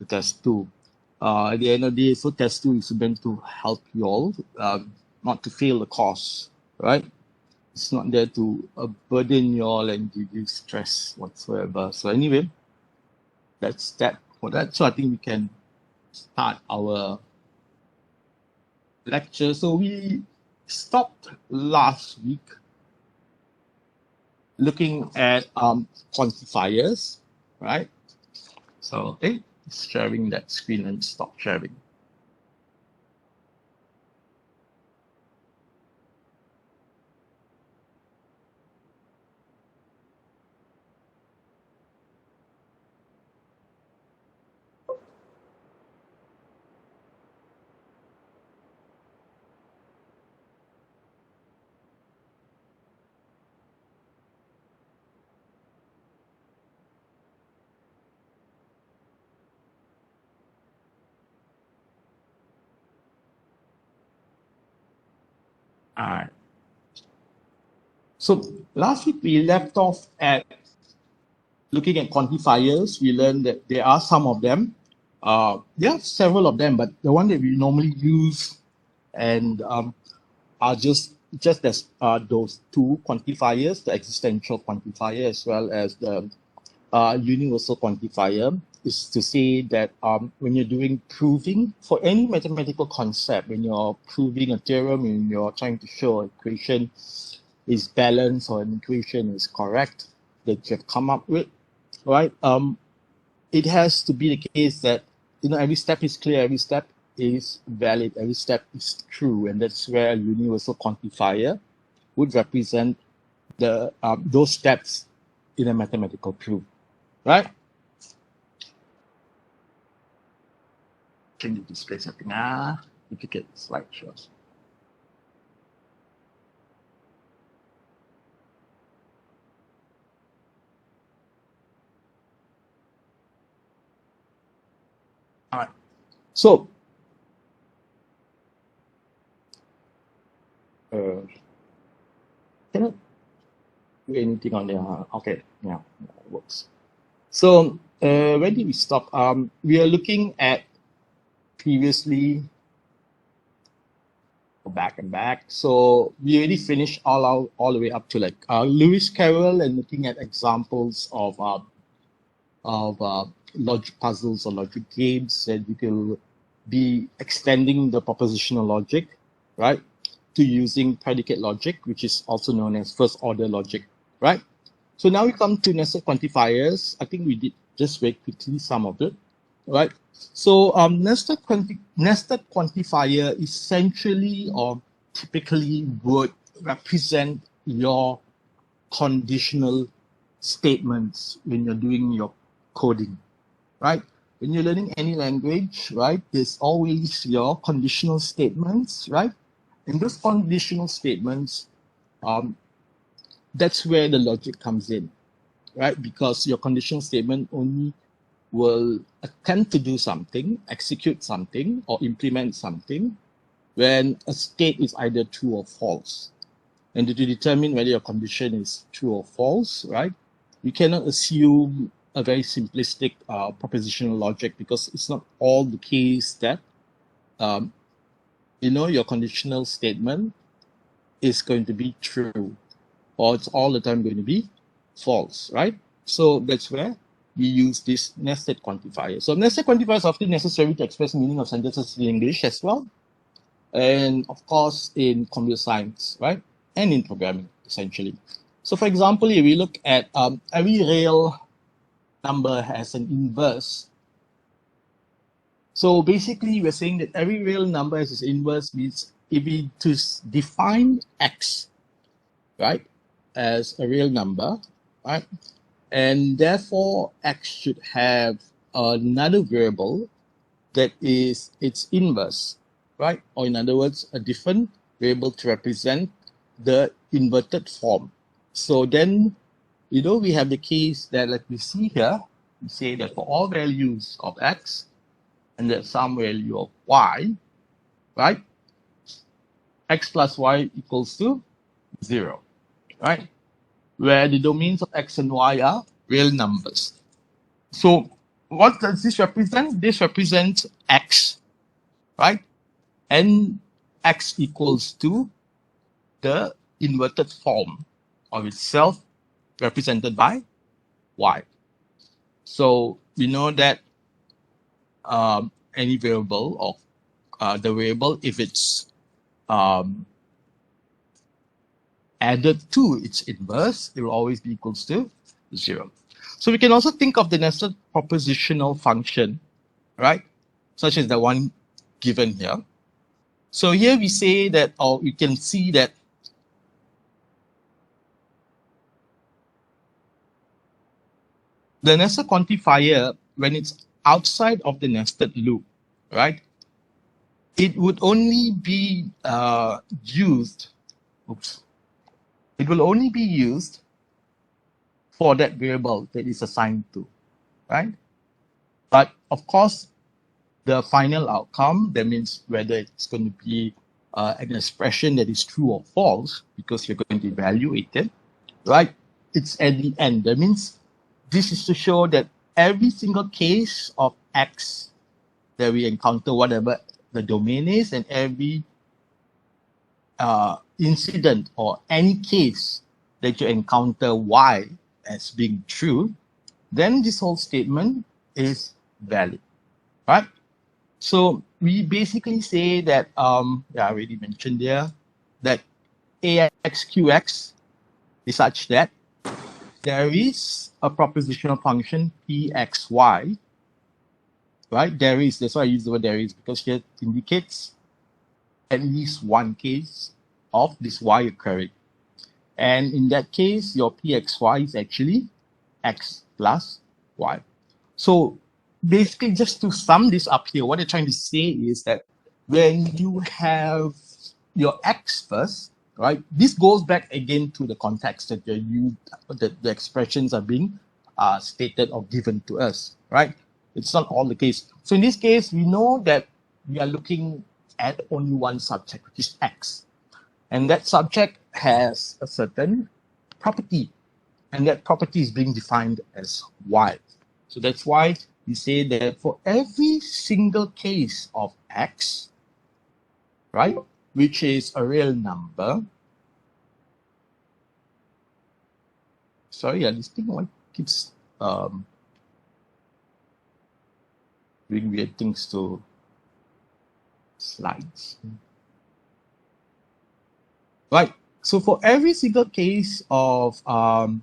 test 2. At the end of the day, so test 2 is meant to help you all, not to fail the course, right? It's not there to burden you all and give you stress whatsoever. So anyway, that's that for that. So I think we can start our lecture. So we stopped last week looking at quantifiers, right? So sharing that screen and stop sharing. All right. So last week we left off at looking at quantifiers. We learned that there are some of them. There are several of them, but the one that we normally use and are just as those two quantifiers, the existential quantifier as well as the universal quantifier, is to say that when you're doing proving for any mathematical concept, when you're proving a theorem, when you're trying to show an equation is balanced or an equation is correct that you've come up with, right? It has to be the case that every step is clear, every step is valid, every step is true, and that's where a universal quantifier would represent the those steps in a mathematical proof, right? Can you display something? Duplicate slide shows. All right. So, cannot do anything on there. Okay, yeah, it works. So, where did we stop? We are looking at previously. Go back and back. So we already finished all the way up to like Lewis Carroll and looking at examples of logic puzzles or logic games that you can be extending the propositional logic, right, to using predicate logic, which is also known as first order logic, right? So now we come to nested quantifiers. I think we did just very quickly some of it, right? So nested quantifier essentially or typically would represent your conditional statements when you're doing your coding, right? When you're learning any language, right, there's always your conditional statements, right? And those conditional statements, that's where the logic comes in, right? Because your conditional statement only will attempt to do something, execute something, or implement something when a state is either true or false. And to determine whether your condition is true or false, right, you cannot assume a very simplistic propositional logic because it's not all the case that your conditional statement is going to be true or it's all the time going to be false, right? So that's where we use this nested quantifier. So nested quantifiers are often necessary to express meaning of sentences in English as well. And of course, in computer science, right? And in programming, essentially. So for example, if we look at every real number has an inverse. So basically, we're saying that every real number has its inverse means if we to define x, right, as a real number, right, and therefore x should have another variable that is its inverse, right? Or in other words, a different variable to represent the inverted form. So then, we have the case that, like we see here, we say that for all values of x and there's some value of y, right? X plus y equals to 0, right? Where the domains of x and y are real numbers. So what does this represent? This represents x, right? And x equals to the inverted form of itself represented by y. So we know that any variable of the variable, if it's added to its inverse, it will always be equals to 0. So we can also think of the nested propositional function, right? Such as the one given here. So here we say that, or we can see that the nested quantifier, when it's outside of the nested loop, right, it would only be used, oops, it will only be used for that variable that is assigned to, right? But of course, the final outcome, that means whether it's going to be an expression that is true or false, because you're going to evaluate it, right? It's at the end. That means this is to show that every single case of X that we encounter, whatever the domain is, and every incident or any case that you encounter Y as being true, then this whole statement is valid, right? So we basically say that, I already mentioned there, that AXQX is such that there is a propositional function PXY, right? There is, that's why I use the word there is, because here it indicates at least one case of this Y occurring. And in that case, your PXY is actually X plus Y. So basically, just to sum this up here, what they're trying to say is that when you have your X first, right, this goes back again to the context that the expressions are being stated or given to us, right? It's not all the case. So in this case, we know that we are looking at only one subject, which is X. And that subject has a certain property, and that property is being defined as Y. So that's why we say that for every single case of X, right, which is a real number. Sorry, this thing keeps doing weird things to slides. Right. So for every single case of can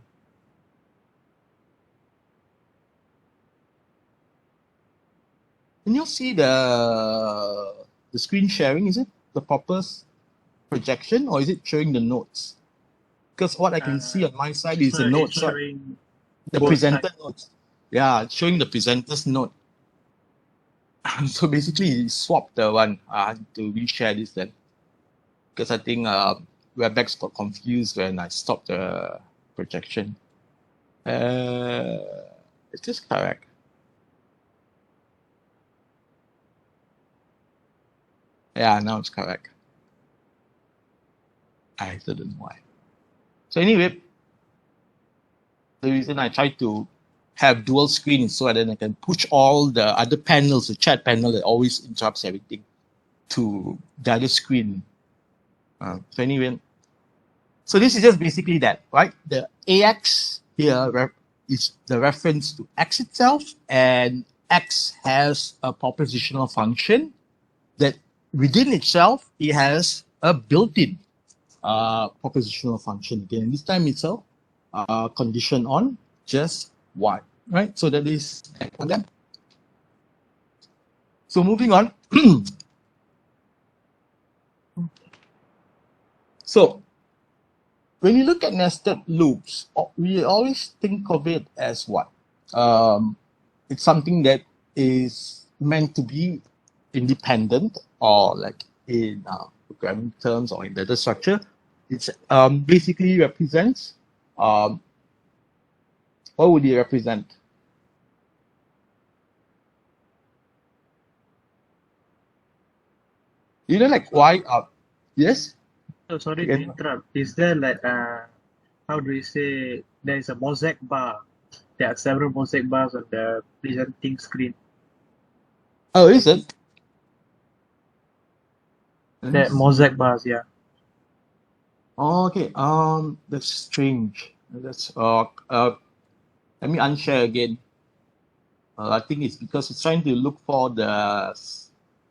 you see the screen sharing? Is it the proper projection, or is it showing the notes? Because what I can see on my side is the notes, right? The presenter notes. Yeah, it's showing the presenter's note. So basically, swap the one. I had to reshare this then, because I think WebEx got confused when I stopped the projection. Is this correct? Yeah, now it's correct. I don't know why. So anyway, the reason I try to have dual screen is so that I can push all the other panels, the chat panel that always interrupts everything, to the other screen. So anyway, so this is just basically that, right? The AX here is the reference to X itself, and X has a propositional function that within itself, it has a built-in propositional function again. This time it's a condition on just Y, right? So that is on them. So moving on. So when you look at nested loops, we always think of it as what? It's something that is meant to be independent, or like in programming terms or in data structure, it's basically represents what would it represent? You know, like why? Yes. So sorry to interrupt. Is there like how do we say there is a mosaic bar there are several mosaic bars on the presenting screen. Oh, is it? The mosaic bars, yeah. Oh, okay. That's strange. That's let me unshare again. I think it's because it's trying to look for the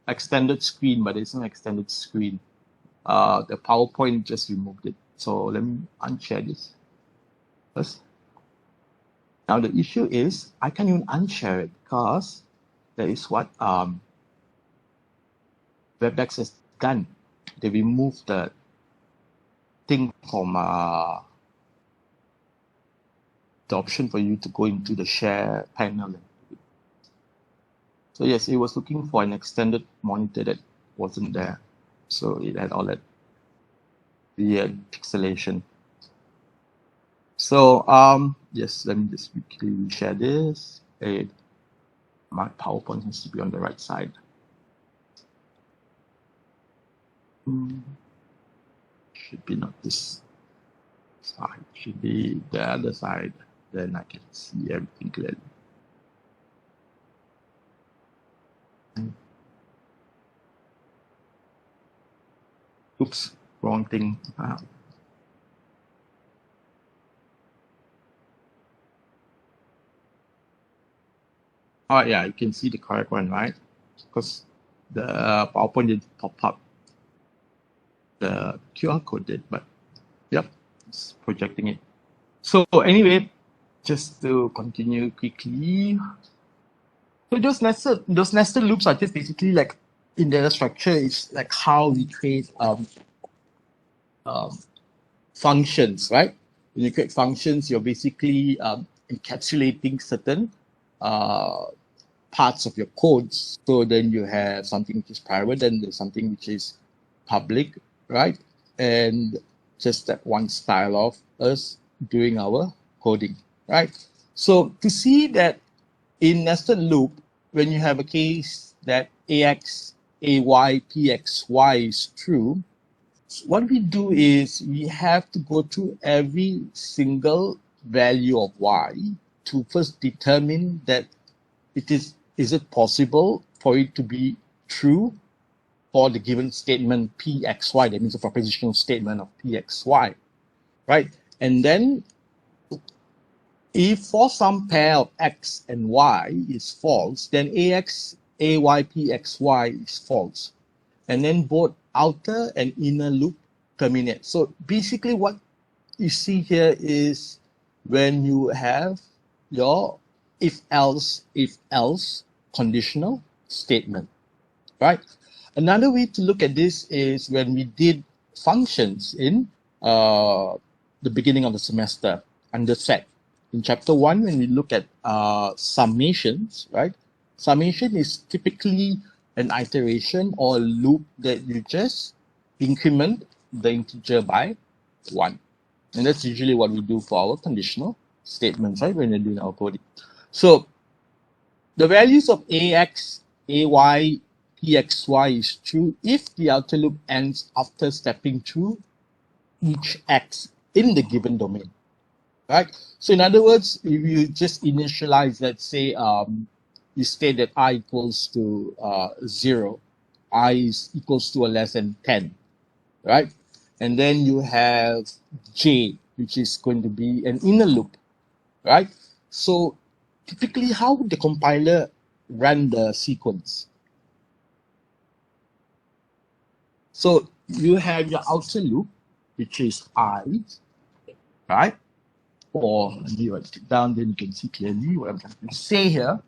extended screen, but it's not extended screen. The PowerPoint just removed it. So let me unshare this first. Now the issue is I can't even unshare it because that is what WebEx has done. They removed the thing from the option for you to go into the share panel. So yes, it was looking for an extended monitor that wasn't there. So it had all that weird pixelation. So yes, let me just quickly share this. My PowerPoint has to be on the right side. Should be not this side, should be the other side. Then I can see everything clearly. Oops, wrong thing. Oh yeah, you can see the correct one, right? Because the PowerPoint didn't pop up. The QR code did, but yep, it's projecting it. So anyway, just to continue quickly. So those nested loops are just basically like in data structure, it's like how we create functions, right? When you create functions, you're basically encapsulating certain parts of your codes. So then you have something which is private, then there's something which is public, right? And just that one style of us doing our coding, right? So to see that in nested loop, when you have a case that AX, AY, PXY is true, what we do is we have to go through every single value of Y to first determine that is it possible for it to be true for the given statement PXY, that means a propositional statement of PXY, right? And then if for some pair of X and Y is false, then AX, AY, PXY is false. And then both outer and inner loop terminate. So basically what you see here is when you have your if else conditional statement, right? Another way to look at this is when we did functions in the beginning of the semester under set. In chapter 1, when we look at summations, right? Summation is typically an iteration or a loop that you just increment the integer by 1. And that's usually what we do for our conditional statements, right? When we're doing our coding. So the values of AX, AY, PXY is true if the outer loop ends after stepping through each X in the given domain, right? So in other words, if you just initialize, let's say, you state that I equals to 0, I is equals to or less than 10, right? And then you have J, which is going to be an inner loop, right? So typically how would the compiler run the sequence? So you have your outer loop, which is I, right? Or let me write it down, then you can see clearly what I'm trying to say here.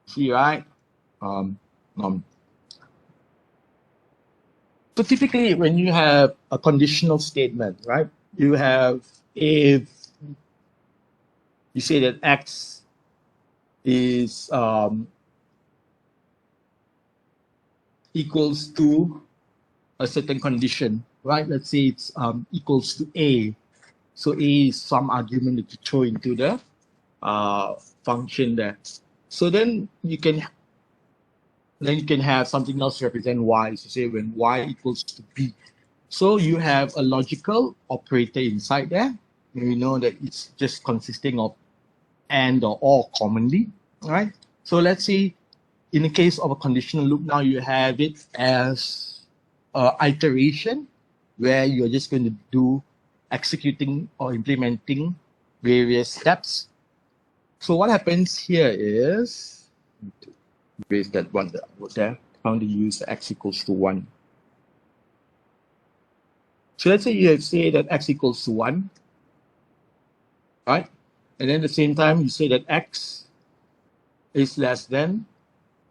See, right? Um, so typically when you have a conditional statement, right? You have if you say that X is equals to a certain condition, right? Let's say it's equals to A. So A is some argument that you throw into the function there. So then you can have something else represent y. So say when y equals to b. So you have a logical operator inside there. And we know that it's just consisting of and or commonly, right? So let's say in the case of a conditional loop, now you have it as iteration where you're just going to do executing or implementing various steps. So what happens here is, erase that one that was there, found to use x equals to 1. So let's say you say that x equals to 1, right? And then at the same time, you say that x is less than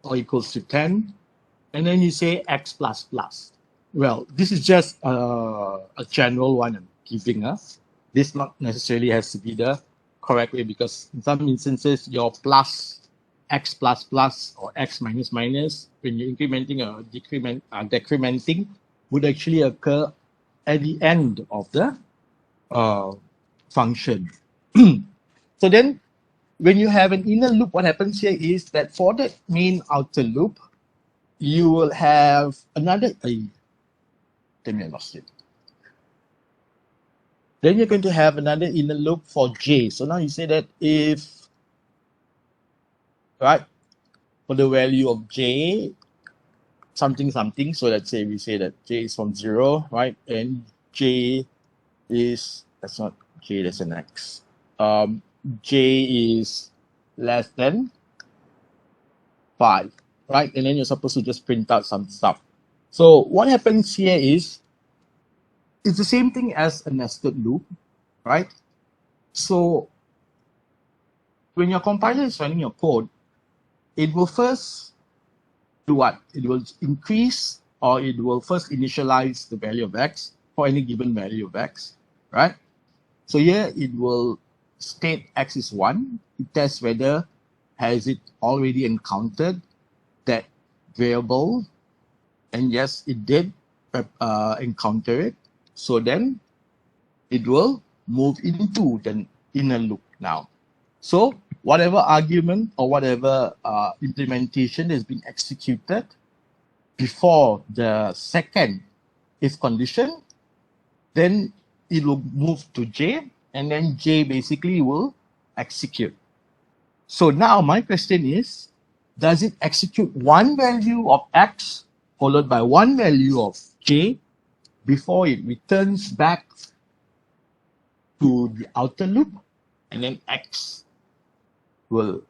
or equals to 10, and then you say x plus plus. Well, this is just a general one I'm giving us. This not necessarily has to be the correct way, because in some instances, your plus x plus plus or x minus minus, when you're incrementing or decrementing, would actually occur at the end of the function. So then when you have an inner loop, what happens here is that for that main outer loop, you will have another, damn it, I lost it. Then you're going to have another inner loop for j. So now you say that if, right, for the value of j, something, something, so let's say we say that j is from 0, right, and j is, that's not j, that's an x. J is less than 5, right? And then you're supposed to just print out some stuff. So what happens here is, it's the same thing as a nested loop, right? So when your compiler is running your code, it will first do what? It will increase, or it will first initialize the value of x for any given value of x, right? So here it will state x is 1. It tests whether has it already encountered that variable, and yes, it did encounter it. So then it will move into the inner loop now. So whatever argument or whatever implementation has been executed before the second if condition, then it will move to j, and then j basically will execute. So now my question is, does it execute one value of x followed by one value of j before it returns back to the outer loop, and then x will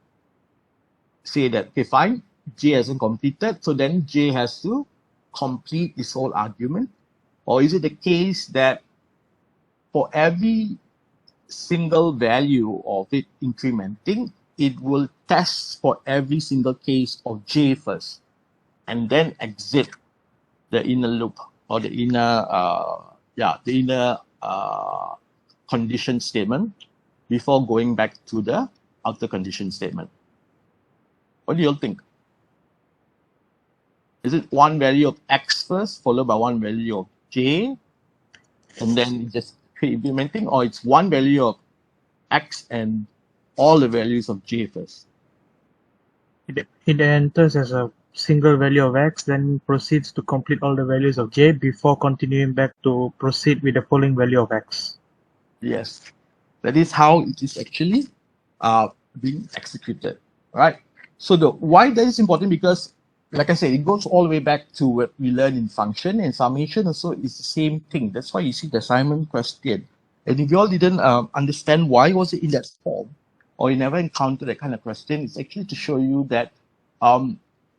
say that, okay, fine, j hasn't completed, so then j has to complete its whole argument? Or is it the case that for every single value of it incrementing, it will test for every single case of j first, and then exit the inner loop or the inner, condition statement before going back to the outer condition statement? What do you all think? Is it one value of x first, followed by one value of j, and then just implementing, or it's one value of x and all the values of j first? It enters as a single value of x, then proceeds to complete all the values of j before continuing back to proceed with the following value of x. Yes, that is how it is actually being executed, right? So the why that is important, because like I said, it goes all the way back to what we learned in function, and summation also is the same thing. That's why you see the assignment question. And if you all didn't understand why was it in that form, or you never encountered that kind of question, it's actually to show you that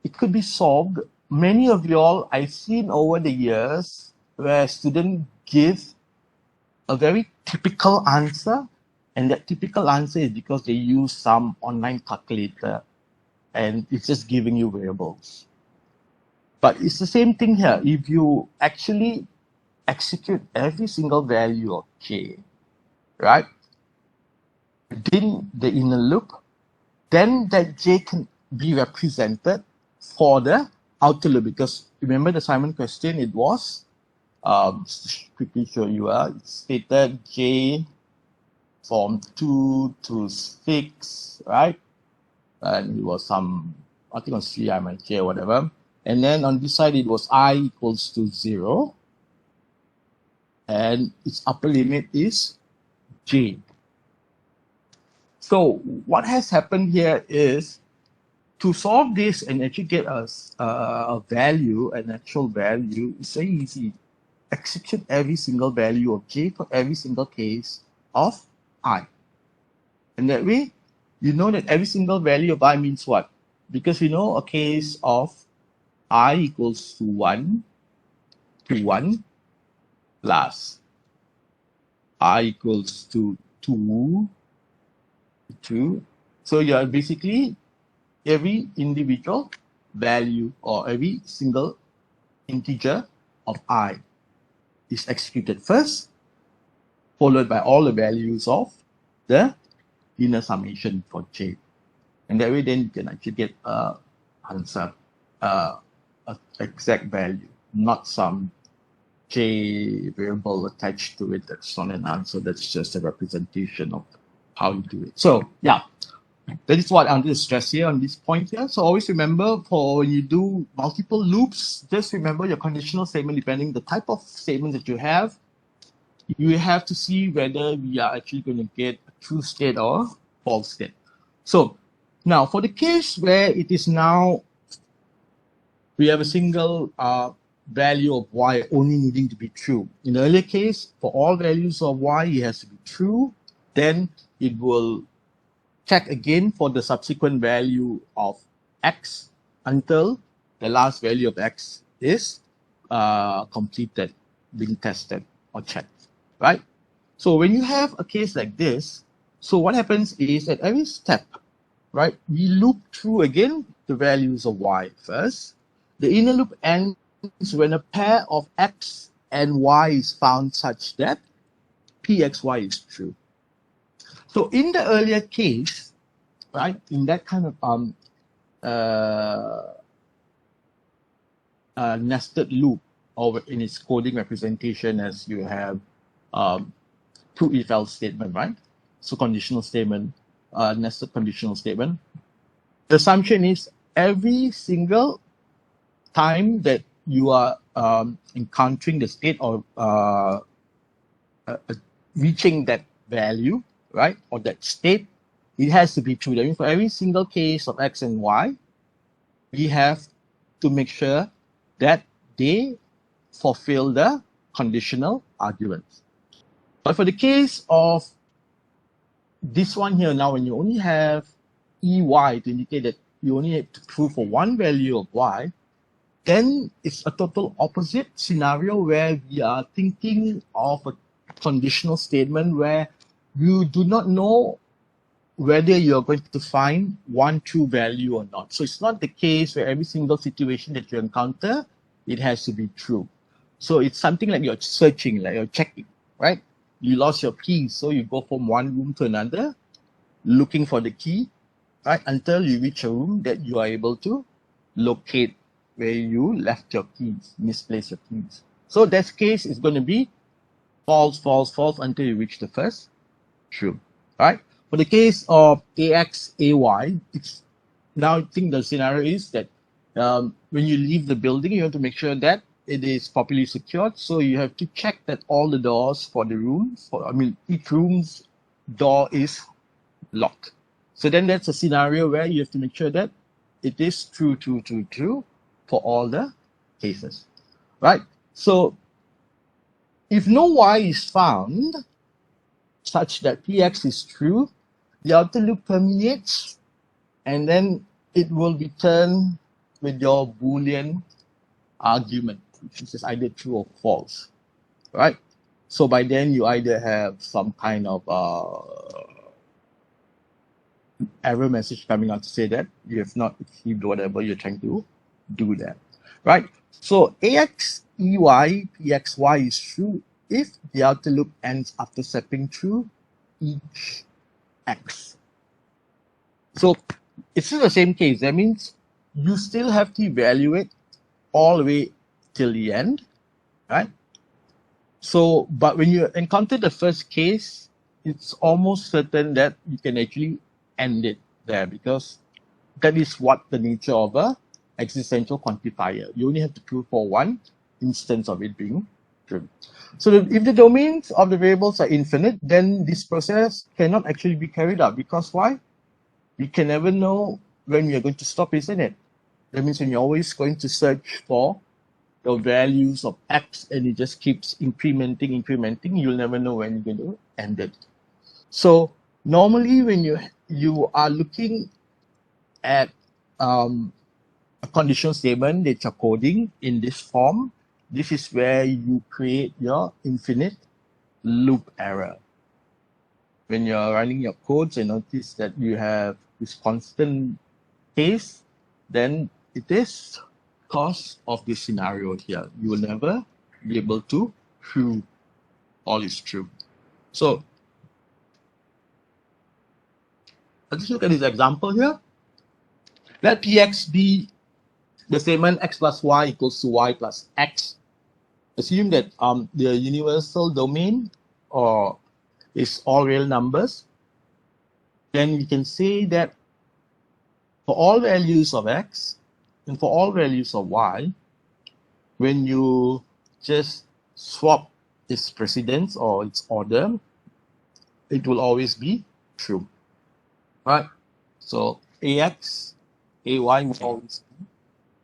it could be solved. Many of you all I've seen over the years where students give a very typical answer, and that typical answer is because they use some online calculator and it's just giving you variables. But it's the same thing here. If you actually execute every single value of j, right, within the inner loop, then that j can be represented for the outer loop. Because remember the assignment question, it was, quickly show you, it stated j from 2 to 6, right? and it was some, I think it was Ci minus j or whatever. And then on this side, it was I equals to 0. And its upper limit is j. So what has happened here is, to solve this and actually get us a value, an actual value, it's very easy. Execute every single value of j for every single case of I. And that way, you know that every single value of I means what? Because we know a case of I equals to 1 plus I equals to 2. So you are basically every individual value or every single integer of I is executed first, followed by all the values of the inner summation for j. And that way then you can actually get an answer, an exact value, not some j variable attached to it that's not an answer, that's just a representation of how you do it. So yeah, that is what I'm going to stress here on this point here. So always remember, for when you do multiple loops, just remember your conditional statement, depending the type of statement that you have to see whether we are actually going to get a true state or false state. So now for the case where it is now, we have a single value of y only needing to be true. In the earlier case, for all values of y, it has to be true. Then it will check again for the subsequent value of x until the last value of x is completed, being tested or checked, right? So when you have a case like this, so what happens is at every step, right, we loop through again the values of y first. The inner loop ends when a pair of x and y is found such that pxy is true. So in the earlier case, right, in that kind of nested loop, or in its coding representation, as you have two if-else statement, right? So conditional statement, nested conditional statement. The assumption is every single time that you are encountering the state or reaching that value, right, or that state, it has to be true. That means for every single case of x and y, we have to make sure that they fulfill the conditional arguments. But for the case of this one here, now when you only have ey to indicate that you only have to prove for one value of y, then it's a total opposite scenario where we are thinking of a conditional statement where you do not know whether you're going to find one true value or not. So it's not the case where every single situation that you encounter, it has to be true. So it's something like you're searching, like you're checking, right? You lost your keys, so you go from one room to another, looking for the key, right? Until you reach a room that you are able to locate where you left your keys, misplaced your keys. So that case is going to be false, false, false until you reach the first true, right? For the case of ax, ay, it's now I think the scenario is that when you leave the building, you have to make sure that it is properly secured. So you have to check that all the doors for the rooms, each room's door is locked. So then that's a scenario where you have to make sure that it is true, true, true, true for all the cases, right? So if no y is found such that px is true, the outer loop terminates, and then it will return with your Boolean argument, which is either true or false, right? So by then you either have some kind of error message coming out to say that you have not achieved whatever you're trying to do there, right? So ax, ey, pxy is true if the outer loop ends after stepping through each x. So it's still the same case. That means you still have to evaluate all the way till the end, right? So, but when you encounter the first case, it's almost certain that you can actually end it there, because That is what the nature of a existential quantifier. You only have to prove for one instance of it being true. So if the domains of the variables are infinite, then this process cannot actually be carried out, because why? We can never know when we are going to stop, isn't it? That means when you're always going to search for the values of x and it just keeps incrementing, you'll never know when you're going to end it. So normally when you are looking at a conditional statement that you're coding in this form, this is where you create your infinite loop error. When you're running your codes and notice that you have this constant case, then it is because of this scenario here. You will never be able to prove all is true. So let's look at this example here. Let Px be the statement x plus y equals to y plus x. Assume that the universal domain or is all real numbers. Then we can say that for all values of x and for all values of y, when you just swap its precedence or its order, it will always be true, right? So ax, ay will always be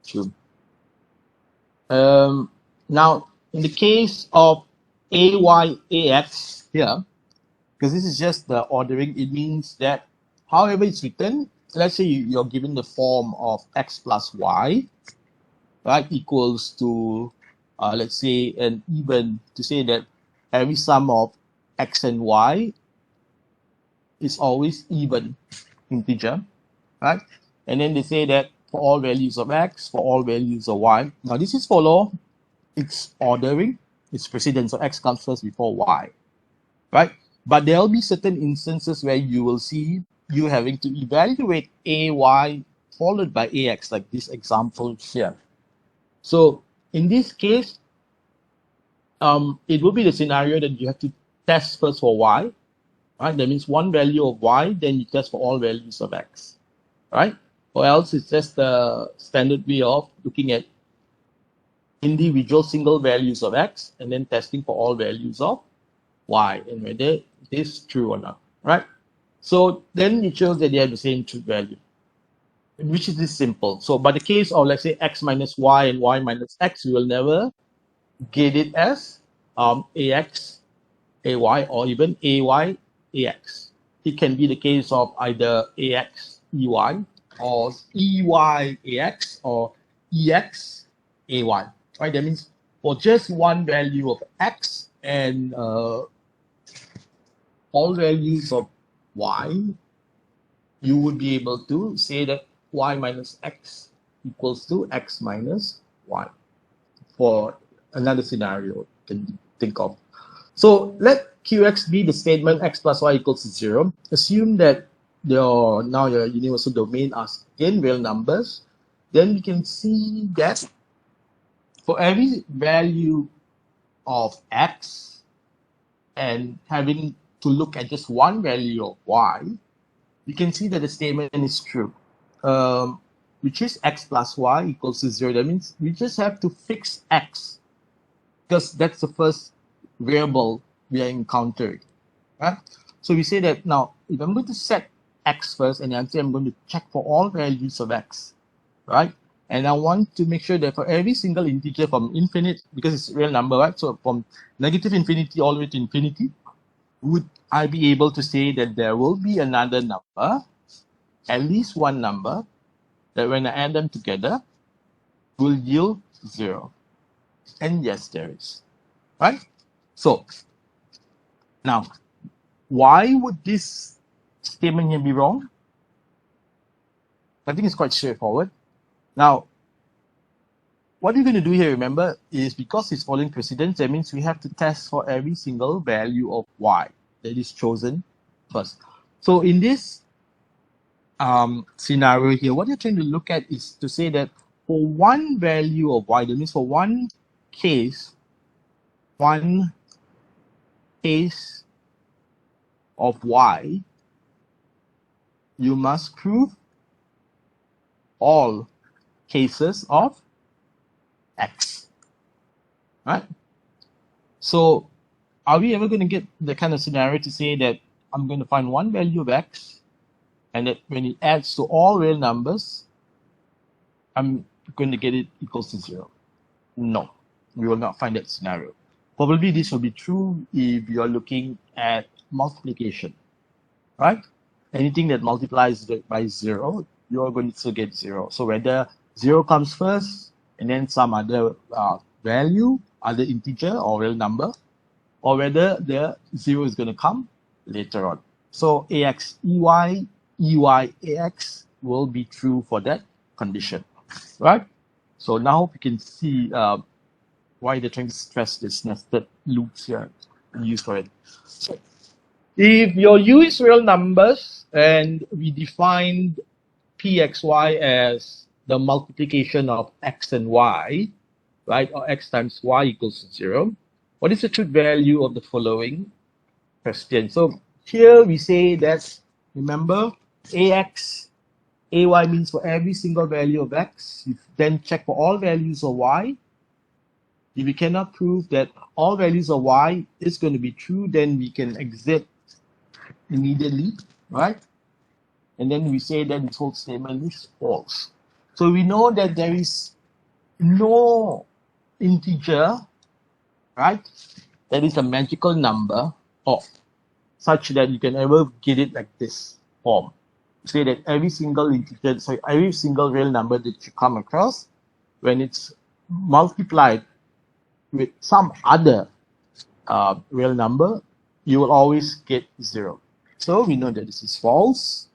true. Now, in the case of ax here, because this is just the ordering, it means that however it's written, let's say you're given the form of x plus y, right, equals to, let's say, an even, to say that every sum of x and y is always even integer, right? And then they say that for all values of x, for all values of y. Now this is follow its ordering, its precedence. So x comes first before y, right? But there'll be certain instances where you will see you having to evaluate ay followed by ax, like this example here. So in this case, it will be the scenario that you have to test first for y, right? That means one value of y, then you test for all values of x, right? Or else it's just the standard way of looking at individual single values of x and then testing for all values of y and whether it is true or not, right? So then it shows that they have the same truth value, which is this simple. So by the case of, let's say, x minus y and y minus x, we will never get it as ax, ay, or even ay, ax. It can be the case of either ax, ey, or ey, ax, or ex, ay. Right? That means for just one value of x and all values of y, you would be able to say that y minus x equals to x minus y for another scenario you can think of. So let Qx be the statement x plus y equals to 0. Assume that your universal domain are again real numbers. Then we can see that for every value of x and having to look at just one value of y, you can see that the statement is true, which is x plus y equals to 0. That means we just have to fix x because that's the first variable we are encountering, right? So we say that now, if I'm going to set x first and then I'm going to check for all values of x, right? And I want to make sure that for every single integer from infinite, because it's a real number, right? So from negative infinity all the way to infinity, would I be able to say that there will be another number, at least one number, that when I add them together will yield 0? And yes, there is, right? So now, why would this statement here be wrong? I think it's quite straightforward. Now, what we're going to do here, remember, is because it's following precedence, that means we have to test for every single value of y that is chosen first. So in this scenario here, what you're trying to look at is to say that for one value of y, that means for one case of y, you must prove all cases of x, right? So are we ever going to get the kind of scenario to say that I'm going to find one value of x, and that when it adds to all real numbers, I'm going to get it equals to 0? No, we will not find that scenario. Probably this will be true if you're looking at multiplication, right? Anything that multiplies by 0, you're going to still get 0. So whether 0 comes first and then some other value, other integer or real number, or whether the 0 is going to come later on. So ax ey, ey ax will be true for that condition, right? So now we can see why they're trying to stress this nested loops here and use for it. So if your u is real numbers and we defined pxy as the multiplication of x and y, right, or x times y equals to 0, what is the truth value of the following question? So here we say that, remember, ax, ay means for every single value of x. You then check for all values of y. If we cannot prove that all values of y is going to be true, then we can exit immediately, right? And then we say that this whole statement is false. So we know that there is no integer, right, that is a magical number or such that you can ever get it like this form. Say that every single integer, so every single real number that you come across, when it's multiplied with some other real number, you will always get 0. So we know that this is false.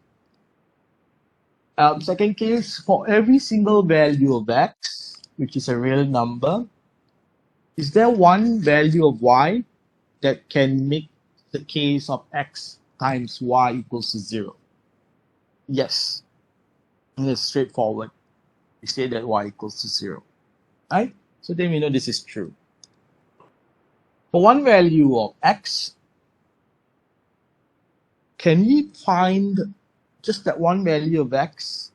Second case, for every single value of x, which is a real number, is there one value of y that can make the case of x times y equals to 0? Yes. And it's straightforward. We say that y equals to 0. Right? So then we know this is true. For one value of x, can we find just that one value of x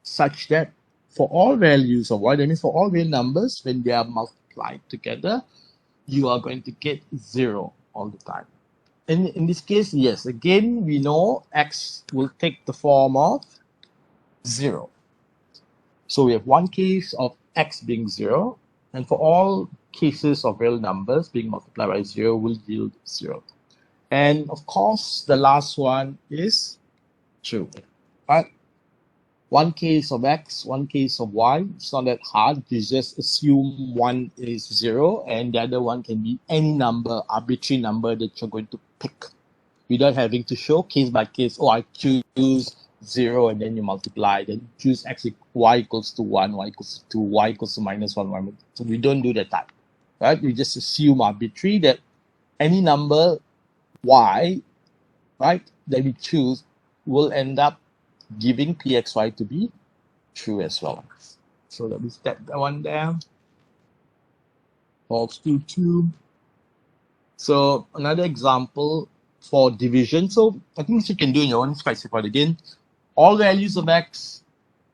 such that for all values of y, that means for all real numbers, when they are multiplied together, you are going to get 0 all the time? In this case, yes, again, we know x will take the form of 0. So we have one case of x being 0, and for all cases of real numbers being multiplied by 0 will yield 0. And of course, the last one is true, right? One case of x, one case of y. It's not that hard. You just assume one is 0 and the other one can be any number, arbitrary number that you're going to pick, without having to show case by case. Oh, I choose 0 and then you multiply. Then choose y equals to 1, y equals to 2, y equals to minus 1, y. So we don't do that type, right? We just assume arbitrary that any number y, right, that we choose will end up giving pxy to be true as well. So let me step that one down. False to 2. So another example for division. So I think this you can do in your own, it's quite simple. Again, all values of x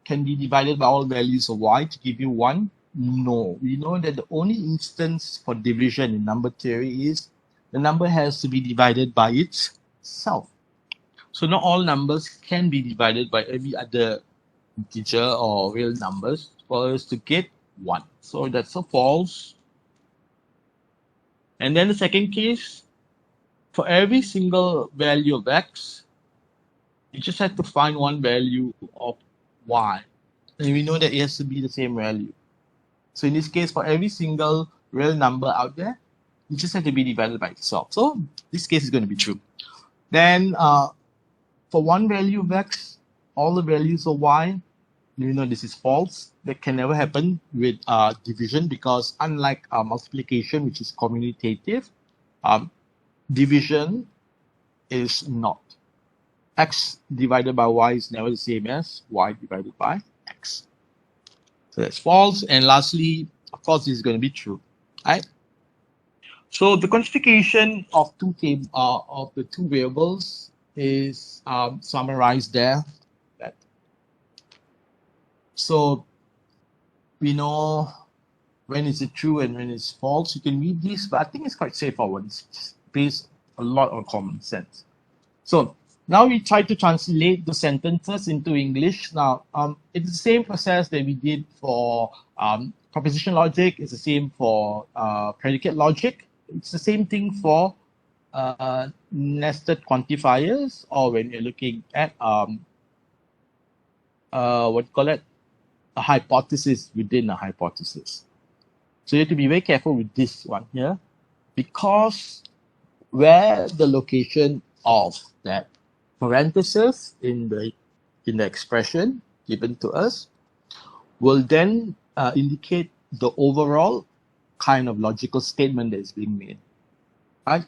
can be divided by all values of y to give you 1. No, we know that the only instance for division in number theory is the number has to be divided by itself. So not all numbers can be divided by every other integer or real numbers for us to get 1. So that's a false. And then the second case, for every single value of x, you just have to find one value of y. And we know that it has to be the same value. So in this case, for every single real number out there, you just have to be divided by itself. So this case is going to be true. Then for one value of x, all the values of y, you know this is false. That can never happen with division, because unlike multiplication, which is commutative, division is not. X divided by y is never the same as y divided by x. So that's false. And lastly, of course, this is going to be true, right? So the quantification of of the two variables is summarized there. That So we know when is it true and when it's false. You can read this, but I think it's quite straightforward. It's just based a lot on common sense. So now we try to translate the sentences into English. Now, it's the same process that we did for proposition logic. It's the same for predicate logic. It's the same thing for nested quantifiers, or when you're looking at what you call it, a hypothesis within a hypothesis. So you have to be very careful with this one here, because where the location of that parenthesis in the expression given to us will then indicate the overall kind of logical statement that is being made, right?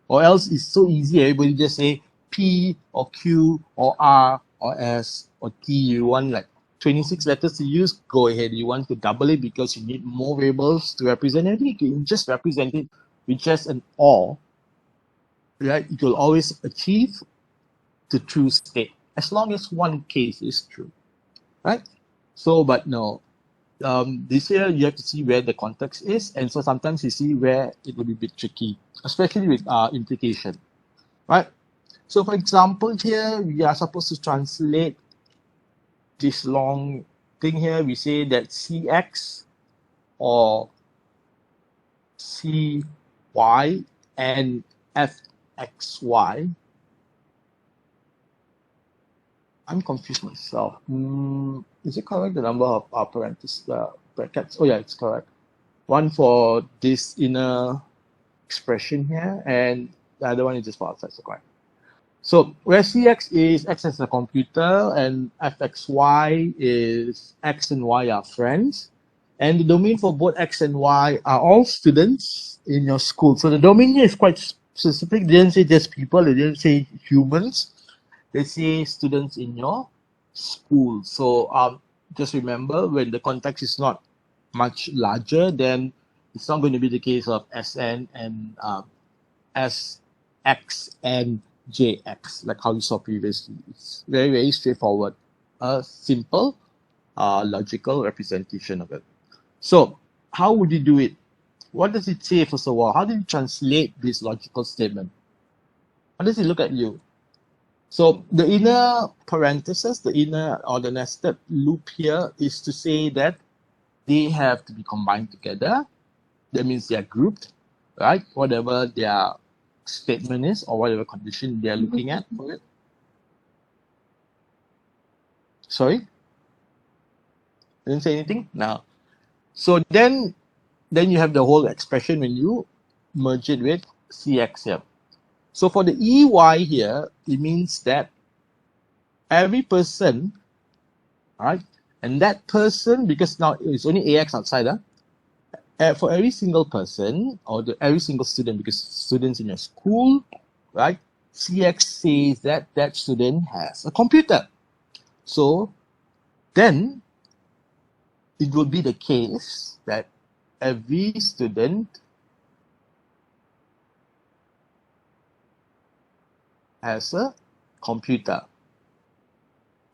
Or else it's so easy, everybody just say P or Q or R or S or T. You want like 26 letters to use, go ahead. You want to double it because you need more variables to represent it, you can just represent it with just an or, right? It will always achieve the true state as long as one case is true, right? So, but no, this here you have to see where the context is, and so sometimes you see where it will be a bit tricky, especially with implication, right? So, for example, here we are supposed to translate this long thing here. We say that CX or CY and FXY. I'm confused myself. Is it correct, the number of parentheses, brackets? Oh yeah, it's correct. One for this inner expression here, and the other one is just for outside, so correct. So where CX is X as a computer, and FXY is X and Y are friends, and the domain for both X and Y are all students in your school. So the domain here is quite specific. They didn't say just people, they didn't say humans. They say students in your school. So just remember, when the context is not much larger, then it's not going to be the case of SN and SX and JX, like how you saw previously. It's very, very straightforward. A simple logical representation of it. So how would you do it? What does it say, first of all? How do you translate this logical statement? How does it look at you? So the inner parenthesis, the inner or the nested loop here is to say that they have to be combined together. That means they are grouped, right? Whatever their statement is or whatever condition they are looking at for it. Sorry? I didn't say anything? No. So then you have the whole expression when you merge it with CX here. So for the EY here, it means that every person, right? And that person, because now it's only AX outside, for every single person or every single student, because students in your school, right? CX says that that student has a computer. So then it will be the case that every student has a computer,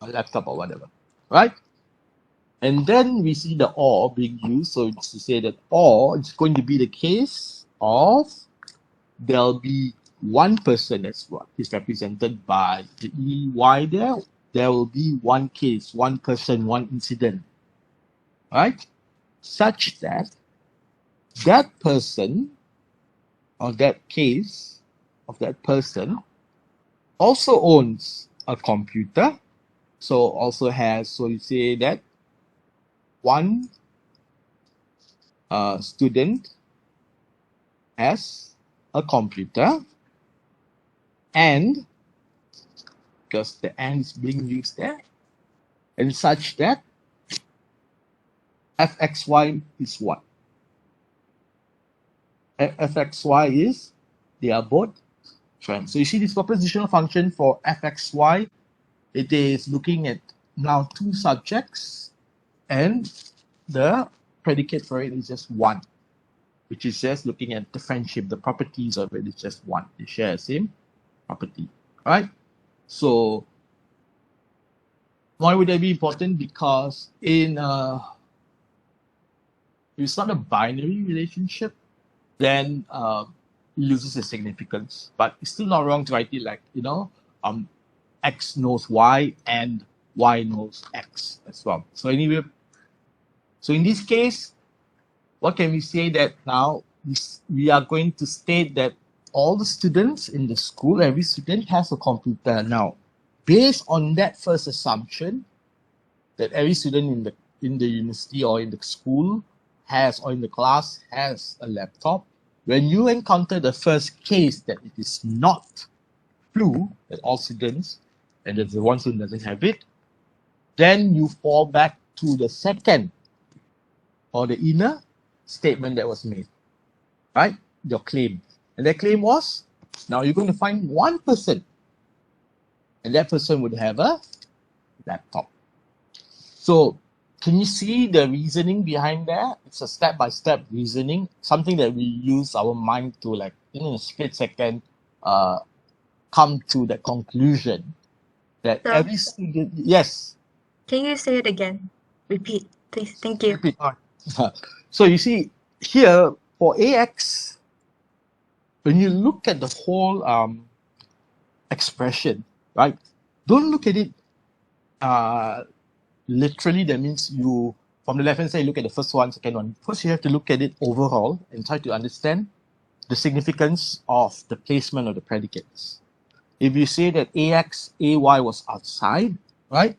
a laptop or whatever, right? And then we see the or being used. So it's to say that or it's going to be the case of there'll be one person that's what is represented by the EY there. There will be one case, one person, one incident, right? Such that that person or that case of that person also owns a computer. So also has, so you say that one student has a computer, and because the and is being used there, and such that fxy is what? Fxy is they are both friends. So you see this propositional function for fxy, it is looking at now two subjects, and the predicate for it is just one, which is just looking at the friendship, the properties of it is just one. They share the same property, right? So Why would that be important? Because it's not a binary relationship, then it loses its significance. But it's still not wrong to write it like, X knows Y and Y knows X as well. So anyway, so in this case, what can we say that now we are going to state that all the students in the school, every student has a computer now. Based on that first assumption that every student in the university or in the school has, or in the class has a laptop, when you encounter the first case that it is not true, that all students, and that the one student doesn't have it, then you fall back to the second or the inner statement that was made, right? Your claim. And that claim was, now you're going to find one person, and that person would have a laptop. So can you see the reasoning behind that? It's a step-by-step reasoning, something that we use our mind to, like, in a split second, come to the conclusion that So- every student, yes. Can you say it again? Repeat, please. Thank you. Repeat. So you see here for AX, when you look at the whole expression, right? Don't look at it literally. That means you, from the left hand side, you look at the first one, second one. First, you have to look at it overall and try to understand the significance of the placement of the predicates. If you say that AX, AY was outside, right?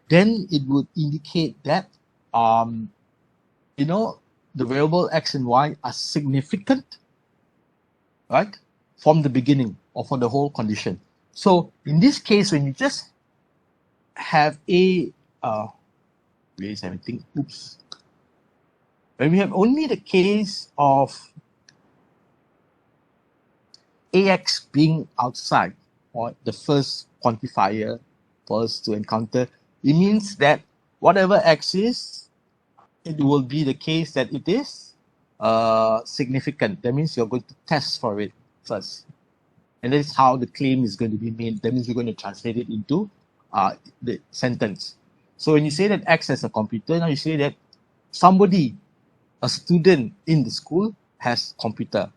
Then it would indicate that, the variable X and Y are significant, right? From the beginning or for the whole condition. So in this case, when you just have where is everything? Oops. When we have only the case of AX being outside, or the first quantifier for us to encounter, it means that whatever X is, it will be the case that it is significant. That means you're going to test for it first. And that is how the claim is going to be made. That means you're going to translate it into the sentence. So when you say that X has a computer, now you say that somebody, a student in the school, has computer.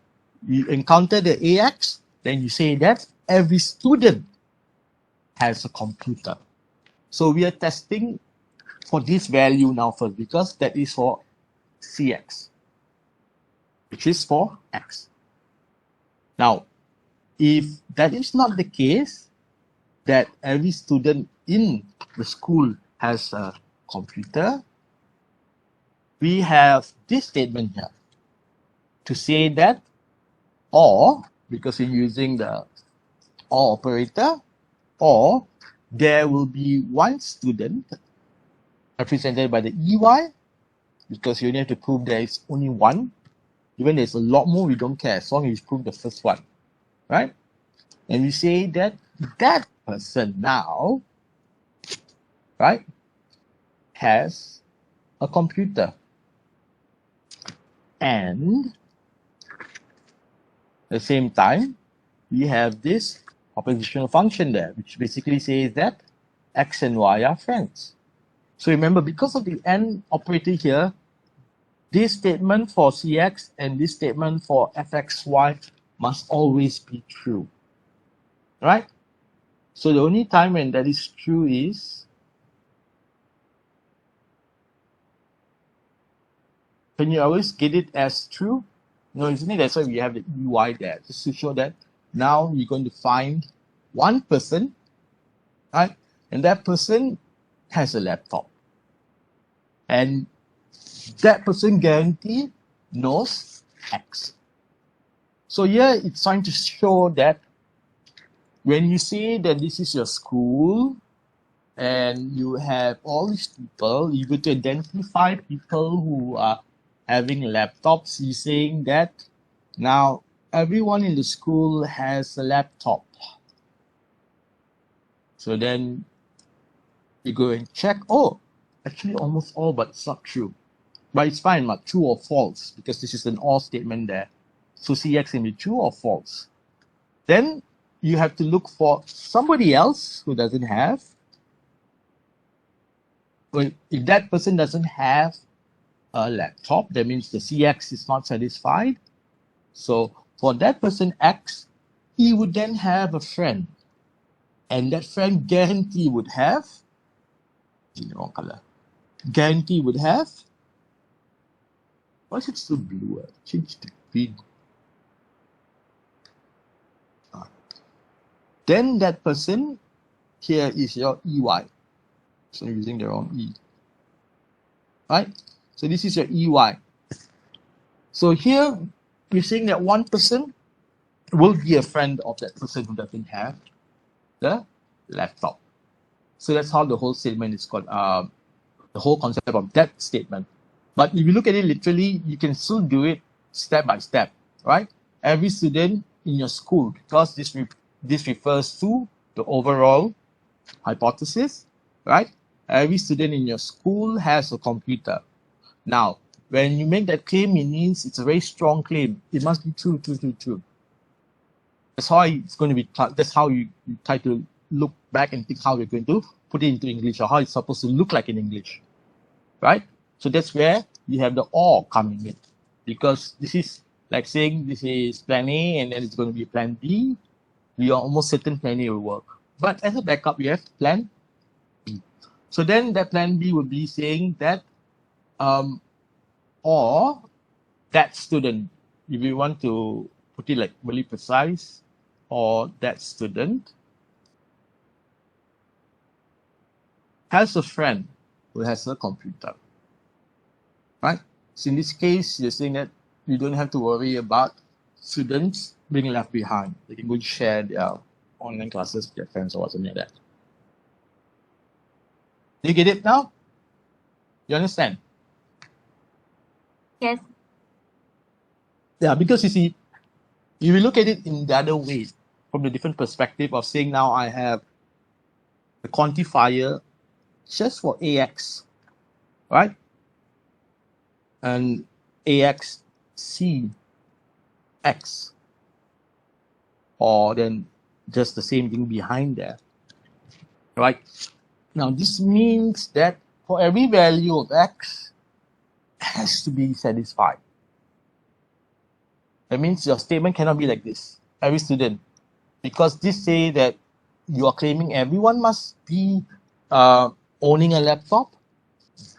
You encounter the AX, then you say that every student has a computer. So we are testing for this value now first, because that is for CX, which is for X. Now, if that is not the case, that every student in the school has a computer, we have this statement here to say that, or, because we're using the or operator, or there will be one student represented by the EY, because you only have to prove there is only one. Even there's a lot more, we don't care, as long as you prove the first one, right? And we say that that person now, right, has a computer. And at the same time, we have this oppositional function there, which basically says that X and Y are friends. So remember, because of the AND operator here, this statement for CX and this statement for FXY must always be true, right? So the only time when that is true is when you always get it as true. No, isn't it? That's why we have the EY there, just to show that now you're going to find one person, right? And that person has a laptop. And that person guaranteed knows X. So here it's trying to show that when you say that this is your school and you have all these people, you're going to identify people who are having laptops. You're saying that now everyone in the school has a laptop. So then you go and check, oh, actually almost all, but it's not true. But it's fine, but true or false, because this is an or statement there. So CX can be true or false. Then you have to look for somebody else who doesn't have, if that person doesn't have a laptop, that means the CX is not satisfied. So for that person X, he would then have a friend, and that friend guarantee would have, in the wrong color, guarantee would have, why is it so blue? Change to green. Then that person here is your EY. So I'm using the wrong E. Right? So this is your EY. So here we're saying that one person will be a friend of that person who doesn't have the laptop. So that's how the whole statement is called, the whole concept of that statement. But if you look at it literally, you can still do it step by step, right? Every student in your school, because this refers to the overall hypothesis, right? Every student in your school has a computer. Now, when you make that claim, it means it's a very strong claim. It must be true, true, true, true. That's how it's going to be. That's how you try to look back and think how we're going to put it into English, or how it's supposed to look like in English, right? So that's where you have the or coming in, because this is like saying this is plan A and then it's going to be plan B. We are almost certain plan A will work, but as a backup, we have plan B. So then that plan B would be saying that, or that student, if we want to put it like really precise, or that student has a friend who has a computer, right? So in this case, you're saying that you don't have to worry about students being left behind. They can go and share their online classes with their friends or something like that. Do you get it now? You understand? Yes. Yeah, because you see, if you look at it in the other way, from the different perspective of saying now I have the quantifier just for AX, right? And AX C X, or then just the same thing behind there, right? Now this means that for every value of X has to be satisfied. That means your statement cannot be like this, every student, because this say that you are claiming everyone must be owning a laptop,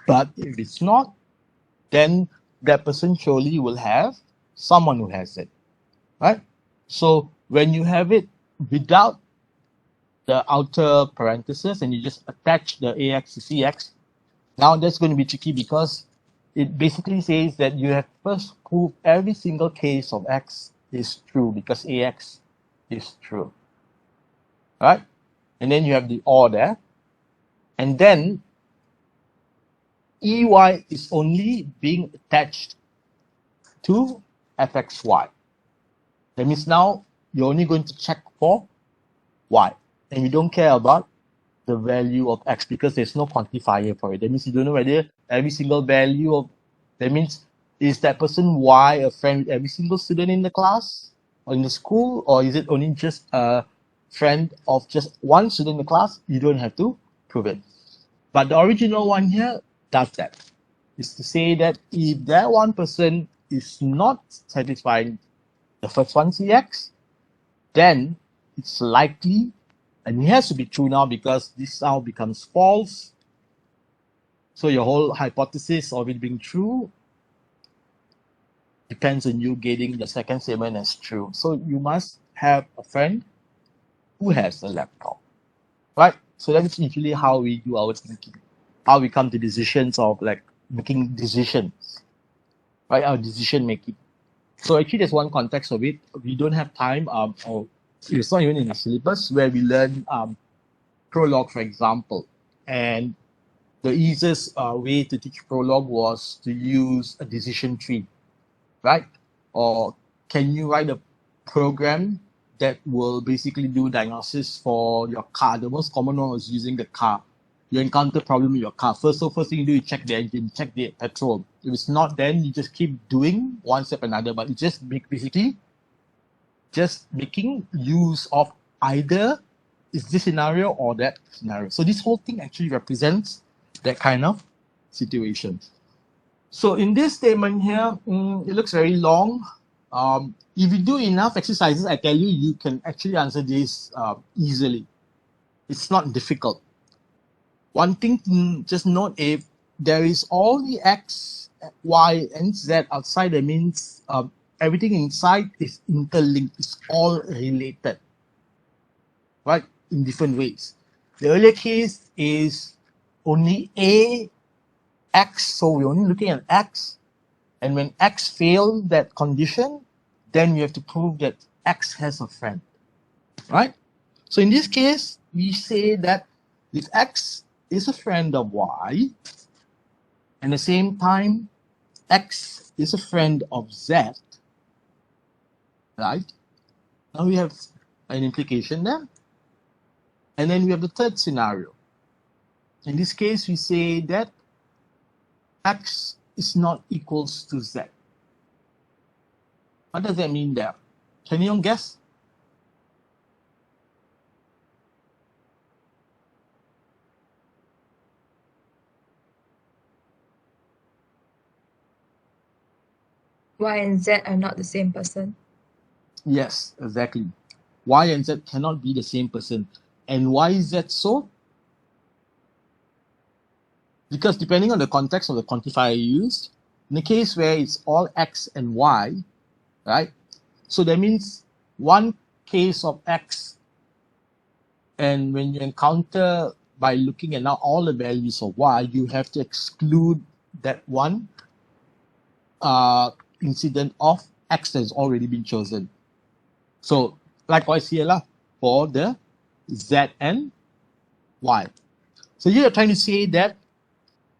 but if it's not, then that person surely will have someone who has it, right? So when you have it without the outer parenthesis and you just attach the AX to CX, now that's going to be tricky because it basically says that you have first prove every single case of X is true because AX is true, right? And then you have the OR there, and then EY is only being attached to FXY. That means now you're only going to check for Y, and you don't care about the value of X because there's no quantifier for it. That means you don't know whether every single value of, that means is that person Y a friend with every single student in the class or in the school, or is it only just a friend of just one student in the class? You don't have to prove it. But the original one here does that. Is to say that if that one person is not satisfying the first one CX, then it's likely, and it has to be true now because this now becomes false. So your whole hypothesis of it being true depends on you getting the second statement as true. So you must have a friend who has a laptop, right? So that is usually how we do our thinking, how we come to decisions of like making decisions, right? Our decision making. So actually there's one context of it. We don't have time, or it's not even in the syllabus where we learn prologue, for example. And the easiest way to teach prologue was to use a decision tree, right? Or can you write a program that will basically do diagnosis for your car? The most common one was using the car. You encounter problem with your car. First thing you do, you check the engine, check the petrol. If it's not, then you just keep doing one step another. But you just basically just making use of either is this scenario or that scenario. So this whole thing actually represents that kind of situation. So in this statement here, it looks very long. If you do enough exercises, I tell you, you can actually answer this easily. It's not difficult. One thing to just note, if there is all the x, y, and z outside, that means everything inside is interlinked. It's all related, right? In different ways. The earlier case is only a x, so we're only looking at x. And when x failed that condition, then we have to prove that x has a friend, right? So in this case, we say that if x is a friend of y, and at the same time, x is a friend of z, right? Now we have an implication there. And then we have the third scenario. In this case, we say that x is not equals to z. What does that mean there? Can anyone guess? Y and Z are not the same person. Yes, exactly. Y and z cannot be the same person. And why is that so? Because depending on the context of the quantifier used, in the case where it's all x and y, right? So that means one case of x, and when you encounter by looking at now all the values of y, you have to exclude that one incident of x that has already been chosen. So likewise here lah, for the z and y. So you're trying to say that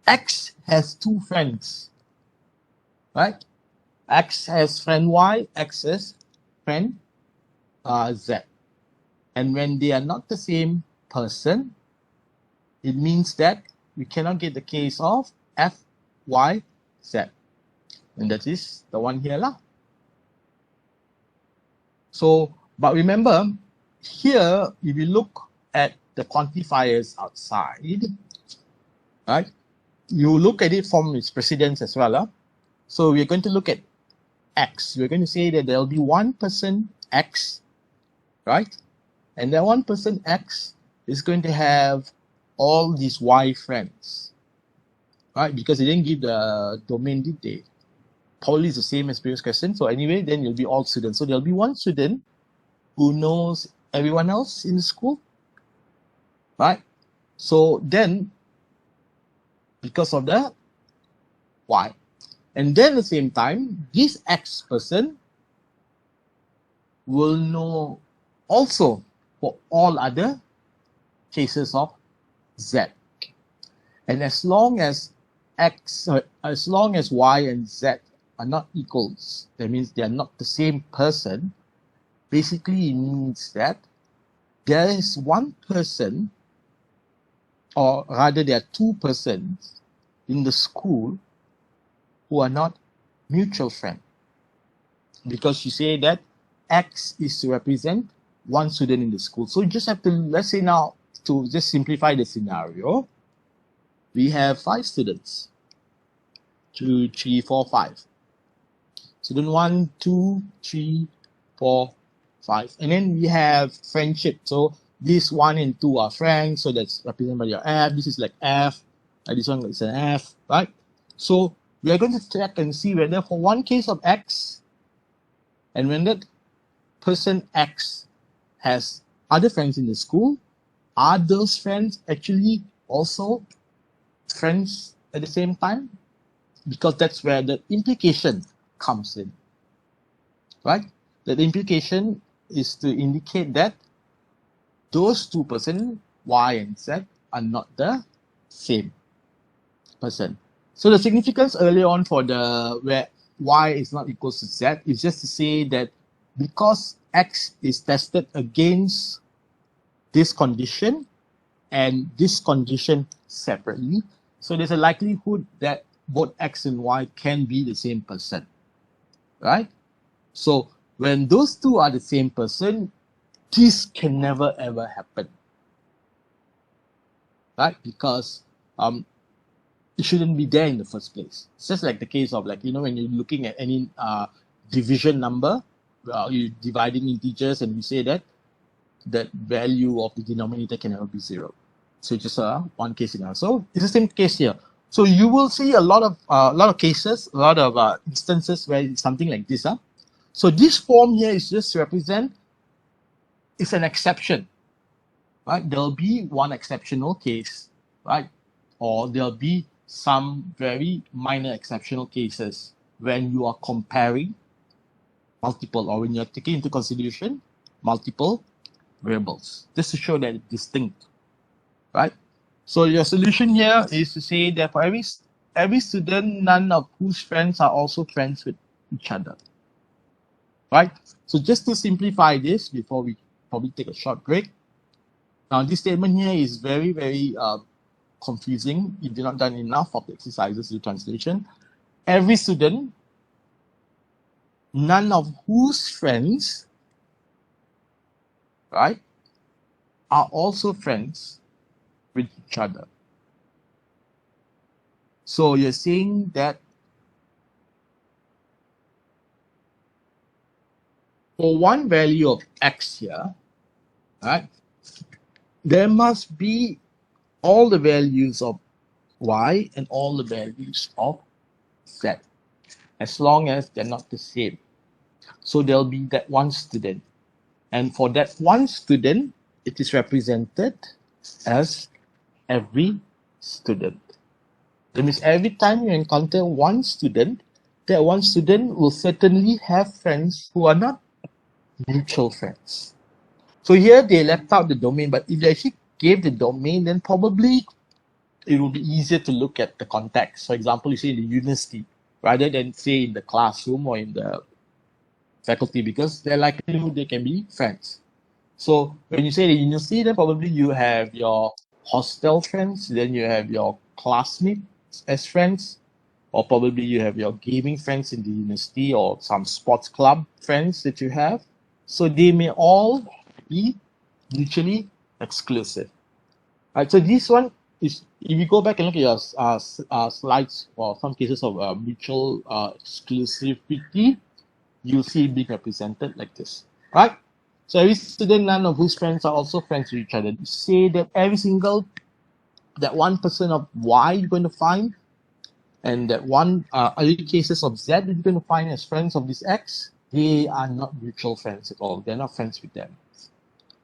x has two friends, right? X has friend y, x has friend z. And when they are not the same person, it means that we cannot get the case of f, y, z. And that is the one here lah. So, but remember, here, if you look at the quantifiers outside, right, you look at it from its precedence as well. So we're going to look at x. We're going to say that there'll be one person x, right? And that one person x is going to have all these y friends, right? Because they didn't give the domain, did they? Probably is the same as previous question. So anyway, then you'll be all students. So there'll be one student who knows everyone else in the school, right? So then, because of that, y. And then at the same time, this x person will know also for all other cases of z. And as long as as long as y and z are not equals, that means they are not the same person, basically it means that there is one person, or rather there are two persons in the school who are not mutual friends. Because you say that x is to represent one student in the school. So you just have to, let's say now, to just simplify the scenario, we have 5 students. 2, 3, 4, 5. Student 1, 2, 3, 4, 5. And then we have friendship. So this 1 and 2 are friends. So that's represented by your F. This is like F. This one is an F, right? So we are going to check and see whether for one case of X, and when that person X has other friends in the school, are those friends actually also friends at the same time? Because that's where the implication comes in, right? The implication is to indicate that those two persons, Y and Z, are not the same person. So the significance earlier on for the where Y is not equals to Z is just to say that because X is tested against this condition and this condition separately, so there's a likelihood that both X and Y can be the same person, right? So when those two are the same person, this can never ever happen, right? Because it shouldn't be there in the first place. It's just like the case of, like, when you're looking at any division number, you're dividing integers, and we say that value of the denominator can never be 0. So it's just one case scenario. So it's the same case here. So you will see a lot of cases, a lot of instances where it's something like this. So this form here is just to represent, it's an exception, right? There'll be one exceptional case, right? Or there'll be some very minor exceptional cases when you are comparing multiple, or when you're taking into consideration multiple variables, just to show that it's distinct, right? So your solution here is to say that for every student, none of whose friends are also friends with each other, right? So just to simplify this before we probably take a short break. Now this statement here is very, very confusing. You did not done enough of the exercises to translation. Every student, none of whose friends, right, are also friends with each other. So you're saying that for one value of x here, right, there must be all the values of y and all the values of z, as long as they're not the same. So there'll be that one student. And for that one student, it is represented as every student. That means every time you encounter one student, that one student will certainly have friends who are not mutual friends. So here they left out the domain, but if they actually gave the domain, then probably it will be easier to look at the context. For example, you say in the university, rather than say in the classroom or in the faculty, because they're likely they can be friends. So when you say the university, then probably you have your hostel friends, then you have your classmates as friends, or probably you have your gaming friends in the university, or some sports club friends that you have. So they may all be mutually exclusive. Right, so this one is, if you go back and look at your slides for some cases of mutual exclusivity, you'll see it being represented like this, right? So every student, none of whose friends are also friends with each other. You say that that 1% of y you're going to find, and that one other cases of z that you're going to find as friends of this x, they are not mutual friends at all. They're not friends with them.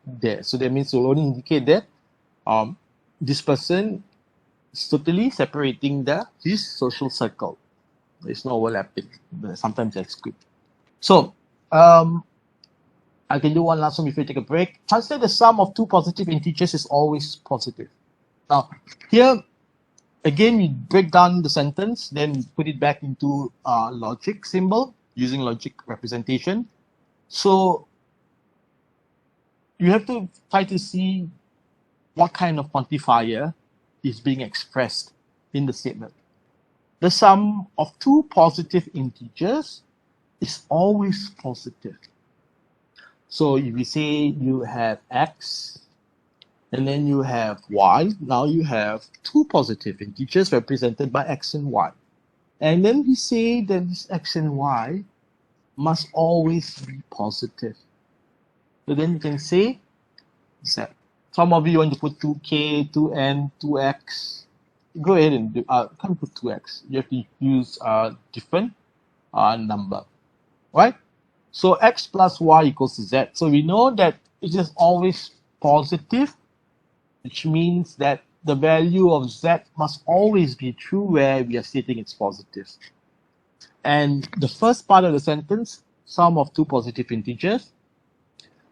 There, so that means you'll only indicate that this person is totally separating his social circle. There's no overlapping. But sometimes that's good. So I can do one last one before we take a break. Translate the sum of two positive integers is always positive. Now, here, again, we break down the sentence, then we put it back into logic symbol using logic representation. So you have to try to see what kind of quantifier is being expressed in the statement. The sum of two positive integers is always positive. So if we say you have x and then you have y, now you have two positive integers represented by x and y. And then we say that this x and y must always be positive. So then you can say z. Some of you want to put 2k, 2n, 2x. Go ahead and do, can't put 2x. You have to use a different number, right? So x plus y equals to z. So we know that it is always positive, which means that the value of z must always be true where we are stating it's positive. And the first part of the sentence, sum of two positive integers,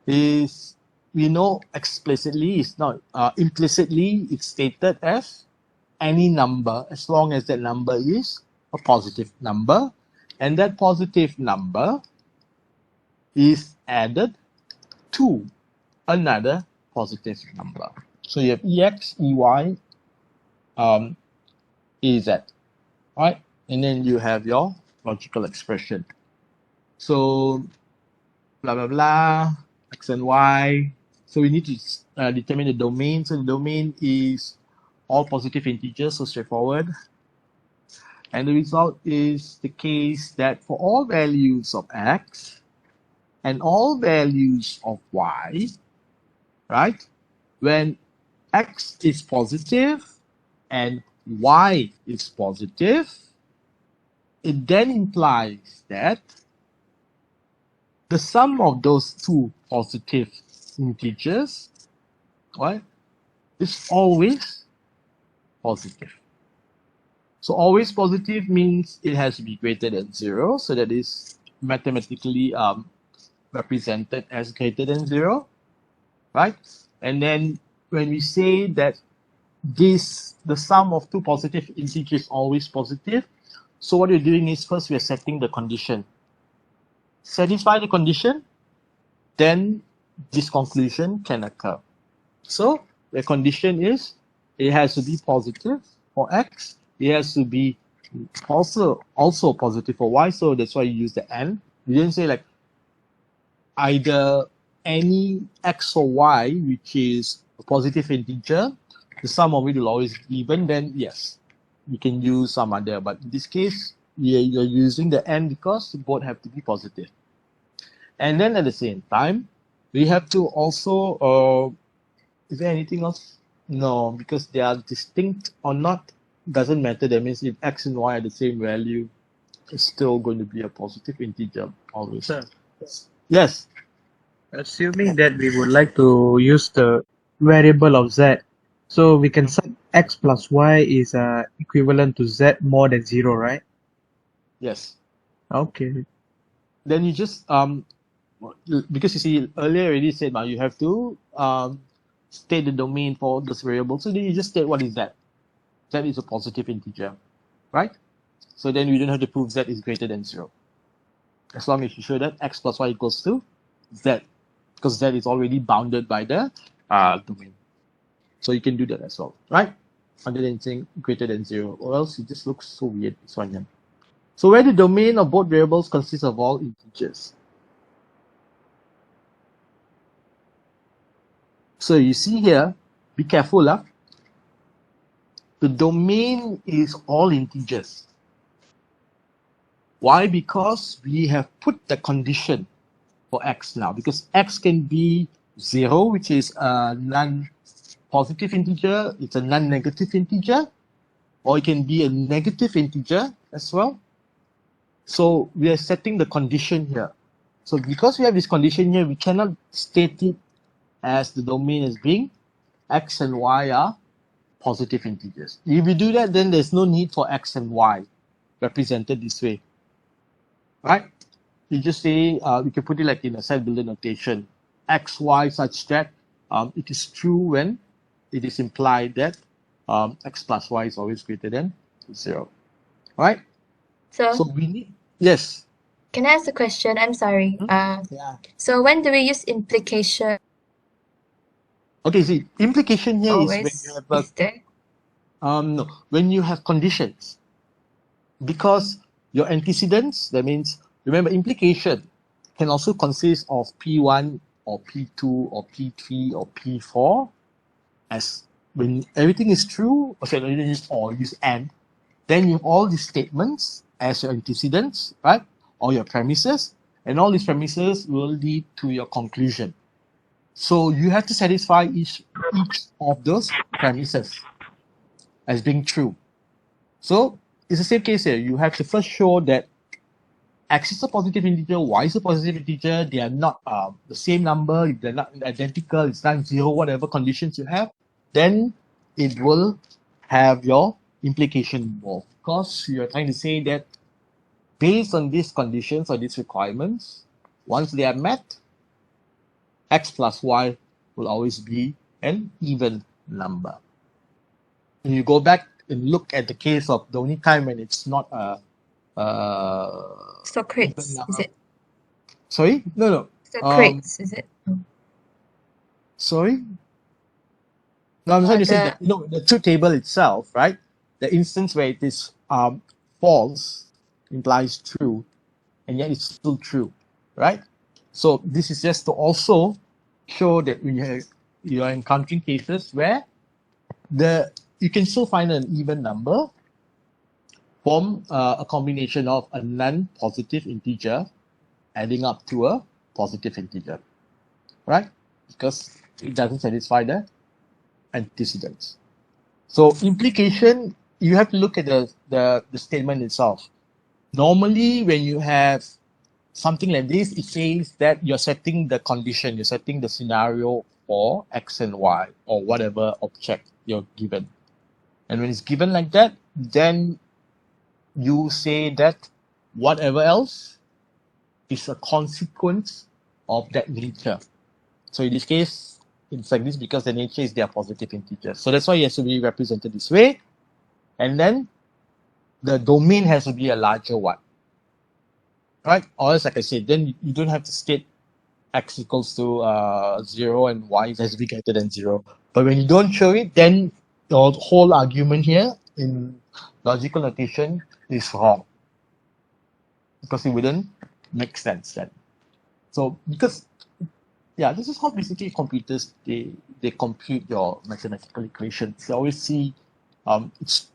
is, we know explicitly, it's not implicitly, it's stated as any number as long as that number is a positive number, and that positive number is added to another positive number. So you have ex, ey, az, right? And then you have your logical expression. So blah blah blah, x and y. So we need to determine the domain. So the domain is all positive integers, so straightforward. And the result is the case that for all values of x and all values of y, right? When x is positive and y is positive, it then implies that the sum of those two positive integers, right, is always positive. So always positive means it has to be greater than 0. So that is mathematically represented as greater than 0, right? And then when we say that the sum of two positive integers is always positive, so what we're doing is first we're setting the condition. Satisfy the condition, then this conclusion can occur. So the condition is it has to be positive for x, it has to be also positive for y, so that's why you use the and. You didn't say like either any x or y which is a positive integer, the sum of it will always be even, then yes, you can use some other, but in this case you're using the and because both have to be positive. And then at the same time we have to also is there anything else? No, because they are distinct or not doesn't matter. That means if x and y are the same value, it's still going to be a positive integer always. Sir, Yes. assuming that we would like to use the variable of z, so we can set x plus y is equivalent to z more than 0, right? Yes. Okay. Then you just because you see earlier already said you have to state the domain for this variable. So then you just state what is that. Z is a positive integer, right? So then we don't have to prove z is greater than 0. As long as you show that x plus y equals to z, because z is already bounded by the domain. So you can do that as well, right? Other than saying greater than 0, or else it just looks so weird. This one, yeah. So where the domain of both variables consists of all integers. So you see here, be careful. The domain is all integers. Why? Because we have put the condition for x now. Because x can be 0, which is a non-positive integer. It's a non-negative integer. Or it can be a negative integer as well. So we are setting the condition here. So because we have this condition here, we cannot state it as the domain as being x and y are positive integers. If we do that, then there's no need for x and y represented this way, right? You just say, we can put it like in a set builder notation, x, y such that it is true when it is implied that x plus y is always greater than 0, right? So, So we need, yes. can I ask a question? I'm sorry. Yeah. So when do we use implication? Okay, see, implication here is when Always you have a, is there? no, when you have conditions. Because your antecedents, that means, remember, implication can also consist of P1 or P2 or P3 or P4. As when everything is true, okay, no, you don't use or, use and, then you have all these statements as your antecedents, right? Or your premises, and all these premises will lead to your conclusion. So you have to satisfy each of those premises as being true. So it's the same case here. You have to first show that x is a positive integer, y is a positive integer. They are not the same number. If they're not identical, it's not 0, whatever conditions you have, then it will have your implication involved. Because you're trying to say that based on these conditions or these requirements, once they are met, x plus y will always be an even number. When you go back and look at the case of the only time when it's not a Socrates, is it? Sorry? No. Socrates, is it? Sorry? No, I'm trying to say the- that, the truth table itself, right? The instance where it is false implies true, and yet it's still true, right? So this is just to also show that when you are encountering cases where you can still find an even number, form a combination of a non-positive integer adding up to a positive integer, right? Because it doesn't satisfy the antecedents. So implication, you have to look at the statement itself. Normally, when you have something like this, it says that you're setting the condition, you're setting the scenario for X and Y or whatever object you're given. And when it's given like that, then you say that whatever else is a consequence of that nature. So in this case, it's like this because the nature is their positive integer. So that's why it has to be represented this way. And then the domain has to be a larger one. Right? Or else, like I said, then you don't have to state x equals to 0 and y has to be greater than 0. But when you don't show it, then the whole argument here in logical notation is wrong. Because it wouldn't make sense then. So because yeah, this is how basically computers they compute your mathematical equations. They always see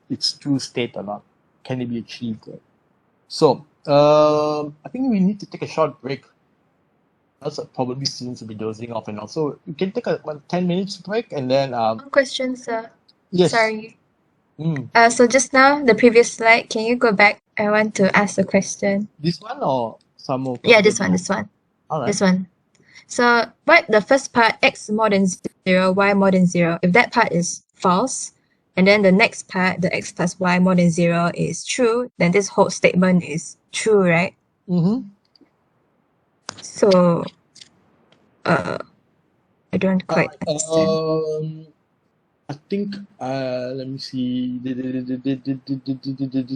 it's true state or not. Can it be achieved? Right? So I think we need to take a short break. Also, probably students will be dozing off and also you can take a 10 minutes break and then One question, sir. yes. Sorry. Mm. So just now, the previous slide, can you go back? I want to ask a question. This one or some more? Yeah, this one. All right. This one. So what the first part, x more than 0, y more than 0, if that part is false, and then the next part, the x plus y more than 0 is true, then this whole statement is true, right? Mm-hmm. So I don't quite understand. I think let me see.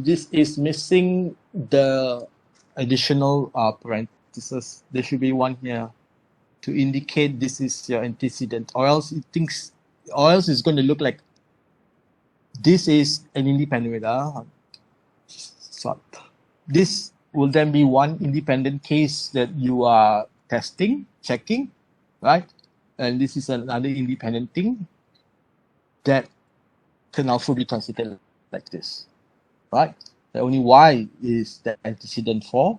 This is missing the additional parentheses. There should be one here to indicate this is your antecedent, or else it's going to look like this is an independent variable. So this will then be one independent case that you are testing, checking, right? And this is another independent thing that can also be translated like this, right? The only y is the antecedent for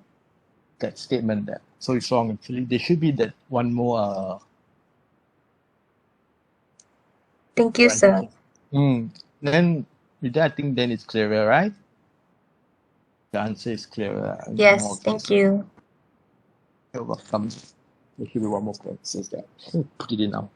that statement there. So it's wrong actually. There should be that one more Thank you, sir. Then with that, I think then it's clearer, right? The answer is clearer. Yes, thank you. You're welcome. There should be one more parenthesis there. Put it in now.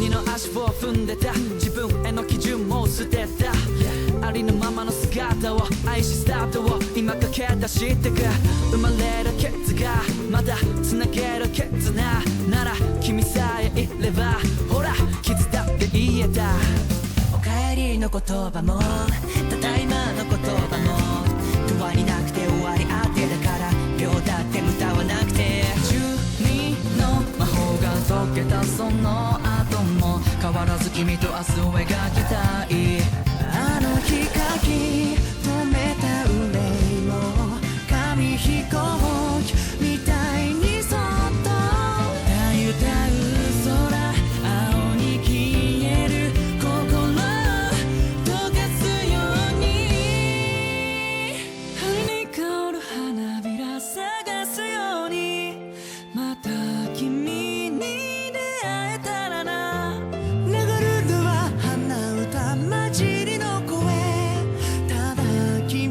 二の足を踏んでた自分への基準も捨てたありのままの姿を愛しスタートを今駆け出してく生まれるケツがまだ繋げるケツなら君さえいればほら傷だって言えたおかえりの言葉もただいまの言葉も永遠になくて終わりあってだから秒だって歌わなくて12の魔法が解けたその後も変わらず君と明日を描きたいあの日書き止めた憂いを紙飛行機みたいにそっとたゆたう空青に消える心溶かすように春に香る花びら探すようにまた君に出会えたらな流れるは鼻歌混じりの声ただ君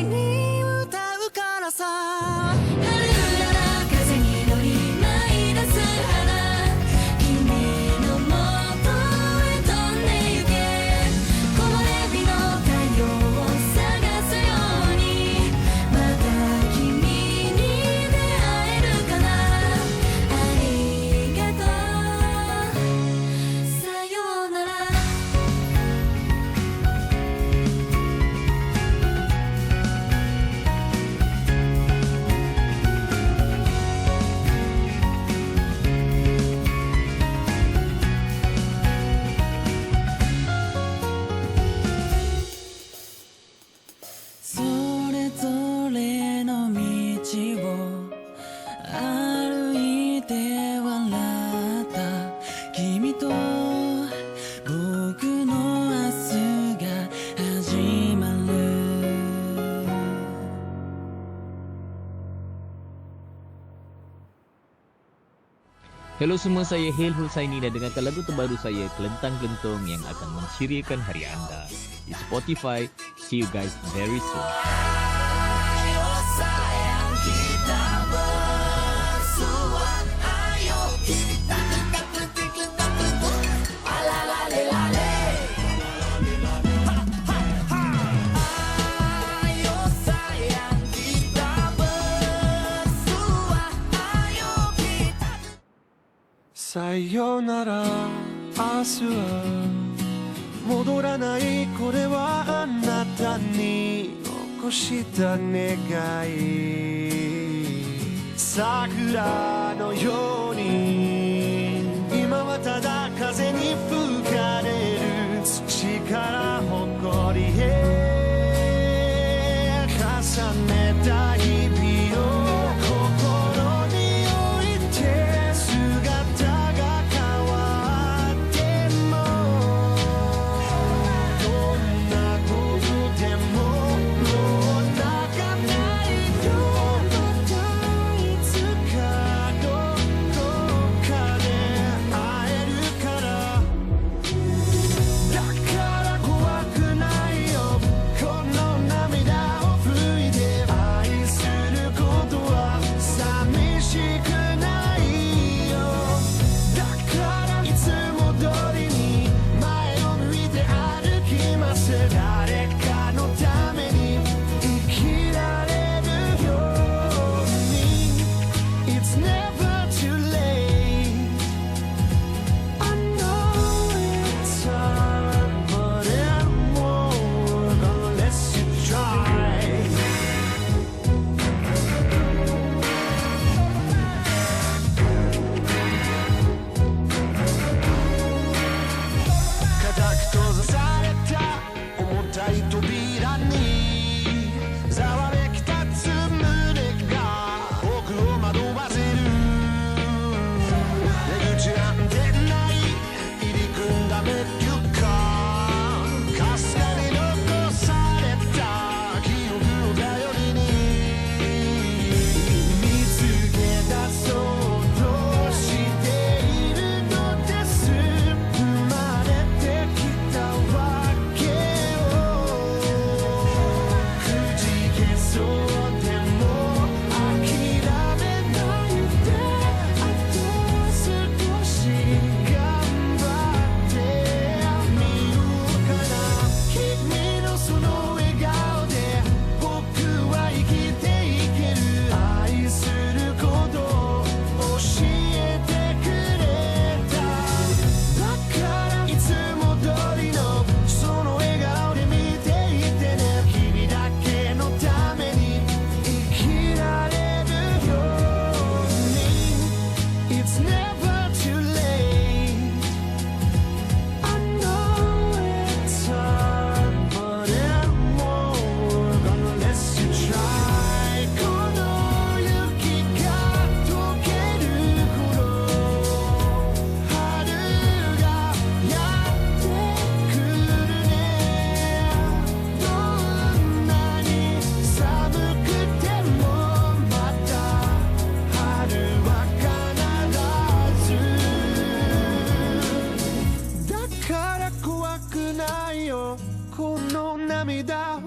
に歌うからさ春なら風に乗り舞い出す花君のもとへ飛んでゆけ木漏れ日の太陽を探すようにまた君に出会えるかなありがとうさようならそれぞれの道を歩いて笑った君と僕の明日が始まるHalo semua, saya Hil Husaini dan dengarkan lagu terbaru saya Kelentang Kelentung yang akan menciriakan hari anda di Spotify. See you guys very soon. Ayo sayang kita bersua Ayo kita Alalalelale Ayo sayang kita bersua Ayo kita さよなら明日は戻らないこれはあなたに残した願い桜のように今はただ風に吹かれる土から誇りへ重ねた日々を心に置いて姿が変わってもどんなことでももう泣かないよまたいつかどこかで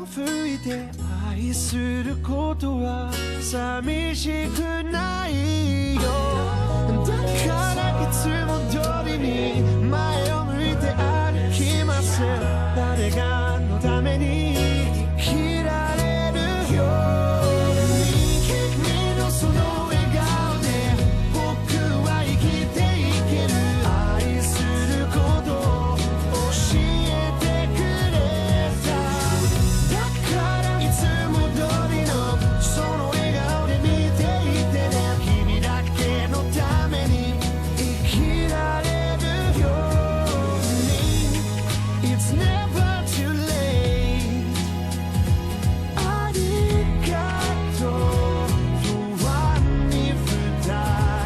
吹いて愛することは寂しくないよだからいつも通りに前を向いて歩きます誰がのために生きられるように君のその笑顔で僕は生きていける愛することを教えてくれただからいつも通りのその笑顔で見ていてね君だけのために生きられるように It's never too late ありがとう不安に二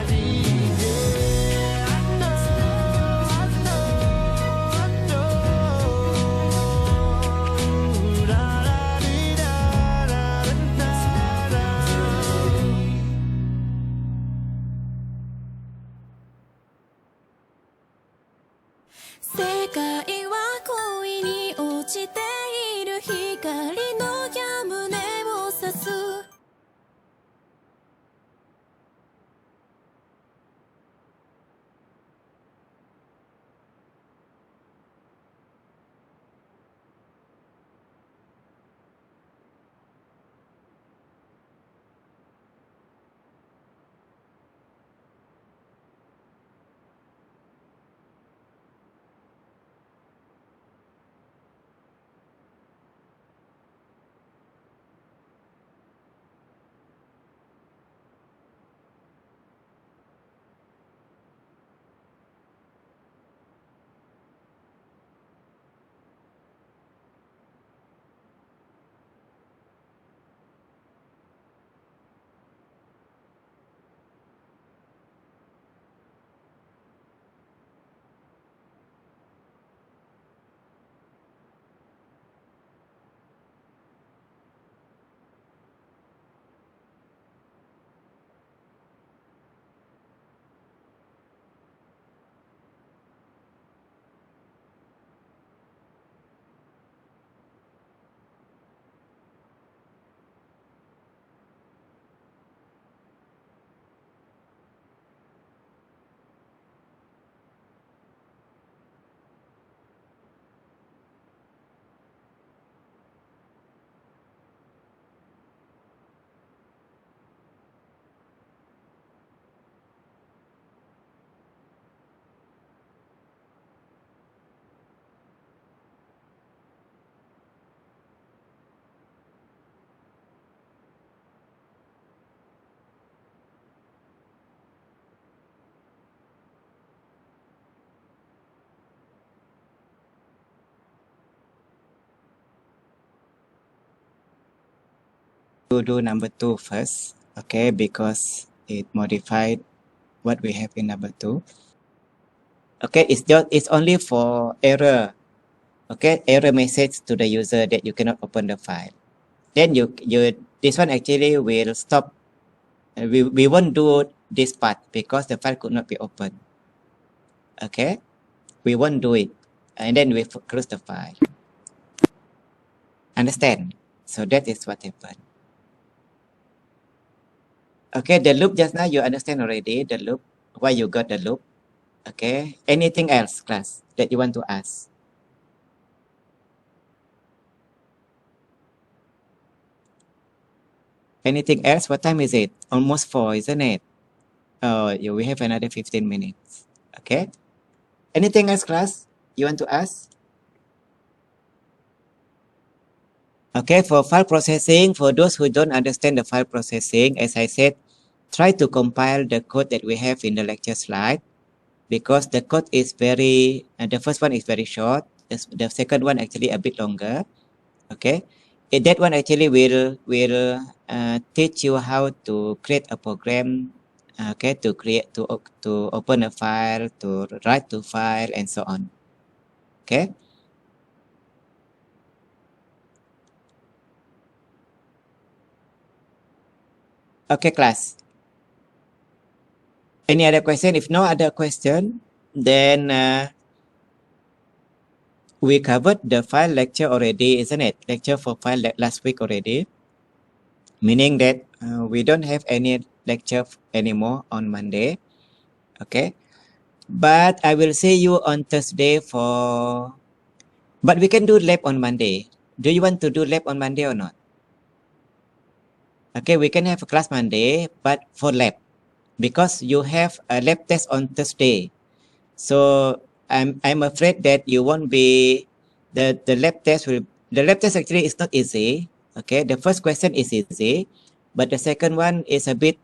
人で I know I know I know ララリラララララ世界は恋に落ちている光の矢胸を刺すto do number 2 first, okay, because it modified what we have in number 2. Okay, it's only for error. Okay, error message to the user that you cannot open the file. Then this one actually will stop. We won't do this part because the file could not be opened. Okay, we won't do it, and then we close the file. Understand? So that is what happened. Okay, the loop just now you understand already, the loop, why you got the loop. Okay, anything else, class, that you want to ask? Anything else? What time is it? Almost 4, isn't it? Oh, we have another 15 minutes. Okay. Anything else, class, you want to ask? Okay, for file processing, for those who don't understand the file processing, as I said, try to compile the code that we have in the lecture slide, because the code is very, the first one is very short, the second one actually a bit longer. Okay, that one actually will teach you how to create a program, okay, to open a file, to write to file, and so on. Okay. Okay, class. Any other question? If no other question, then we covered the file lecture already, isn't it? Lecture for file last week already, meaning that we don't have any lecture anymore on Monday. Okay, but I will see you on Thursday for. But we can do lab on Monday. Do you want to do lab on Monday or not? Okay, we can have a class Monday, but for lab, because you have a lab test on Thursday. So I'm afraid that you won't be the lab test actually is not easy. Okay, the first question is easy, but the second one is a bit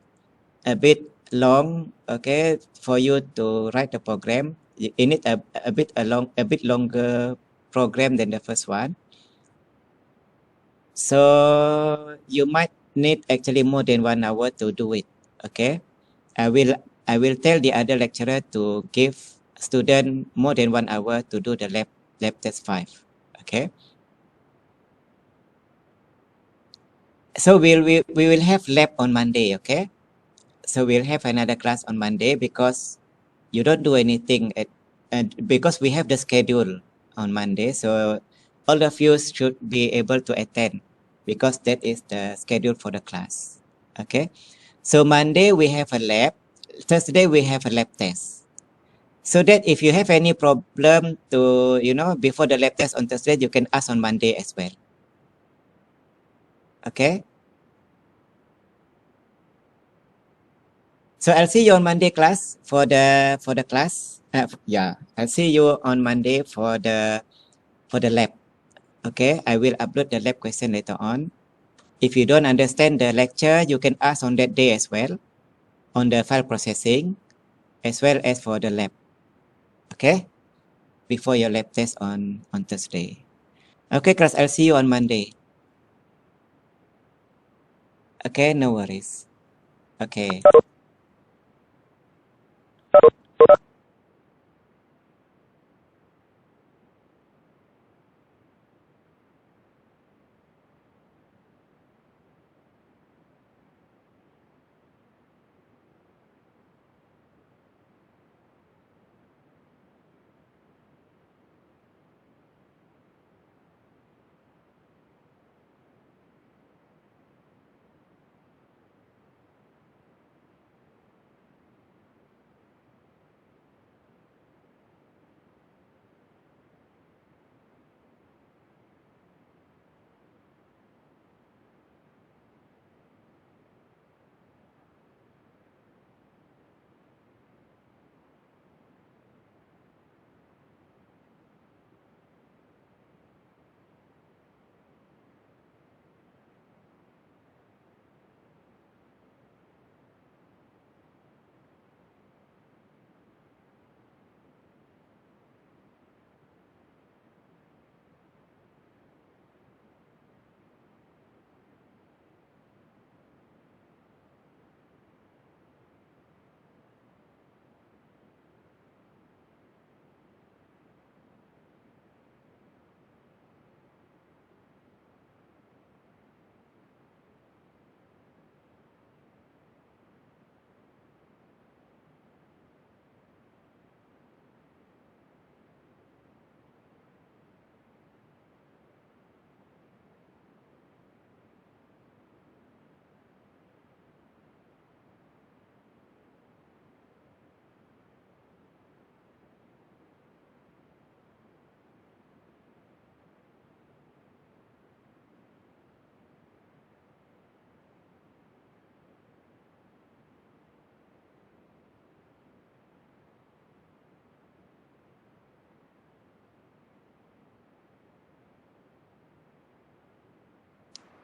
long. Okay, for you to write the program, you need a bit longer program than the first one. So you might need actually more than 1 hour to do it. Okay, I will tell the other lecturer to give student more than 1 hour to do the lab test 5. Okay, so we will have lab on Monday. Okay, so we'll have another class on Monday because you don't do anything and because we have the schedule on Monday, so all of you should be able to attend because that is the schedule for the class. Okay, so Monday we have a lab, Thursday we have a lab test. So that if you have any problem to, before the lab test on Thursday, you can ask on Monday as well. Okay. So I'll see you on Monday class for the class. Yeah, I'll see you on Monday for the lab. Okay, I will upload the lab question later on. If you don't understand the lecture, you can ask on that day as well, on the file processing, as well as for the lab. Okay, before your lab test on Thursday. Okay, class, I'll see you on Monday. Okay, no worries. Okay.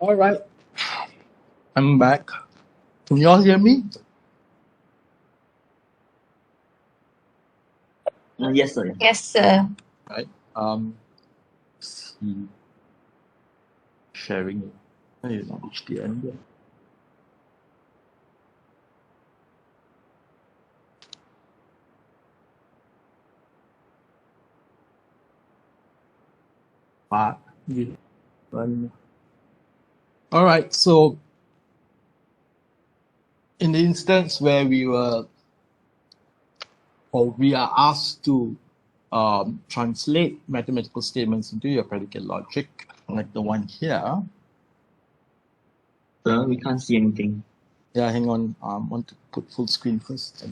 All right. I'm back. Can you all hear me? Yes, sir. Yes, sir. Right. See. Sharing it. Why is not reach the end yet? Part. All right. So, in the instance where we are asked to translate mathematical statements into your predicate logic, like the one here. We can't see anything. Yeah, hang on. Want to put full screen first.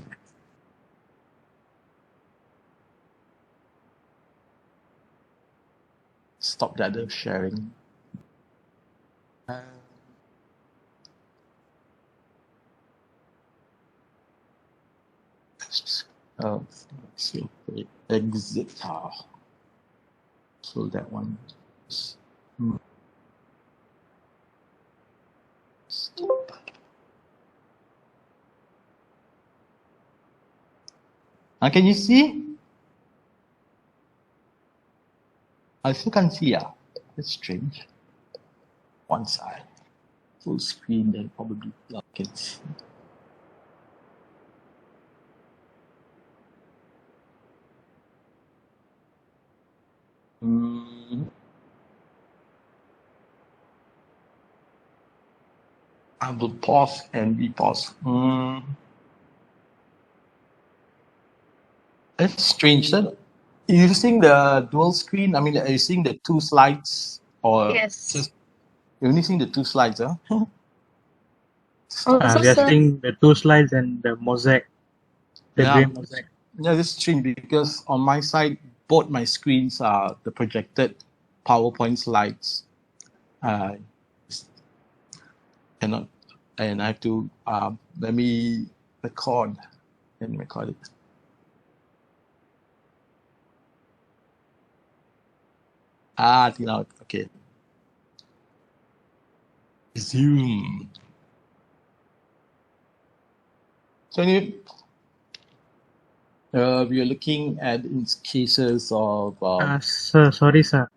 Stop that other sharing. Let's see. Exit. So that one. Can you see? I still can't see. That's strange. One side. Full screen, then probably I can see. I will pause and repause. It's strange that using the dual screen. I mean, are you seeing the two slides or Yes. just you're only seeing the two slides? Oh, We are so seeing the two slides and the mosaic, the Yeah. gray mosaic. Yeah, this is strange because on my side, both my screens are the projected PowerPoint slides. Cannot, and I have to let me record. Let me record it. Now, okay. Zoom. So anyway, we are looking at cases of. Sir, sorry, sir.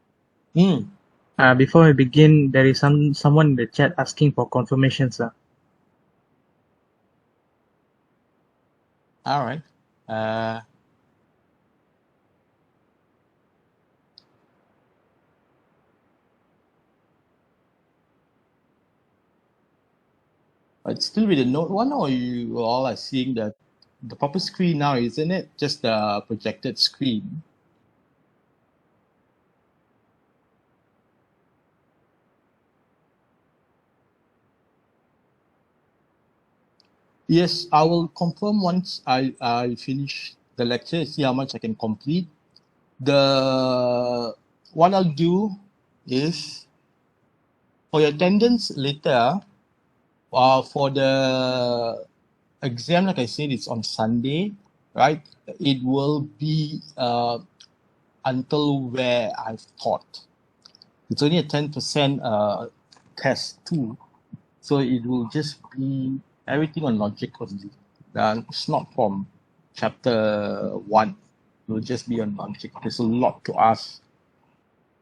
Before we begin, there is someone in the chat asking for confirmation, sir. All right. But still with the Note 1, or you all are seeing the proper screen now, isn't it? Just the projected screen. Yes, I will confirm once I finish the lecture, see how much I can complete. What I'll do is for your attendance later, for the exam, like I said, it's on Sunday, right? It will be until where I've taught. It's only a 10% test too, so it will just be everything on logic only. It's not from chapter 1. It will just be on logic. There's a lot to ask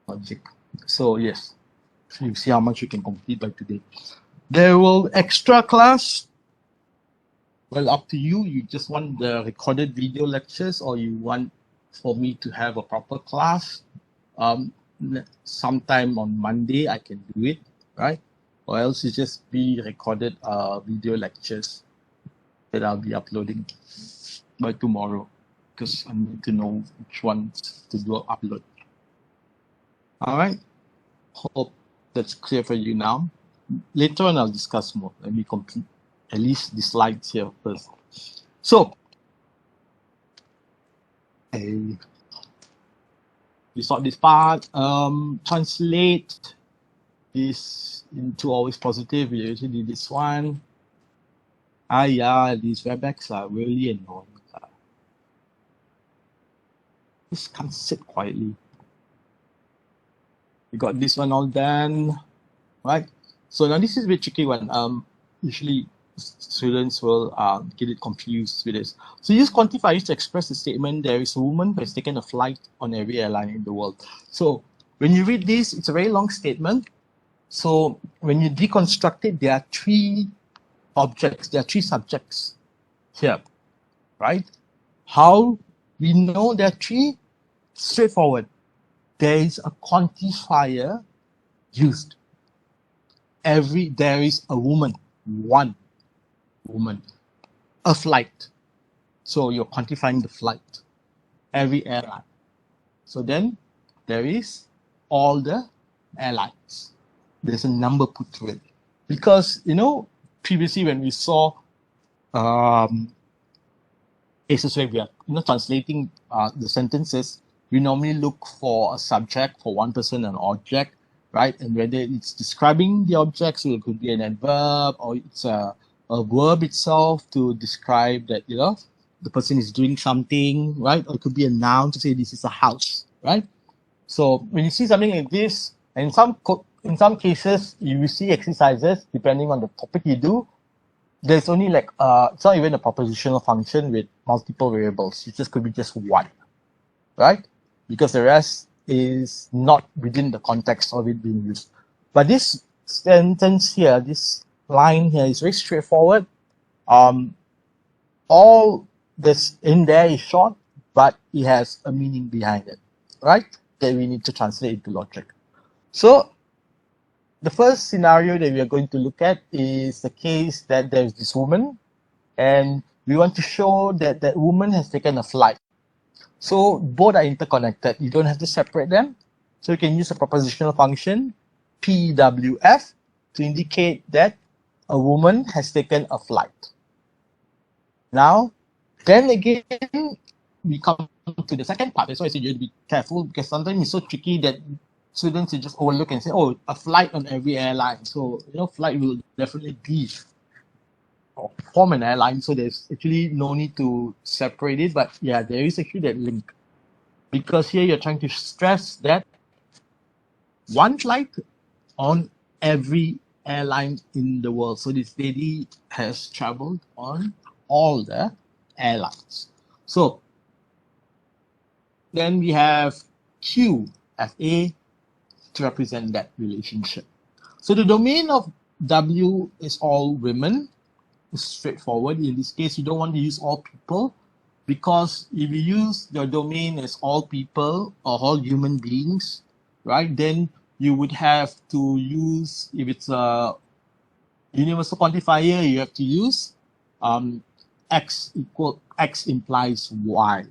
logic. So yes, so you see how much you can complete by today. There will extra class. Well, up to you. You just want the recorded video lectures, or you want for me to have a proper class. Sometime on Monday I can do it, right? Or else it just be recorded video lectures that I'll be uploading by tomorrow, because I need to know which ones to do upload. All right. Hope that's clear for you now. Later on, I'll discuss more. Let me complete at least the slides here first. So, we sort this part. Translate this into always positive. We usually did this one. Yeah, these WebEx are really annoying. Just can't sit quietly. We got this one all done, right? So now this is a bit tricky one. Usually students will get it confused with this. So use quantifiers to express the statement, there is a woman who has taken a flight on every airline in the world. So when you read this, it's a very long statement. So when you deconstruct it, there are three objects, there are three subjects here, right? How we know there are three? Straightforward. There is a quantifier used. There is a woman, one woman, a flight. So you're quantifying the flight, every airline. So then there is all the airlines. There's a number put to it. Because, previously when we saw cases where we are translating the sentences, we normally look for a subject for one person, an object, right? And whether it's describing the object, so it could be an adverb or it's a verb itself to describe that, the person is doing something, right? Or it could be a noun to say this is a house, right? So when you see something like this, and in some cases, you will see exercises depending on the topic you do. There's only it's not even a propositional function with multiple variables. It just could be just one, right? Because the rest is not within the context of it being used. But this sentence here, this line here is very straightforward. All this in there is short, but it has a meaning behind it, right? That we need to translate into logic. So the first scenario that we are going to look at is the case that there's this woman and we want to show that that woman has taken a flight. So both are interconnected. You don't have to separate them. So you can use a propositional function, PWF, to indicate that a woman has taken a flight. Now, then again, we come to the second part. That's why I said you have to be careful because sometimes it's so tricky that students will just overlook and say, oh, a flight on every airline. So, flight will definitely be or form an airline. So there's actually no need to separate it. But yeah, there is actually that link. Because here you're trying to stress that one flight on every airline in the world. So this lady has traveled on all the airlines. So then we have QFA to represent that relationship. So the domain of W is all women. It's straightforward. In this case, you don't want to use all people because if you use your domain as all people or all human beings, right, then you would have to use, if it's a universal quantifier, you have to use X implies Y.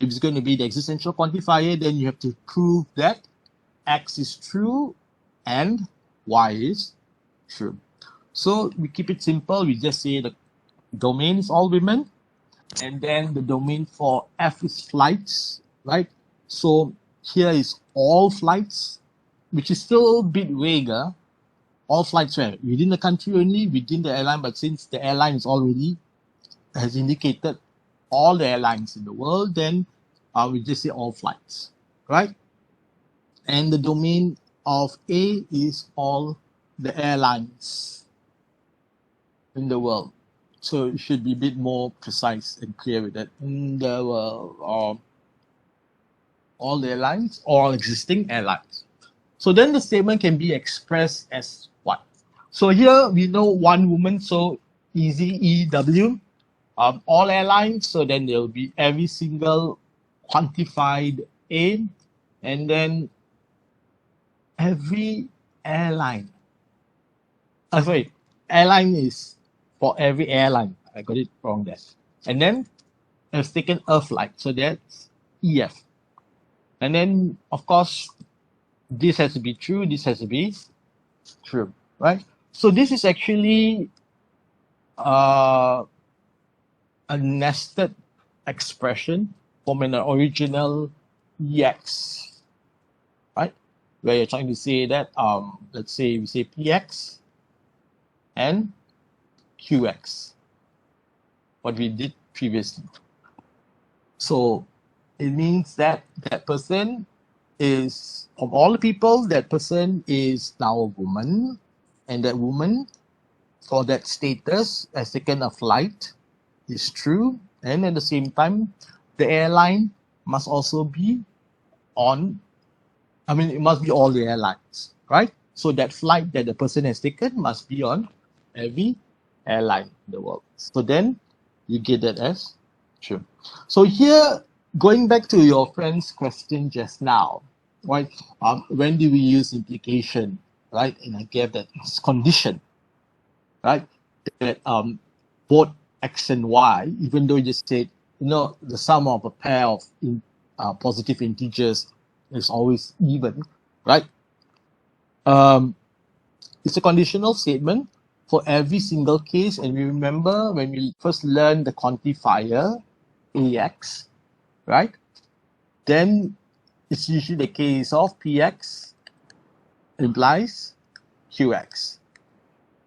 If it's going to be the existential quantifier, then you have to prove that X is true and Y is true. So we keep it simple. We just say the domain is all women. And then the domain for F is flights, right? So here is all flights, which is still a bit vaguer. All flights were within the country only, within the airline. But since the airline is already has indicated all the airlines in the world, then we just say all flights, right? And the domain of A is all the airlines in the world. So it should be a bit more precise and clear with that. In the world, all the airlines, all existing airlines. So then the statement can be expressed as what? So here we know one woman, so easy, EW. All airlines, so then there will be every single quantified A, and then every airline. Sorry, airline is for every airline. I got it wrong there. And then it's taken a flight, so that's EF. And then, of course, this has to be true, this has to be true, right? So this is actually a nested expression from an original EX, right? Where you're trying to say that, let's say we say PX and QX, what we did previously. So it means that that person is, of all the people, that person is now a woman, and that woman for that status has taken a flight is true, and at the same time, the airline must also be on, it must be all the airlines, right? So that flight that the person has taken must be on every airline in the world. So then you get that as true. So here, going back to your friend's question just now, right? When do we use implication, right? And I gave that condition, right? That both X and Y, even though you just said, the sum of a pair of positive integers is always even, right? It's a conditional statement for every single case. And we remember when we first learned the quantifier AX, right? Then it's usually the case of PX implies QX.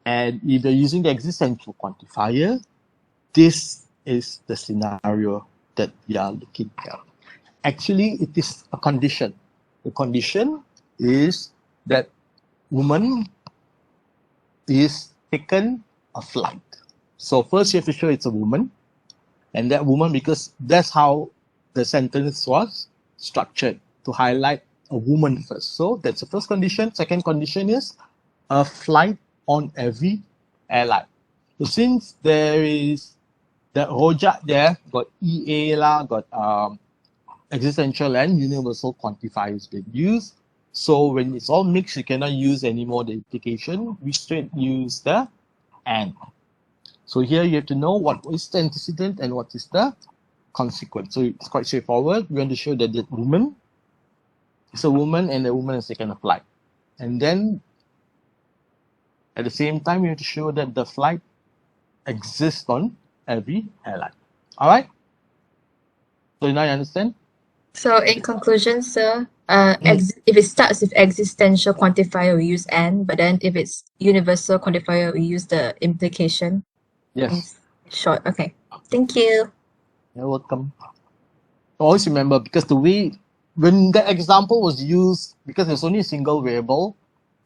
And if you're using the existential quantifier, this is the scenario that we are looking at. Actually, it is a condition. The condition is that woman is taken a flight. So first you have to show it's a woman, and that woman, because that's how the sentence was structured, to highlight a woman first. So that's the first condition. Second condition is a flight on every airline. So since there is the rojak there, got EA lah, got existential and universal quantifiers being used. So when it's all mixed, you cannot use anymore the implication. We straight use the and. So here you have to know what is the antecedent and what is the consequence. So it's quite straightforward. We want to show that the woman is a woman and the woman has taken a flight. And then at the same time, we have to show that the flight exists on every airline. All right? So now you understand? So in conclusion, sir, if it starts with existential quantifier, we use and, but then if it's universal quantifier, we use the implication. Yes. Short. Okay. Thank you. You're welcome. Always remember, because the way, when the example was used, because there's only a single variable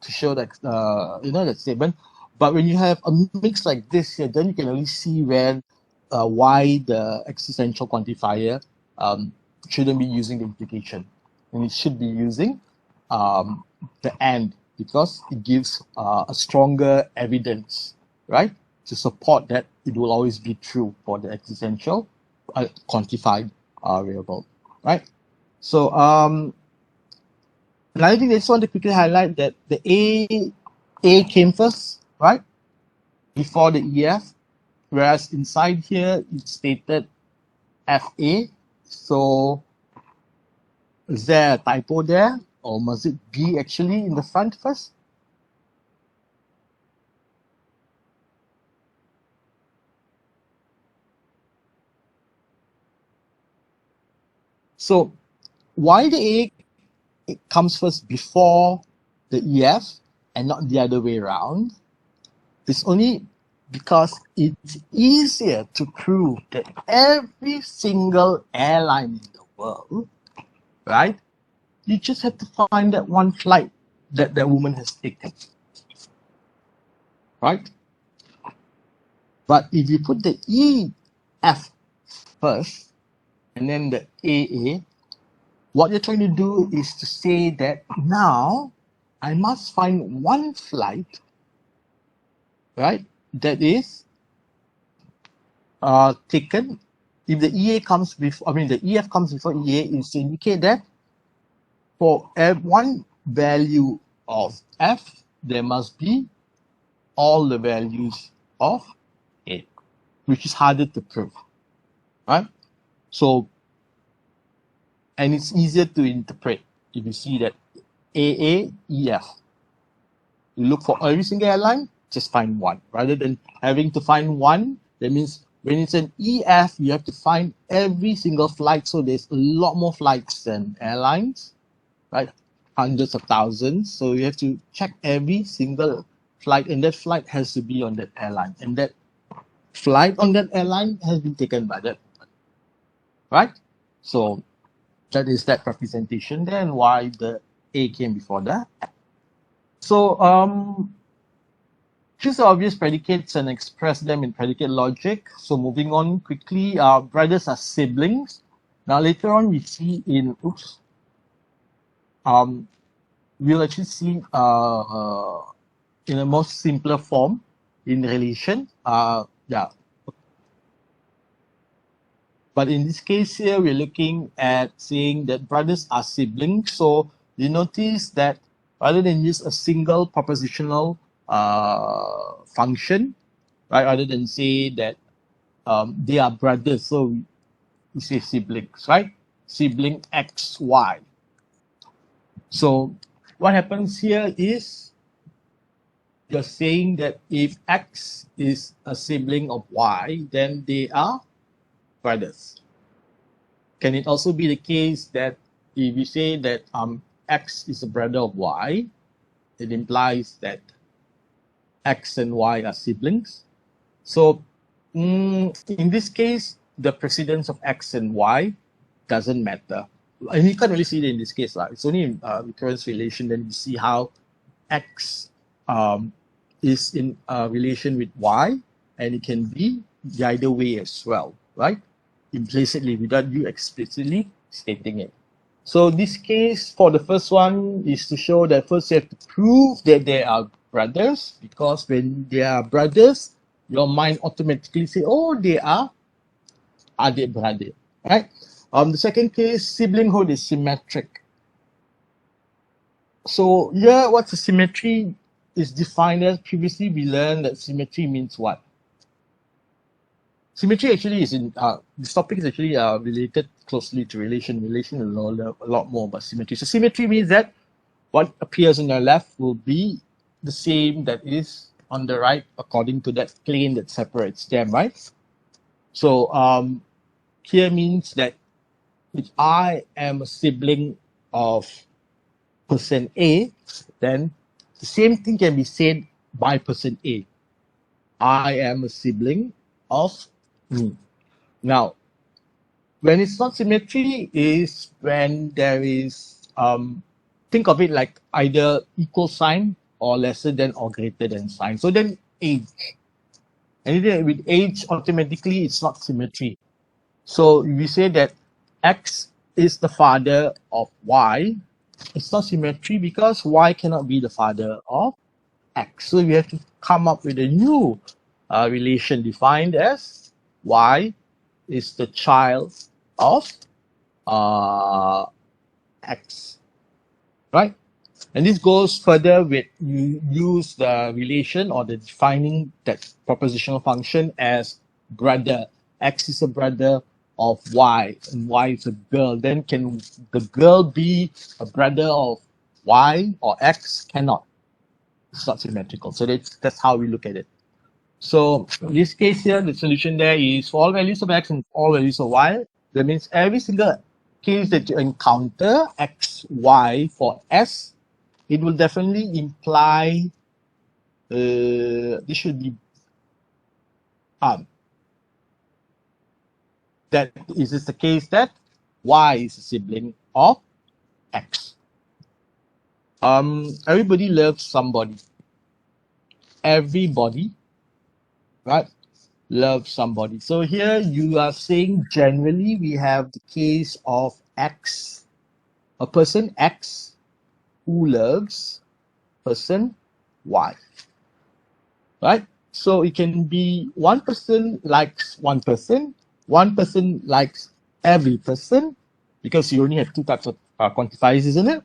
to show that, that statement. But when you have a mix like this here, then you can only see why the existential quantifier shouldn't be using the implication. And it should be using the and, because it gives a stronger evidence, right? To support that it will always be true for the existential quantified variable, right? So another thing I just want to quickly highlight that the A came first, right? Before the EF, whereas inside here it's stated FA. So is there a typo there, or must it be actually in the front first? So why the A it comes first before the EF and not the other way around? It's only because it's easier to prove that every single airline in the world, right? You just have to find that one flight that that woman has taken, right? But if you put the EF first and then the AA, what you're trying to do is to say that now I must find one flight, right, that is taken. If the EA comes before, the EF comes before EA, is to indicate that for one value of F, there must be all the values of A, which is harder to prove, right? So, and it's easier to interpret if you see that AA, EF. You look for every single airline, just find one. Rather than having to find one, that means when it's an EF, you have to find every single flight. So there's a lot more flights than airlines, right? Hundreds of thousands. So you have to check every single flight, and that flight has to be on that airline. And that flight on that airline has been taken by that, right? So that is that representation there, and why the A came before that. So choose the obvious predicates and express them in predicate logic. So moving on quickly, brothers are siblings. Now later on we see in we'll actually see in a more simpler form in relation. But in this case here, we're looking at saying that brothers are siblings. So you notice that rather than use a single propositional function, right? Rather than say that they are brothers, so we say siblings, right? sibling XY. So what happens here is you're saying that if X is a sibling of Y, then they are brothers. Can it also be the case that if you say that X is a brother of Y, it implies that X and Y are siblings? So in this case, the precedence of X and Y doesn't matter. And you can't really see it in this case. It's only in recurrence relation, then you see how X is in relation with Y, and it can be the other way as well, right? Implicitly, without you explicitly stating it. So this case for the first one is to show that first you have to prove that they are brothers, because when they are brothers, your mind automatically say, oh, they are adik-beradik, right? The second case, siblinghood is symmetric. So here, what's a symmetry is defined as, previously we learned that symmetry means what? Symmetry actually is in, this topic is actually related closely to relation. Relation will know a lot more about symmetry. So symmetry means that what appears on the left will be the same that is on the right according to that plane that separates them, right? So here means that if I am a sibling of person A, then the same thing can be said by person A. I am a sibling of me. Now, when it's not symmetry is when there is, think of it like either equal sign or lesser than or greater than sign. So then age. Anything with age, automatically it's not symmetry. So we say that X is the father of Y. It's not symmetry because Y cannot be the father of X. So we have to come up with a new relation defined as Y is the child of X, right? And this goes further with you use the relation or the defining that propositional function as brother. X is a brother of Y and Y is a girl. Then can the girl be a brother of Y or X? Cannot. It's not symmetrical. So that's how we look at it. So in this case here, the solution there is for all values of X and all values of Y. That means every single case that you encounter X, Y for S, it will definitely imply this should be that is this the case that Y is a sibling of X. Everybody loves somebody. Everybody, right, loves somebody. So here you are saying generally we have the case of X, a person X who loves person Y, right? So it can be one person likes one person likes every person, because you only have two types of quantifiers, isn't it?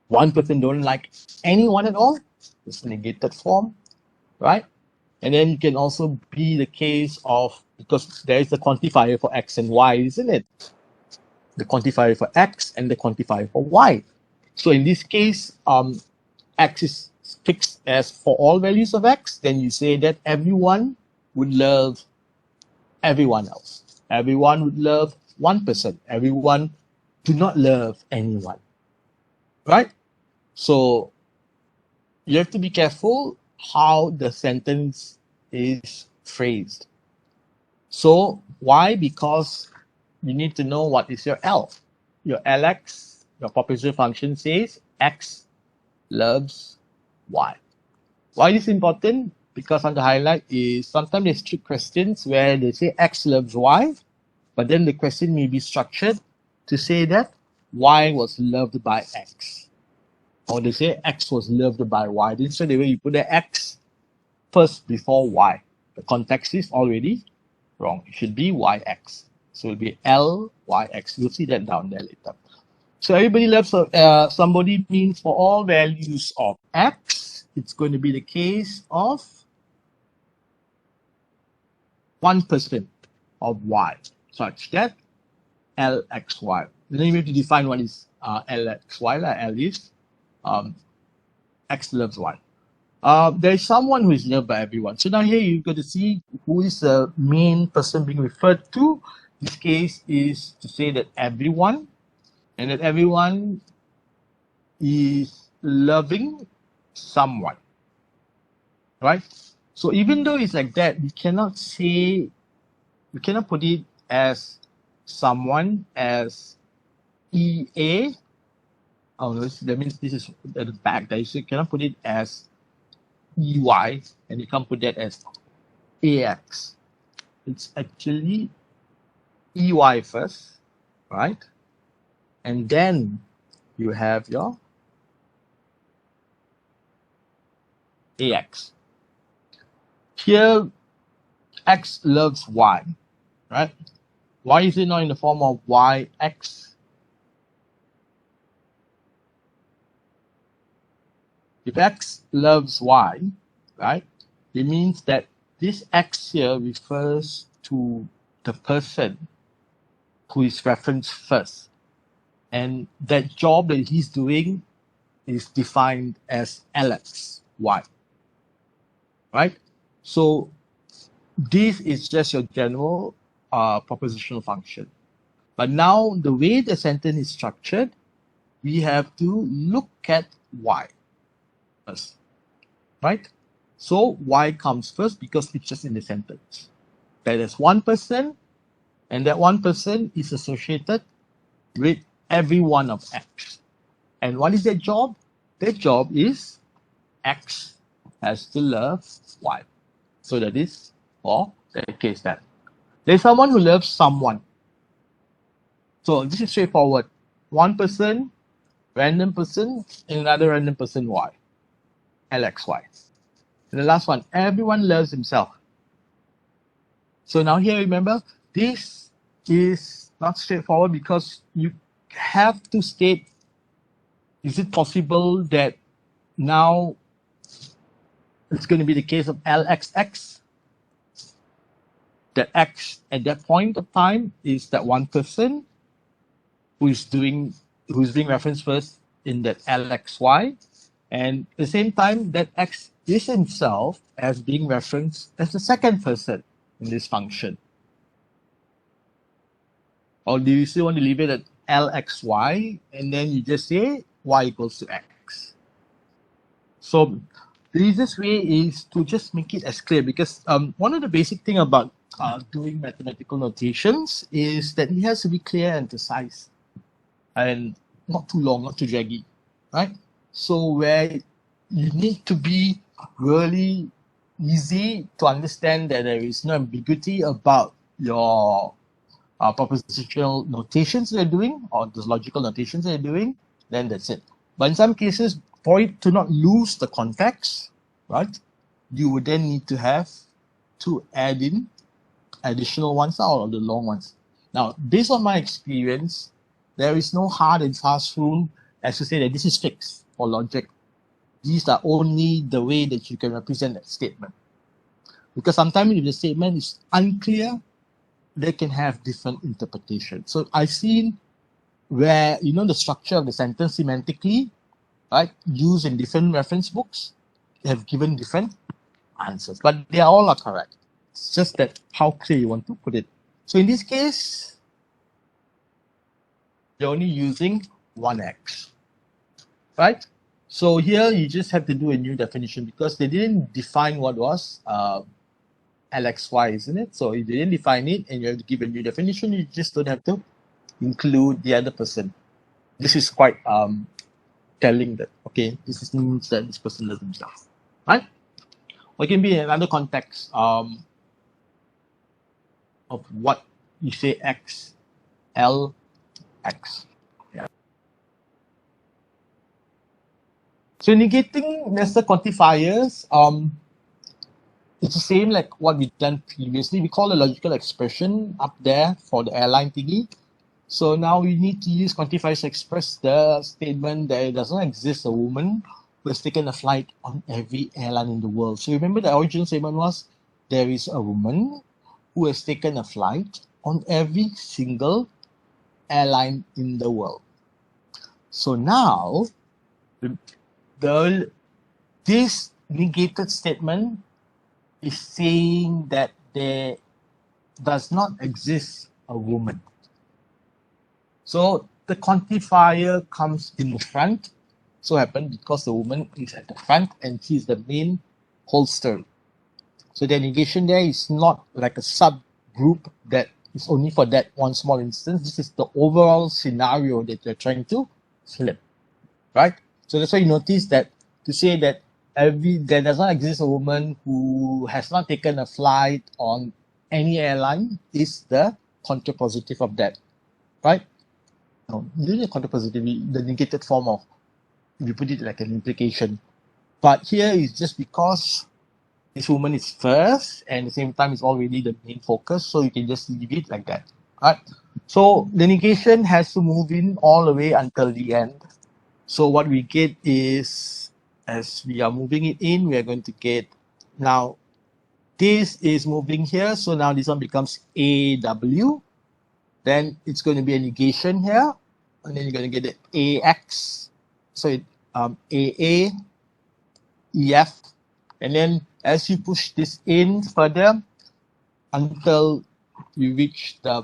One person don't like anyone at all, it's negated form, right? And then it can also be the case of, because there is the quantifier for X and Y, isn't it? The quantifier for X and the quantifier for Y. So in this case, X is fixed as for all values of X, then you say that everyone would love everyone else. Everyone would love one person. Everyone do not love anyone, right? So you have to be careful how the sentence is phrased. So why? Because you need to know what is your L. Your LX, your propositional function says X loves Y. Why is this important? Because on the highlight is sometimes there's trick questions where they say X loves Y, but then the question may be structured to say that Y was loved by X. Or they say X was loved by Y. This is the way you put the X first before Y. The context is already wrong. It should be YX. So it'll be LYX. You'll see that down there later. So everybody loves somebody means for all values of X, it's going to be the case of 1% of Y, such that LXY. Then you have to define what is LXY. Like L is X loves Y. There is someone who is loved by everyone. So now here you've got to see who is the main person being referred to. This case is to say that everyone, and that everyone is loving someone, right? So even though it's like that, we cannot put it as someone as EA. Oh, no, that means this is at the back. That you cannot put it as EY, and you can't put that as AX. It's actually EY first, right? And then you have your AX. Here, X loves Y, right? Why is it not in the form of YX? If X loves Y, right, it means that this X here refers to the person who is referenced first. And that job that he's doing is defined as LXY, right? So this is just your general propositional function. But now the way the sentence is structured, we have to look at Y first, right? So Y comes first because it's just in the sentence. There is one person, and that one person is associated with every one of X. And what is their job? Their job is X has to love Y. So that is for the case that there's someone who loves someone. So this is straightforward. One person, random person, and another random person Y. LXY. And the last one, everyone loves himself. So now here, remember, this is not straightforward because you have to state, is it possible that now it's going to be the case of LXX? That X at that point of time is that one person who's being referenced first in that LXY, and at the same time that X is himself as being referenced as the second person in this function. Or do you still want to leave it at LXY and then you just say Y equals to X? So the easiest way is to just make it as clear, because one of the basic thing about doing mathematical notations is that it has to be clear and precise and not too long, not too draggy, right? So where you need to be really easy to understand that there is no ambiguity about your propositional notations they're doing or the logical notations they're doing, then that's it. But in some cases, for it to not lose the context, right, you would then need to have to add in additional ones out of the long ones. Now, based on my experience, there is no hard and fast rule as to say that this is fixed for logic. These are only the way that you can represent that statement. Because sometimes if the statement is unclear, they can have different interpretations. So I've seen where, you know, the structure of the sentence semantically, right, used in different reference books, they have given different answers, but they all are correct. It's just that how clear you want to put it. So in this case, you're only using 1x, right? So here you just have to do a new definition because they didn't define what was LXY, isn't it? So if they didn't define it and you have to give a new definition, you just don't have to include the other person. This is quite telling that, okay, this means that this person loves himself, right? Or it can be in another context of what you say X, L, X. Yeah. So negating lesser quantifiers, it's the same like what we've done previously. We call a logical expression up there for the airline thingy. So now we need to use quantifiers to express the statement that it does not exist a woman who has taken a flight on every airline in the world. So remember the original statement was there is a woman who has taken a flight on every single airline in the world. So now, this negated statement is saying that there does not exist a woman. So the quantifier comes in the front. So happen because the woman is at the front and she's the main whole story. So the negation there is not like a subgroup that is only for that one small instance. This is the overall scenario that you're trying to flip, right? So that's why you notice that to say that there does not exist a woman who has not taken a flight on any airline is the contrapositive of that, right? No, the contrapositive, the negated form of, if you put it like an implication. But here is just because this woman is first and at the same time it's already the main focus, so you can just leave it like that, right? So the negation has to move in all the way until the end. So what we get is, as we are moving it in, we are going to get, now this is moving here, so now this one becomes AW, then it's going to be a negation here, and then you're going to get the AX, so it, AA, EF, and then as you push this in further until you reach the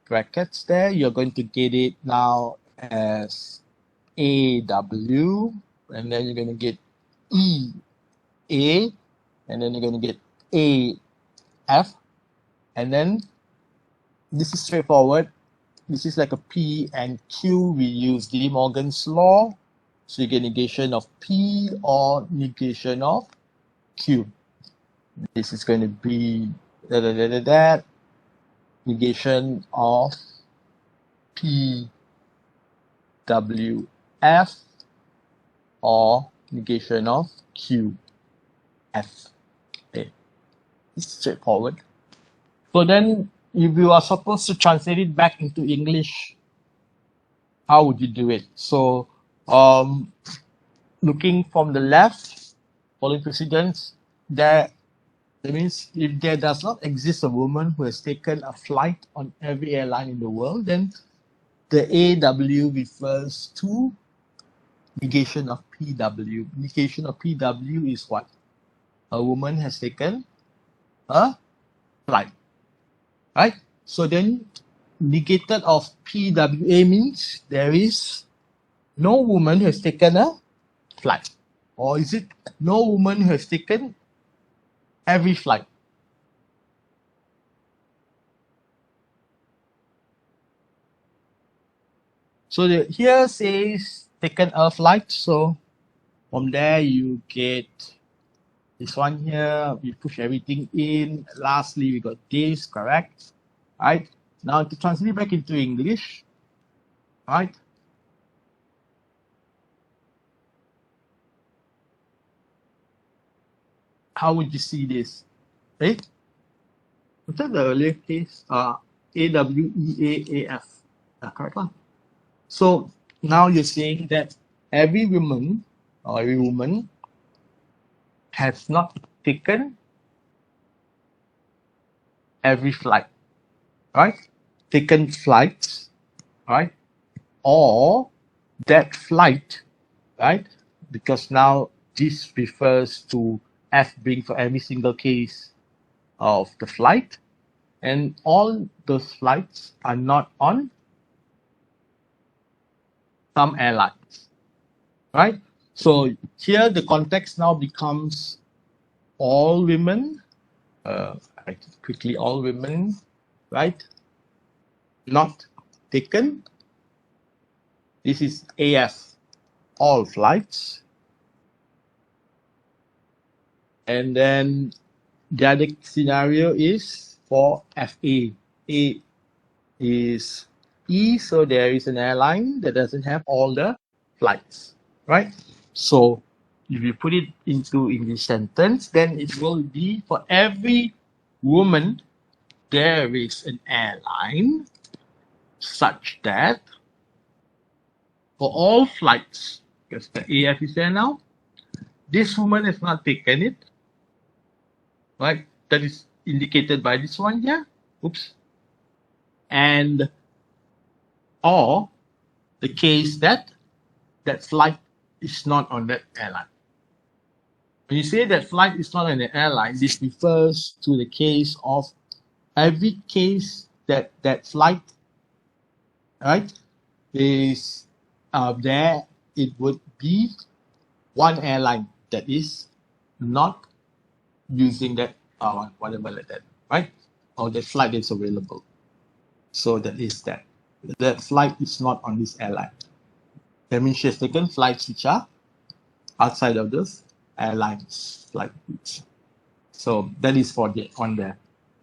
brackets there, you're going to get it now as AW, and then you're going to get EA, and then you're going to get AF, and then this is straightforward. This is like a P and Q. We use De Morgan's law. So you get negation of P or negation of Q. This is going to be negation of P, W, F, or negation of Q, F. Okay. It's straightforward. So then, if you are supposed to translate it back into English, how would you do it? So, looking from the left, following precedence, that means if there does not exist a woman who has taken a flight on every airline in the world, then the AW refers to negation of PW. Negation of PW is what? A woman has taken a flight, right? So then negated of PWA means there is no woman who has taken a flight. Or is it no woman who has taken every flight? So here says taken a flight. So from there you get this one here. We push everything in. Lastly, we got this, correct? Right? Now to translate back into English, right? How would you see this? Right? What's that the earlier case? AWEAAF. Correct lah. So now you're saying that every woman or every woman has not taken every flight, right? Taken flights, right? Or that flight, right? Because now this refers to F being for every single case of the flight, and all those flights are not on some airlines, right? So here the context now becomes all women, quickly all women, right? Not taken. This is AF, all flights. And then the other scenario is for FA. A is E, so there is an airline that doesn't have all the flights, right? So if you put it into English sentence, then it will be for every woman, there is an airline such that for all flights, because the AF is there now, this woman has not taken it, right? That is indicated by this one here. Oops. And or the case that that flight is not on that airline. When you say that flight is not on the airline, this refers to the case of every case that that flight, right, is there, it would be one airline that is not using that whatever like that, right? Or the flight is available. So that is that. The flight is not on this airline. That means she has taken flights which are outside of those airlines flight routes. So that is for the on there.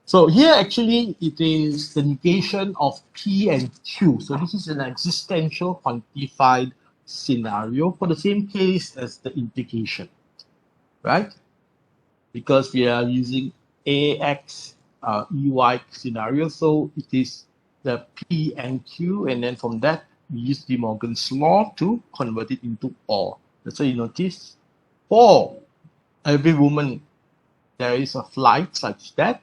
So here actually it is the negation of P and Q. So this is an existential quantified scenario for the same case as the implication, right? Because we are using AX EY scenario, so it is the P and Q, and then from that we use De Morgan's law to convert it into or. That's why you notice for every woman there is a flight such that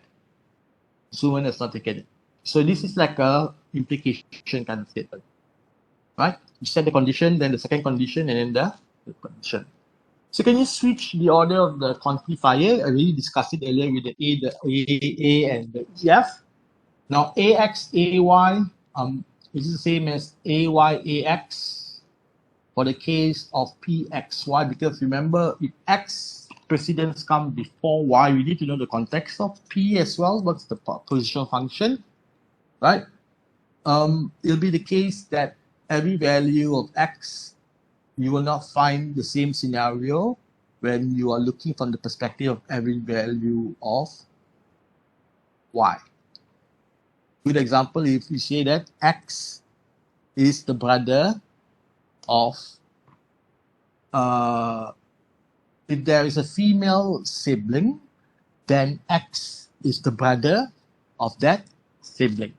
this woman has not taken it. So this is like a implication kind of statement, right? You set the condition, then the second condition, and then the condition. So can you switch the order of the quantifier? I already discussed it earlier with the A and the EF. Now AX, AY is the same as AY, AX for the case of PXY, because remember, if X precedence come before Y, we need to know the context of P as well. What's the positional function, right? It'll be the case that every value of X, you will not find the same scenario when you are looking from the perspective of every value of Y. Good example, if we say that X is the brother of, if there is a female sibling, then X is the brother of that sibling.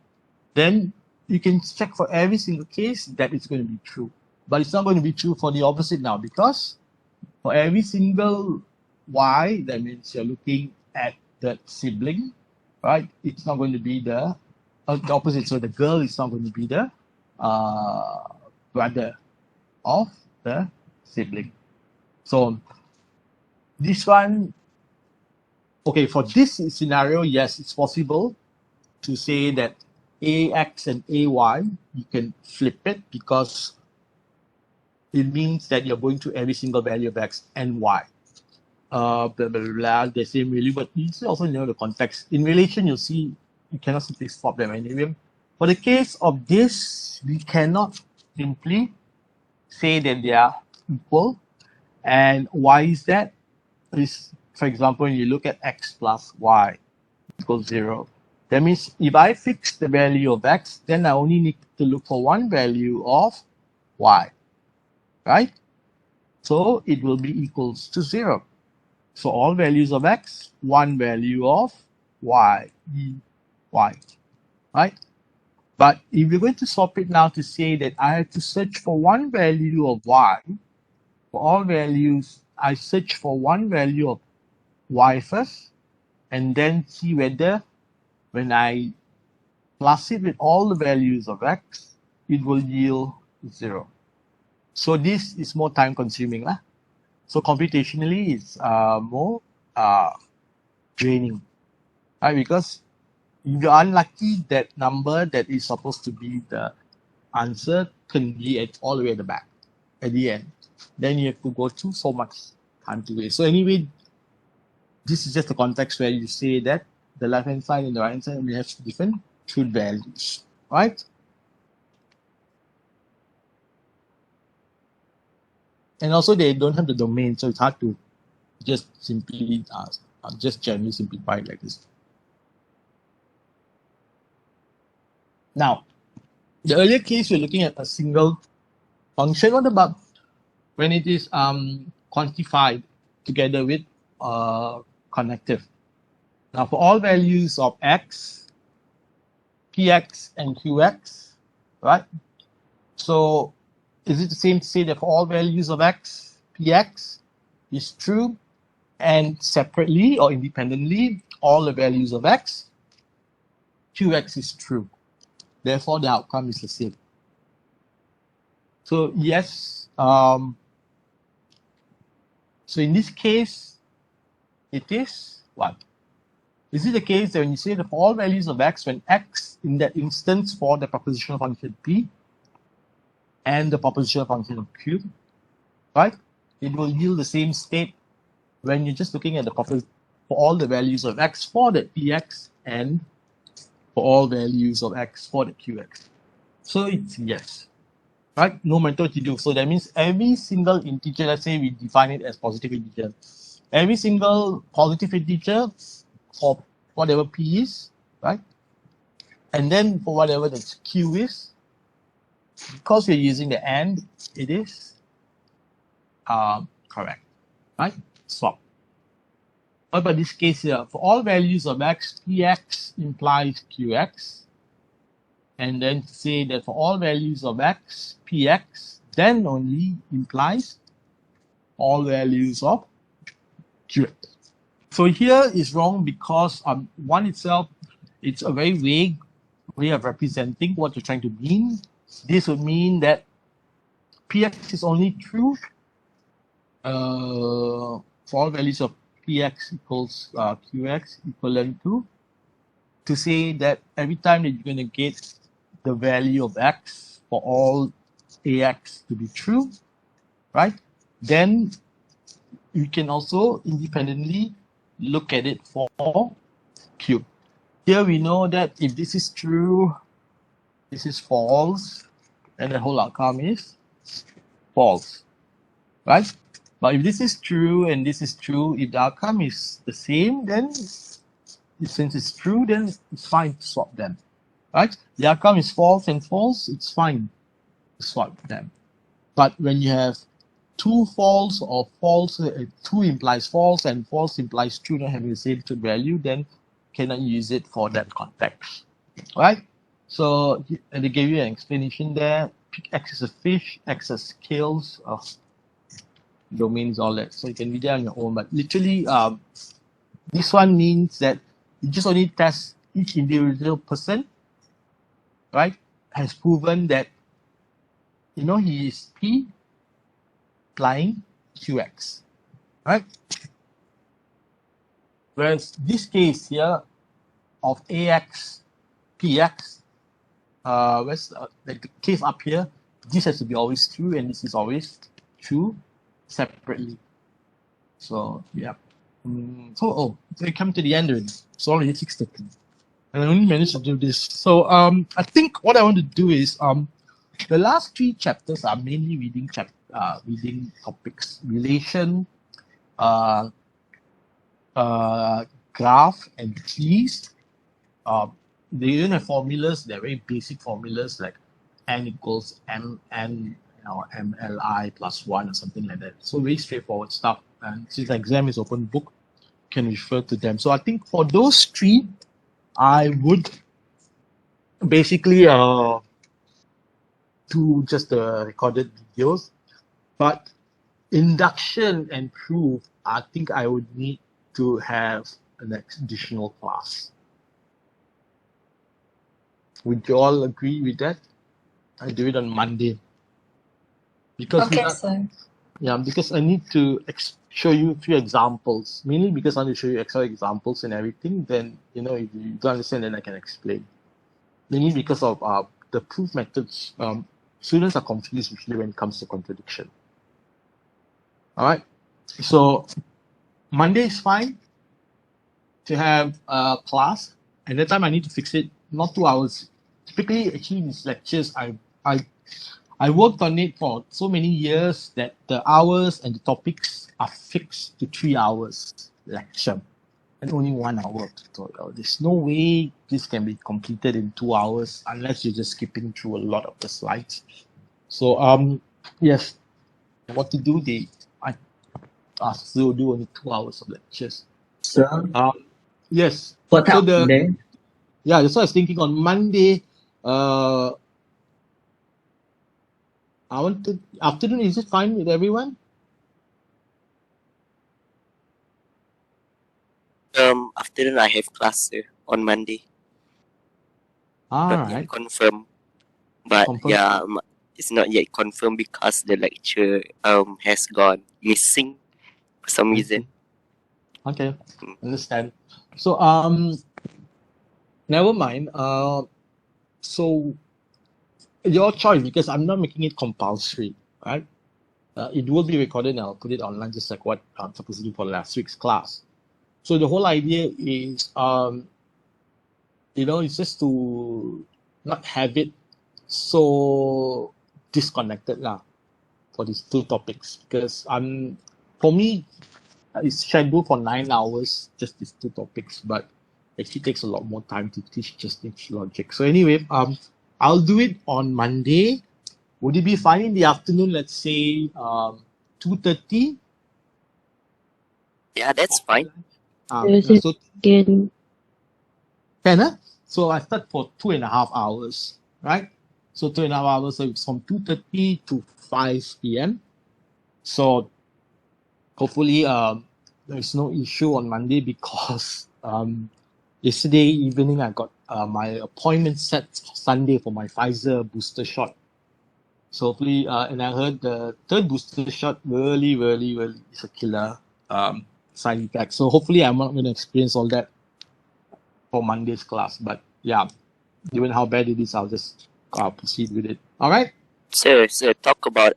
Then you can check for every single case that it's going to be true. But it's not going to be true for the opposite now, because for every single Y, that means you're looking at that sibling, right? It's not going to be the opposite. So the girl is not going to be the brother of the sibling. So this one, okay, for this scenario, yes, it's possible to say that AX and AY, you can flip it because it means that you're going to every single value of X and Y. Blah, blah, blah, the same value, but you also know the context. In relation, you'll see you cannot simply swap them anyway. For the case of this, we cannot simply say that they are equal. And why is that? Is, for example, when you look at X plus Y equals 0. That means if I fix the value of X, then I only need to look for one value of Y, right? So it will be equals to 0. So all values of X, one value of Y, Y, right? But if we're going to swap it now to say that I have to search for one value of Y, for all values, I search for one value of Y first, and then see whether when I plus it with all the values of X, it will yield 0. So this is more time consuming. So computationally, it's more draining, right? Because if you're unlucky, that number that is supposed to be the answer can be at all the way at the back, at the end. Then you have to go through so much time to waste. So anyway, this is just the context where you say that the left-hand side and the right-hand side, we have different truth values, right? And also they don't have the domain, so it's hard to just simply, just generally simplify it like this. Now, the earlier case, we're looking at a single function. What about when it is quantified together with connective? Now, for all values of X, Px and Qx, right? So is it the same to say that for all values of X, Px is true, and separately or independently, all the values of X, Qx is true. Therefore, the outcome is the same. So yes, so in this case, it is what? Is it the case that when you say that for all values of x, when x in that instance for the propositional function p and the propositional function of q, right? It will yield the same state when you're just looking at the for all the values of x for the px and for all values of x for the qx. So it's yes, right? No matter what you do. So that means every single integer, let's say we define it as positive integer, every single positive integer for whatever p is, right? And then for whatever the q is, because we're using the and, it is correct, right? Swap. What about this case here? For all values of x, px implies qx. And then to say that for all values of x, px then only implies all values of qx. So here is wrong because one itself, it's a very vague way of representing what you're trying to mean. This would mean that px is only true for all values of px equals qx equivalent to say that every time that you're going to get the value of x for all ax to be true, right? Then you can also independently look at it for q. Here we know that if this is true, this is false, and the whole outcome is false, right? But if this is true and this is true, if the outcome is the same, then since it's true, then it's fine to swap them, right? The outcome is false and false, it's fine to swap them. But when you have two false or false, true implies false and false implies true not having the same truth value, then cannot use it for that context, right? So and they gave you an explanation there. X is a fish, X has scales, domains, all that. So you can read it on your own. But literally, this one means that you just only test each individual person, right? Has proven that, you know, he is P applying QX, right? Whereas this case here of AX, PX, where's like the case up here, this has to be always true and this is always true separately. So yeah. So we come to the end already. It's already 6:30. And I only managed to do this. So I think what I want to do is the last 3 chapters are mainly reading topics: relation, graph, and trees. They don't have formulas. They're very basic formulas like n equals mn or mli plus 1 or something like that. So very straightforward stuff. And since the exam is open book, you can refer to them. So I think for those 3, I would basically do just the recorded videos. But induction and proof, I think I would need to have an additional class. Would you all agree with that? I do it on Monday. Because Okay, sir. yeah, because I need to show you 3 examples. Mainly because I want to show you extra examples and everything. Then, you know, if you don't understand, then I can explain. Mainly because of the proof methods. Students are confused usually when it comes to contradiction. All right. So Monday is fine to have a class. At that time, I need to fix it. Not 2 hours. Typically, actually, these lectures, I worked on it for so many years that the hours and the topics are fixed to 3 hours lecture and only 1 hour tutorial. There's no way this can be completed in 2 hours unless you're just skipping through a lot of the slides. So yes, what to do? I asked to do only 2 hours of lectures. Sir, Yes. what So time today? yeah, that's what I was thinking on Monday. I want to afternoon. Is it fine with everyone? Afternoon I have class on Monday. All Not yet right. confirm. But Confirm. yeah, it's not yet confirmed because the lecture has gone missing for some reason. Okay, understand. So never mind. So your choice, because I'm not making it compulsory, right? It will be recorded and I'll put it online just like what I'm supposed to do for last week's class. So the whole idea is, it's just to not have it so disconnected lah for these two topics, because for me it's scheduled for 9 hours, just these two topics, but it actually takes a lot more time to teach just each logic. So anyway, I'll do it on Monday. Would it be fine in the afternoon, let's say 2:30? Yeah, that's fine. So can, so I start for 2.5 hours, right? So 2.5 hours, so it's from 2:30 to 5 p.m. So hopefully there is no issue on Monday, because yesterday evening I got my appointment set Sunday for my Pfizer booster shot. So hopefully, and I heard the third booster shot really is a killer side effect. So hopefully I'm not going to experience all that for Monday's class. But yeah, given how bad it is, I'll just proceed with it. All right. So talk about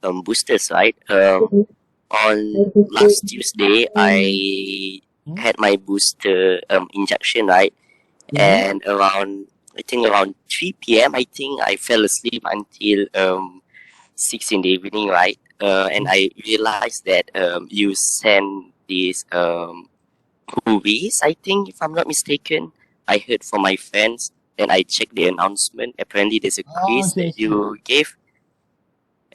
boosters, right? On last Tuesday, I had my booster injection, right? And I think around 3 p.m. I think I fell asleep until 6 in the evening, right? And I realized that you send these movies, I think, if I'm not mistaken. I heard from my friends, and I checked the announcement. Apparently, there's a quiz that you gave.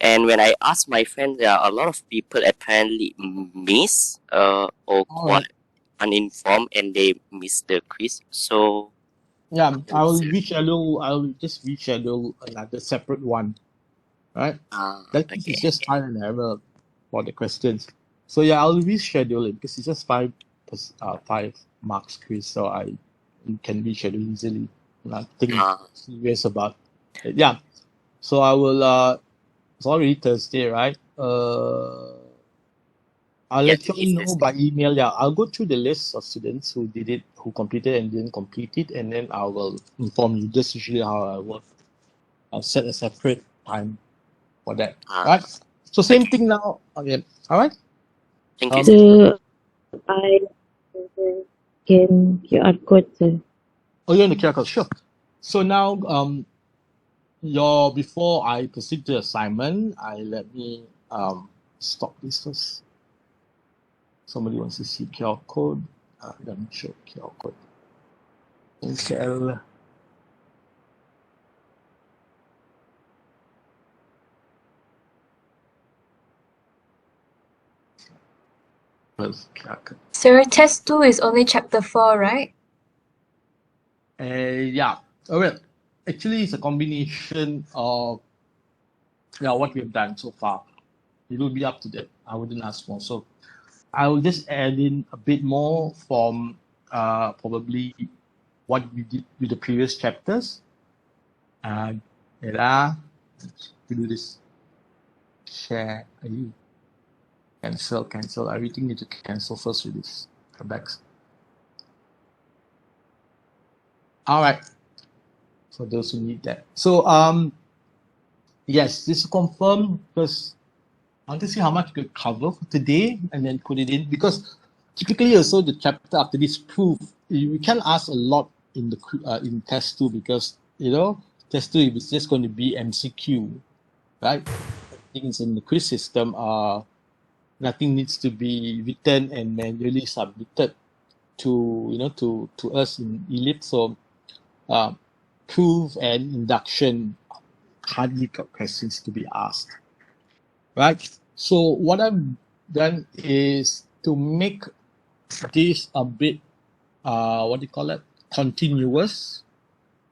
And when I asked my friends, there are a lot of people apparently miss or quite uninformed, and they miss the quiz. So yeah, I'll just reschedule another separate one, right? That okay. is just trial and error for the questions. So yeah, I'll reschedule it because it's just 5 marks quiz, so you can reschedule easily. Nothing serious about it. Yeah. So I will it's already Thursday, right? I'll let you all know by email. Yeah, I'll go through the list of students who did it, who completed and didn't complete it, and then I will inform you. That's usually how I work. I'll set a separate time for that. Right? So same thing now again. All right? Thank you. So I can QR code, sir. Oh, you're in the QR code. Sure. So now, before I proceed to the assignment, let me stop this first. Somebody wants to see QR code. Let me show QR code. Okay. Sir, test 2 is only chapter 4, right? Yeah. Well, actually, it's a combination of what we have done so far. It will be up to that. I wouldn't ask more. So I will just add in a bit more from probably what we did with the previous chapters. We do this. Share. Cancel. Everything need to cancel first with this. Come back. All right. For those who need that. So yes, this is confirmed because I want to see how much we could cover for today and then put it in, because typically also the chapter after this proof, we can ask a lot in the in test 2, because test 2 is just going to be MCQ, right? Things in the quiz system nothing needs to be written and manually submitted to us in ELIT. So proof and induction hardly got questions to be asked, right? So what I've done is to make this a bit continuous,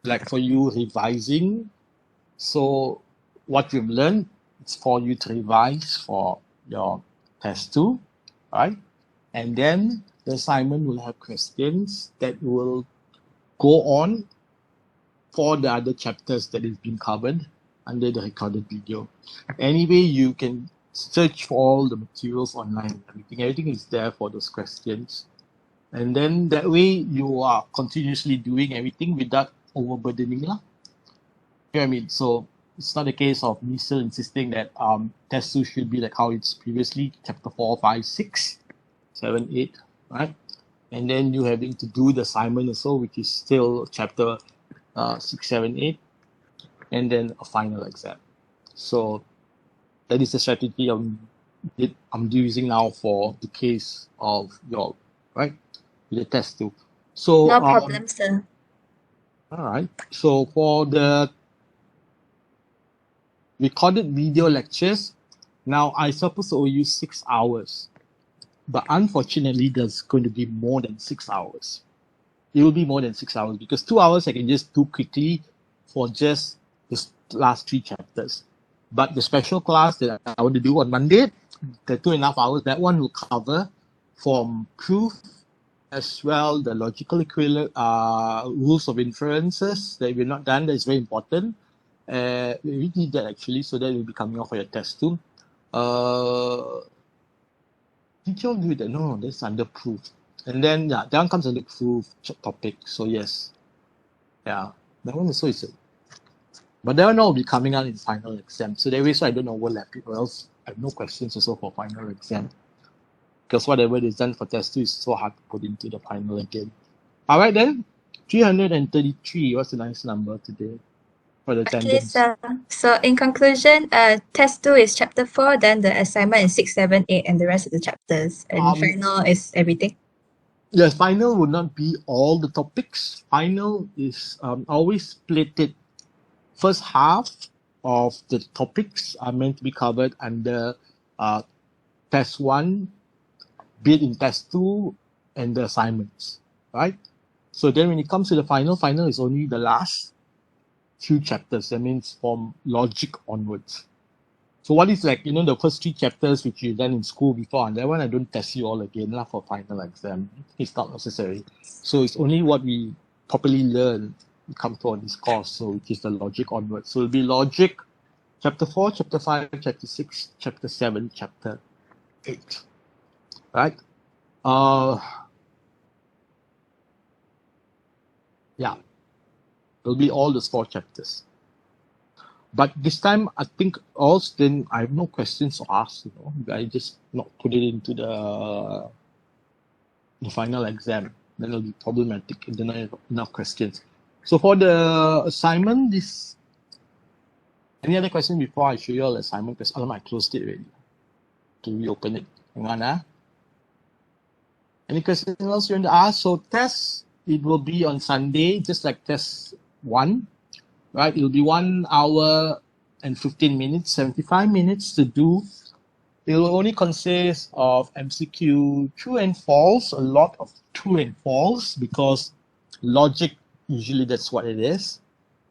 like for you revising. So what you've learned, it's for you to revise for your test 2, right? And then the assignment will have questions that will go on for the other chapters that is being covered, under the recorded video. Anyway, you can search for all the materials online and everything. Everything is there for those questions. And then that way you are continuously doing everything without overburdening lah. You know what I mean? So it's not a case of me still insisting that test 2 should be like how it's previously, chapter 4, 5, 6, 7, 8, right? And then you having to do the assignment also, which is still chapter 6, 7, 8, and then a final exam. So that is the strategy I'm using now for the case of your, right? With the test 2. So No problem, sir. all right. So for the recorded video lectures, now I suppose to use 6 hours, but unfortunately there's going to be more than 6 hours. It will be more than 6 hours because 2 hours I can just do quickly for just the last 3 chapters. But the special class that I want to do on Monday, the 2.5 hours, that one will cover from proof as well the logical equivalent rules of inferences that we're not done. That is very important. We need that actually, so that will be coming off for your test too. Did you all do that? No, that's under proof. And then yeah, that one comes under proof topic. So yes, yeah, that one also is. But that one will be coming out in final exam. So that way, so I don't overlap it, or else I have no questions also for final exam. Because whatever is done for test 2 is so hard to put into the final again. All right then, 333. What's the nice number today for the Okay, attendance? sir. So in conclusion, test 2 is chapter 4, then the assignment is 6, 7, 8, and the rest of the chapters. And final is everything. Yes, final would not be all the topics. Final is always split it. First half of the topics are meant to be covered under test 1, bit in test 2, and the assignments, right? So then when it comes to the final is only the last few chapters. That means from logic onwards. So what is like, the first 3 chapters which you done in school before, and that one I don't test you all again lah for final exam. It's not necessary. So it's only what we properly learn we come to on this course, so which is the logic onwards. So it'll be logic, chapter 4, chapter 5, chapter 6, chapter 7, chapter 8. Right? Yeah. It'll be all those 4 chapters. But this time, I think also then I have no questions to ask. I just not put it into the final exam. Then it'll be problematic if there are not enough questions. So for the assignment, any other question before I show you all the assignment? Because I closed it already. To reopen it. Hang on. Any questions else you want to ask? So test, it will be on Sunday, just like test 1. Right, it'll be 1 hour and 15 minutes, 75 minutes to do. It will only consist of MCQ true and false, a lot of true and false, because logic, usually that's what it is,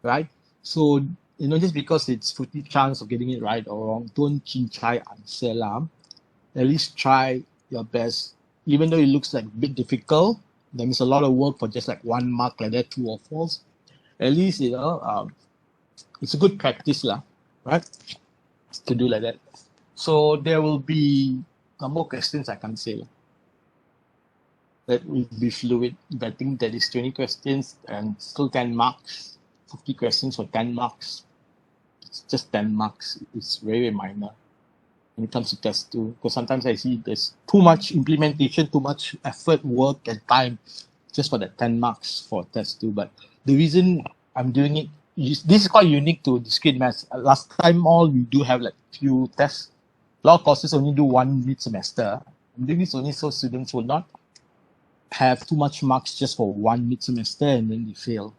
right? So, just because it's 50 chance of getting it right or wrong, don't try answer lah. At least try your best. Even though it looks like a bit difficult, that means a lot of work for just like 1 mark like that, true or false. At least, it's a good practice lah, right? To do like that. So there will be more questions I can't say lah. That will be fluid. I think that is 20 questions and still 10 marks. 50 questions for 10 marks. It's just 10 marks. It's very, very minor when it comes to test 2. Because sometimes I see there's too much implementation, too much effort, work, and time just for that 10 marks for test 2. But the reason I'm doing it, this is quite unique to discrete maths. Last time we do have like few tests. A lot of courses only do 1 mid-semester. I'm doing this only so students will not have too much marks just for 1 mid-semester and then they fail.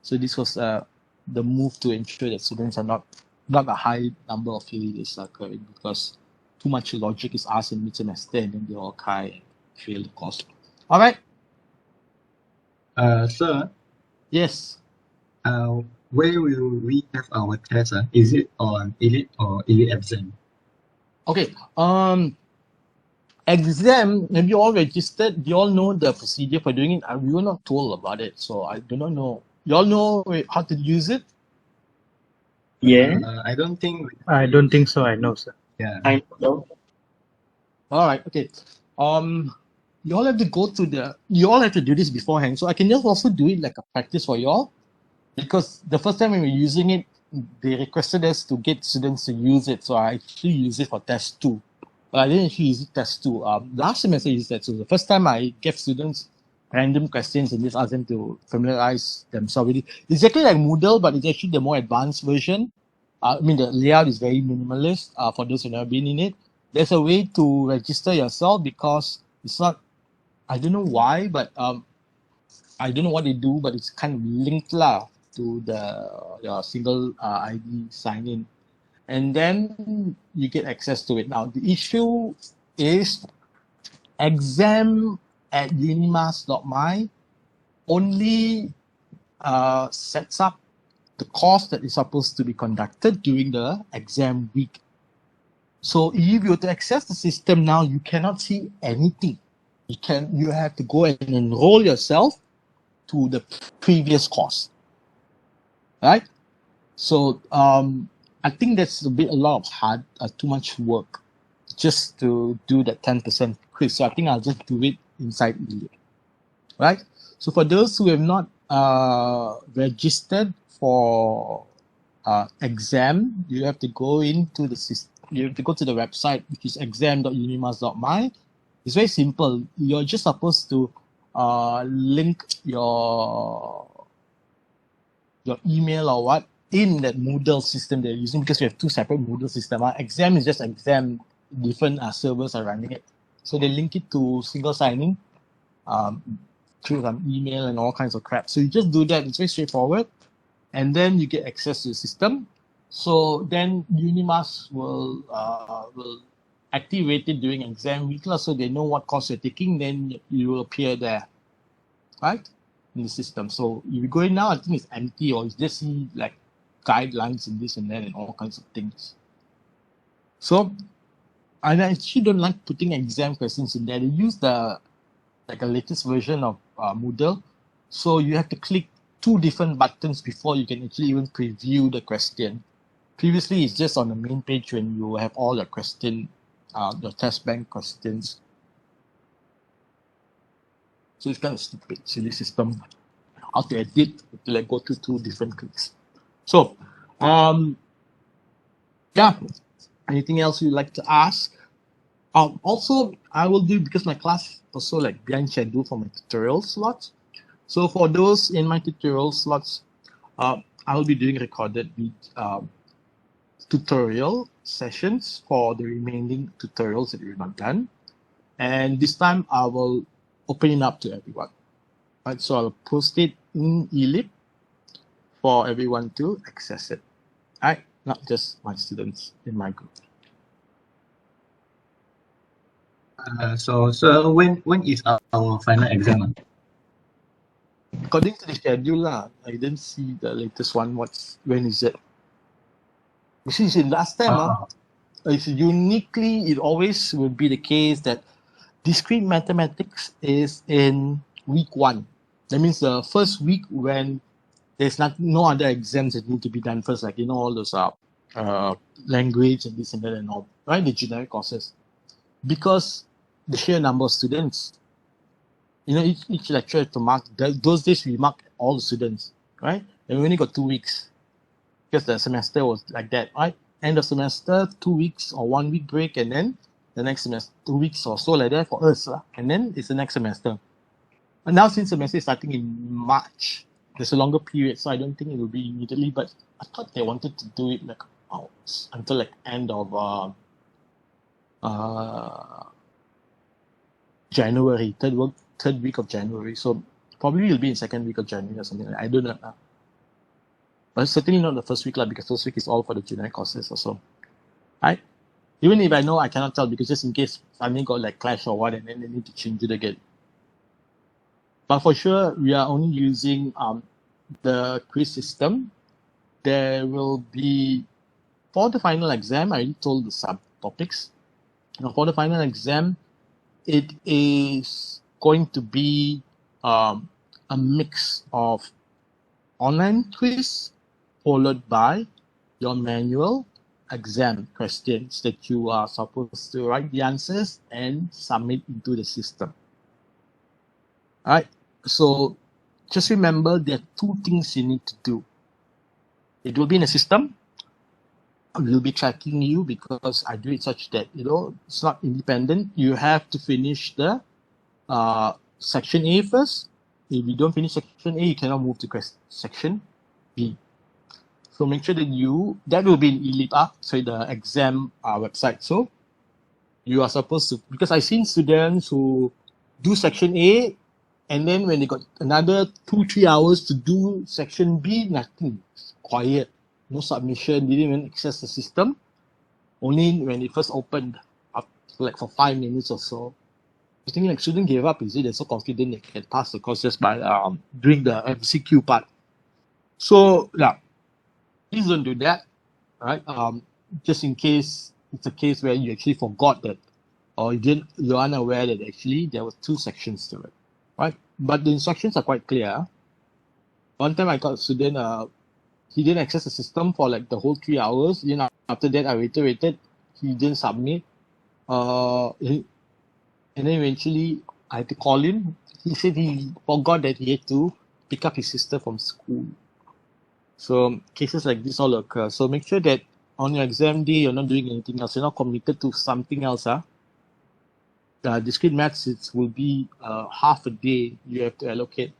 So this was the move to ensure that students are not a high number of failures occurring because too much logic is asked in mid-semester and then they all cry and fail the course. All right. Sir. Yes. Where will we have our test? Is it on elite or elite exam? Okay. Exam, have you all registered? Do you all know the procedure for doing it? We were not told about it, so I do not know. You all know how to use it? Yeah, I don't think. I don't think so. I know, sir. Yeah. I know. All right. Okay. You all have to go to the. You all have to do this beforehand. So I can just also do it like a practice for you all, because the first time when we were using it, they requested us to get students to use it. So I actually use it for test two. But I didn't actually use it test two. Last semester I used that. So the first time I gave students random questions and just ask them to familiarize themselves with it. It's exactly like Moodle, but it's actually the more advanced version. I mean, the layout is very minimalist. For those who have never been in it, there's a way to register yourself because it's not. I don't know why, but I don't know what they do, but it's kind of linked lah to the your single ID sign in, and then you get access to it. Now the issue is exam at unimas.my only sets up the course that is supposed to be conducted during the exam week. So if you were to access the system now, you cannot see anything. You have to go and enroll yourself to the previous course, right? So I think that's a lot of too much work just to do that 10% quiz. So I think I'll just do it inside ELIP, right? So for those who have not registered for exam, you have to go into the system. You have to go to the website, which is exam.unimas.my. It's very simple. You're just supposed to link your email or what in that Moodle system they're using, because we have two separate Moodle systems. Exam is just exam, different servers are running it. So they link it to single signing through some email and all kinds of crap. So you just do that. It's very straightforward. And then you get access to the system. So then Unimas will activate it during exam week, so they know what course you're taking, then you will appear there, right, in the system. So if you go in now, I think it's empty, or you just see like guidelines and this and that and all kinds of things. So I actually don't like putting exam questions in there. They use the latest version of Moodle, so you have to click two different buttons before you can actually even preview the question. Previously, it's just on the main page when you have all your question, your test bank questions. So it's kind of stupid, silly system. How to edit, to like go to two different clicks. So, yeah. Anything else you'd like to ask? Also, I will do, because my class also like behind schedule for my tutorial slots. So for those in my tutorial slots, I will be doing recorded tutorial sessions for the remaining tutorials that we've not done. And this time I will open it up to everyone. Right, so I'll post it in ELIP for everyone to access it. Right, not just my students in my group. So when is our final exam? According to the schedule, I didn't see the latest one. When is it? You see, last time, it's uniquely, it always will be the case that discrete mathematics is in week 1. That means the first week when there's no other exams that need to be done first, like all those language and this and that and all, right? The generic courses, because the sheer number of students. Each lecturer to mark. Those days we mark all the students, right? And we only got 2 weeks because the semester was like that, right? End of semester, 2 weeks or 1 week break, and then the next semester, 2 weeks or so like that for us, and then it's the next semester. And now since semester is starting in March, there's a longer period, so I don't think it will be immediately. But I thought they wanted to do it like until like end of January, third week of January. So probably it'll be in second week of January or something like that. I don't know. But certainly not the first week, because first week is all for the generic courses also. Right? Even if I know, I cannot tell, because just in case suddenly got like clash or what, and then they need to change it again. But for sure, we are only using the quiz system. There will be, for the final exam, I already told the subtopics. Now for the final exam, it is going to be a mix of online quiz followed by your manual exam questions that you are supposed to write the answers and submit into the system. All right. So just remember there are two things you need to do. It will be in a system. We'll be tracking you because I do it such that, it's not independent. You have to finish the section A first. If you don't finish section A, you cannot move to section B. So make sure that will be in the exam website. So you are supposed to, because I've seen students who do section A, and then when they got another 2-3 hours to do section B, nothing, it's quiet, no submission, didn't even access the system. Only when it first opened, up like for 5 minutes or so. I think like students gave up, is it? They're so confident they can pass the course just by doing the MCQ part. So yeah, please don't do that, right? Just in case it's a case where you actually forgot that, or you're unaware that actually there were 2 sections to it, right? But the instructions are quite clear. One time I got a student, he didn't access the system for like the whole 3 hours. Then after that, I waited, he didn't submit. And then eventually I had to call him. He said he forgot that he had to pick up his sister from school. So cases like this all occur. So make sure that on your exam day, you're not doing anything else. You're not committed to something else. Discrete maths, it will be half a day you have to allocate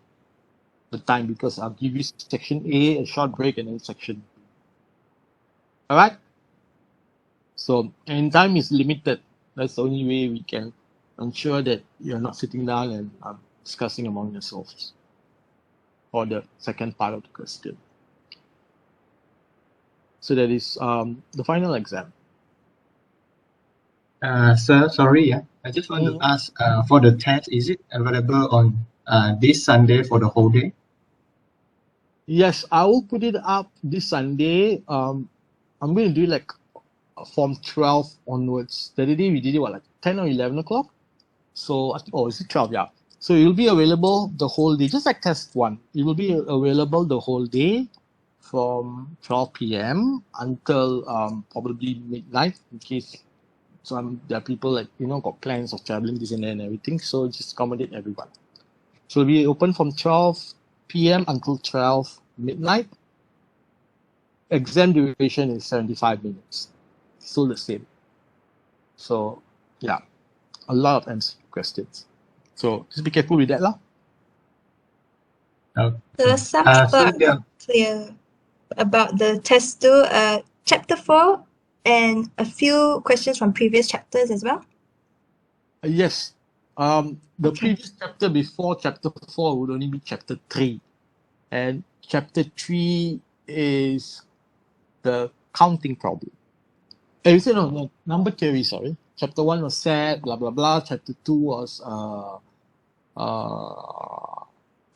the time, because I'll give you section A, a short break, and then section B. All right? So, and time is limited. That's the only way we can ensure that you're not sitting down and discussing among yourselves for the second part of the question. So that is the final exam. Sir, sorry, I just want to ask, for the test, is it available on this Sunday for the whole day? Yes, I will put it up this Sunday. I'm going to do like from 12 onwards. The other day we did it like 10 or 11 o'clock. So, is it 12? Yeah. So it will be available the whole day, just like test 1. It will be available the whole day from 12 p.m. until probably midnight, in case there are people like, got plans of traveling this and that and everything. So just accommodate everyone. So it'll be open from 12 p.m. until 12 midnight. Exam duration is 75 minutes. Still the same. So yeah, a lot of MCQ questions. So just be careful with that lah. So some people are not clear about the test 2, chapter 4, and a few questions from previous chapters as well. Yes. The previous chapter before chapter 4 would only be chapter 3. And chapter 3 is the counting problem. No, number theory, sorry. Chapter 1 was set, blah, blah, blah. Chapter 2 was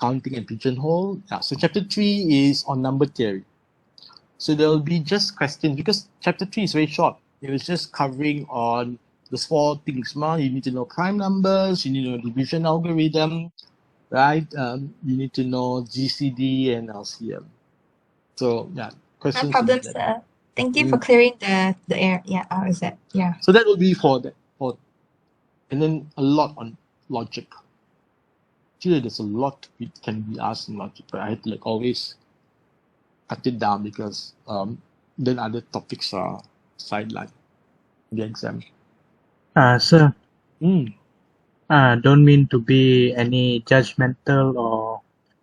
counting and pigeonhole. Yeah, so chapter 3 is on number theory. So there will be just questions, because chapter 3 is very short. It was just covering on the 4 things. You need to know prime numbers, you need to know division algorithm, right? You need to know GCD and LCM. So yeah, questions. No problem, sir. Thank you for clearing the air. Yeah, RZ. Yeah. So that will be for that. And then a lot on logic. Actually, there's a lot it can be asked in logic, but I had to like always cut it down because then other topics are sidelined in the exam. Sir. Don't mean to be any judgmental or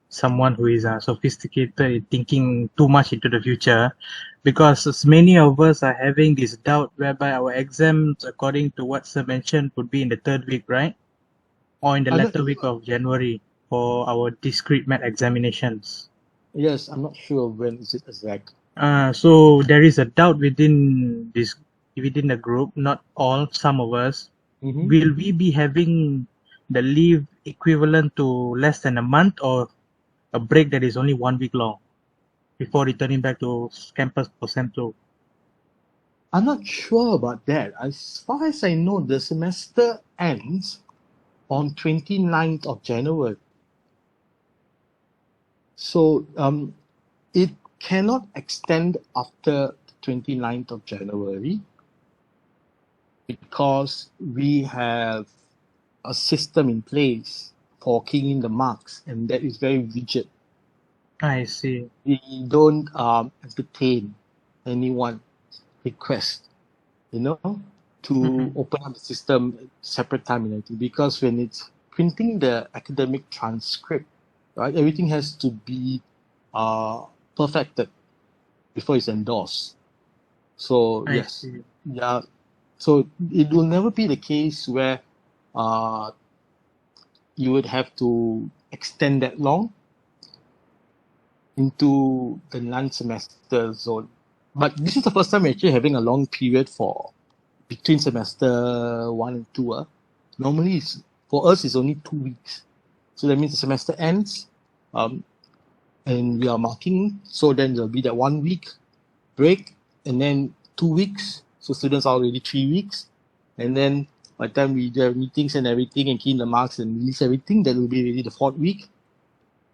someone who is sophisticated in thinking too much into the future, because as many of us are having this doubt whereby our exams, according to what Sir mentioned, would be in the 3rd week, right? Or in the latter week of January for our discrete math examinations. Yes, I'm not sure when is it exact. So there is a doubt within the group, not all, some of us. Will we be having the leave equivalent to less than a month, or a break that is only 1 week long before returning back to campus for Sem 2? I'm not sure about that. As far as I know, the semester ends on 29th of January. So it cannot extend after the 29th of January because we have a system in place for keying in the marks, and that is very rigid. I see. We don't entertain anyone's request, to open up the system separate time and everything, because when it's printing the academic transcript, right, everything has to be perfected before it's endorsed. So I yes, see. yeah. So it will never be the case where you would have to extend that long into the non-semester zone. But this is the first time we're actually having a long period for between semester 1 and 2. Normally, for us, it's only 2 weeks. So that means the semester ends, and we are marking. So then there'll be that 1 week break, and then 2 weeks. So students are already 3 weeks. And then by the time we do meetings and everything and key in the marks and release everything, that will be really the 4th week.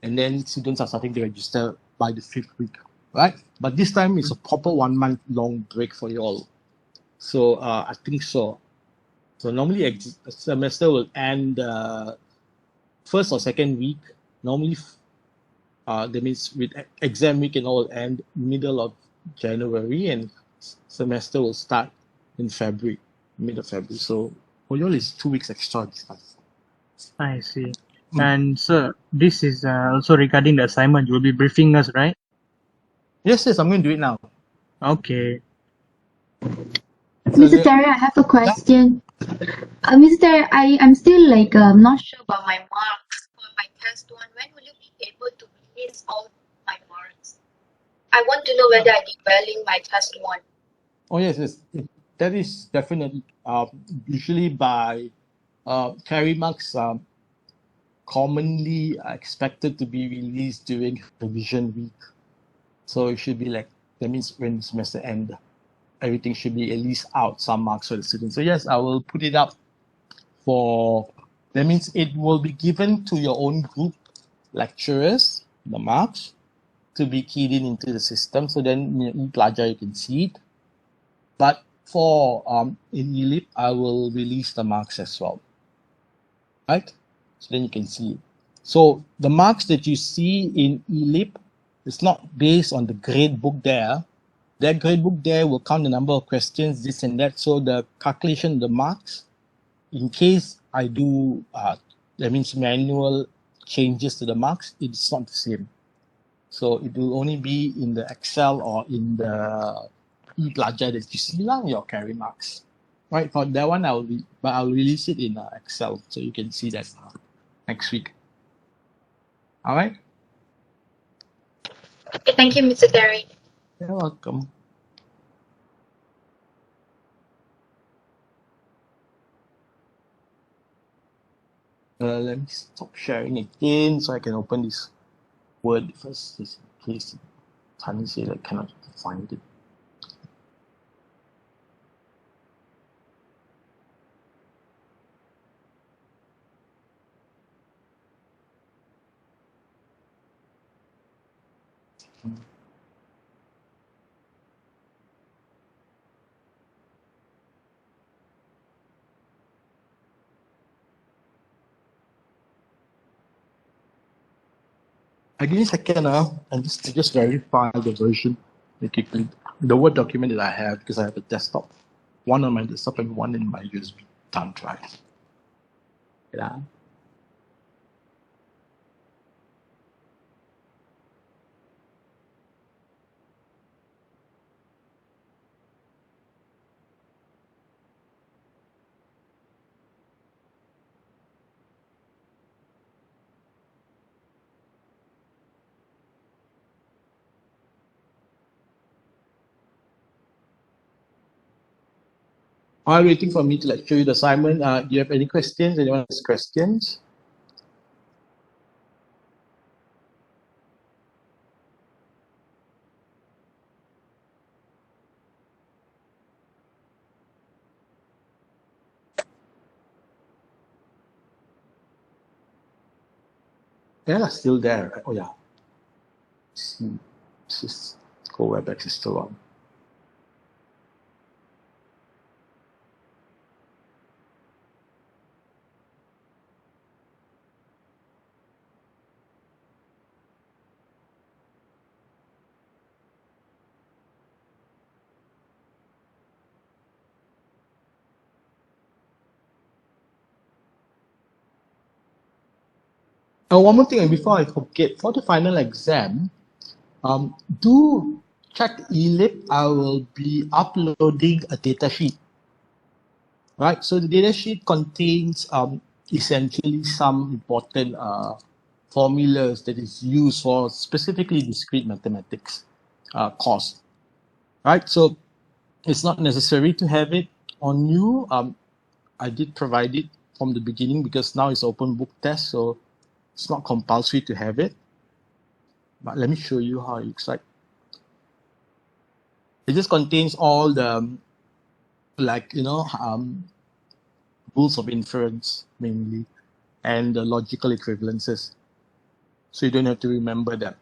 And then students are starting to register by the 5th week, right? But this time it's a proper 1 month long break for you all. So I think so. So normally a semester will end first or second week. Normally, that means with exam week and all will end middle of January, and semester will start in February, mid of February. So for you all is 2 weeks extra this time. I see. And sir, this is also regarding the assignment. You will be briefing us, right? Yes, I'm going to do it now. Okay. Mr. Terry, I have a question. Mr. Terry, I'm still not sure about my marks for my test one. When will you be able to release all my marks? I want to know whether I did well in my test one. Oh yes. That is definitely usually by carry marks commonly expected to be released during revision week. So it should be that means when semester end, everything should be at least out some marks for the students. So yes, I will put it up that means it will be given to your own group lecturers, the marks, to be keyed into the system. So then in Plaja you can see it. But for in ELIP, I will release the marks as well. Right? So then you can see it. So the marks that you see in ELIP is not based on the grade book there. That grade book there will count the number of questions, this and that. So the calculation of the marks, in case I do, that means manual changes to the marks, it's not the same. So it will only be in the Excel or in the e-Plaja that you see your carry marks. Right, for that one, I'll release it in Excel, so you can see that next week. All right. Okay, thank you, Mr. Terry. You're welcome. Let me stop sharing again so I can open this Word first, just in case Tani say I cannot find it. Give me a second and just verify the version quickly. The Word document that I have, because I have a desktop, one on my desktop and one in my USB thumb drive. Yeah. While waiting for me to show you the assignment, do you have any questions? Anyone has questions? Yeah, still there. Oh yeah. See, Go WebEx is still on. One more thing before I forget, for the final exam, do check eLib. I will be uploading a data sheet, right? So the data sheet contains essentially some important formulas that is used for specifically discrete mathematics course, right? So it's not necessary to have it on you. I did provide it from the beginning because now it's open book test, so it's not compulsory to have it. But let me show you how it looks like. It just contains all the rules of inference mainly, and the logical equivalences. So you don't have to remember them.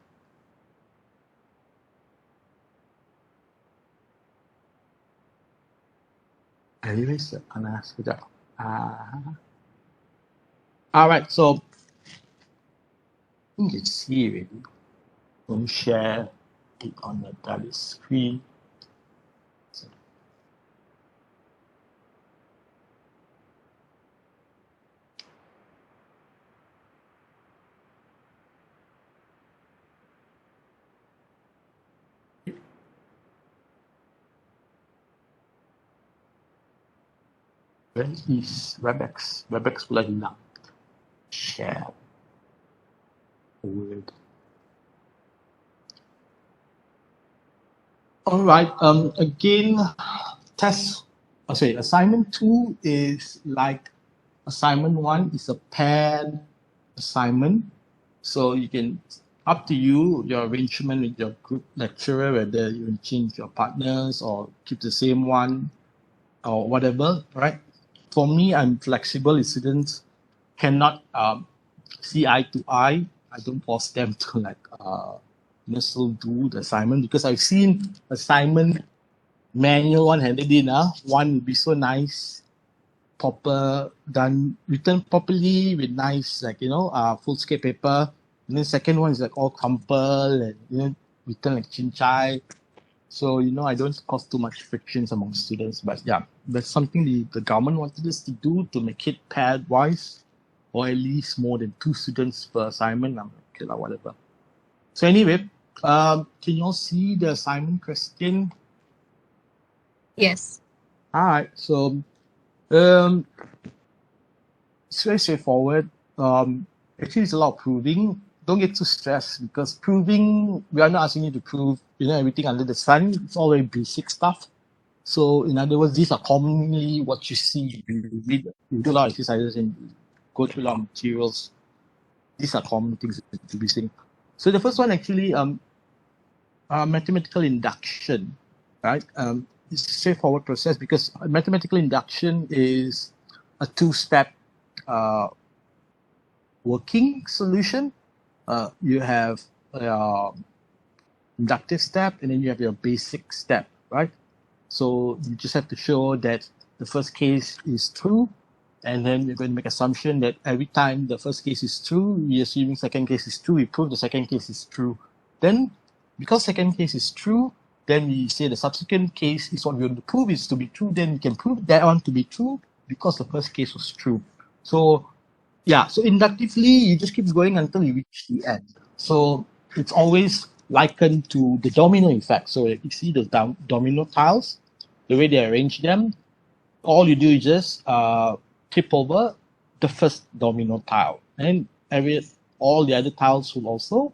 Anyways, all right, so you can see already. Let me share it on the tally screen. Where is WebEx? WebEx pula hilang. Share. Word. All right. Again, assignment 2 is like assignment 1 is a paired assignment. So you can, up to you, your arrangement with your group lecturer, whether you change your partners or keep the same one or whatever, right? For me, I'm flexible. If students cannot see eye to eye, I don't force them to still do the assignment, because I've seen assignment manual one handed in. One would be so nice, proper, done, written properly with nice full scale paper. And then second one is like all crumpled and written like chinchai. So I don't cause too much frictions among students. But yeah, that's something the government wanted us to do, to make it paired wise, or at least more than 2 students per assignment. I'm okay, whatever. So anyway, can you all see the assignment question? Yes. All right. So it's very straightforward. Actually, it's a lot of proving. Don't get too stressed, because proving, we are not asking you to prove everything under the sun. It's all very basic stuff. So in other words, these are commonly what you see. You do a lot of exercises and go through a lot of materials. These are common things to be seen. So the first one actually, mathematical induction, right? It's a straightforward process, because mathematical induction is a 2-step working solution. You have inductive step, and then you have your basic step, right? So you just have to show that the first case is true, and then you're going to make assumption that every time the first case is true, we're assuming second case is true, we prove the second case is true. Then, because second case is true, then we say the subsequent case is what we want to prove is to be true, then we can prove that one to be true because the first case was true. So yeah, so inductively, you just keep going until you reach the end. So it's always likened to the domino effect. So if you see the domino tiles, the way they arrange them, all you do is just tip over the first domino tile, and all the other tiles will also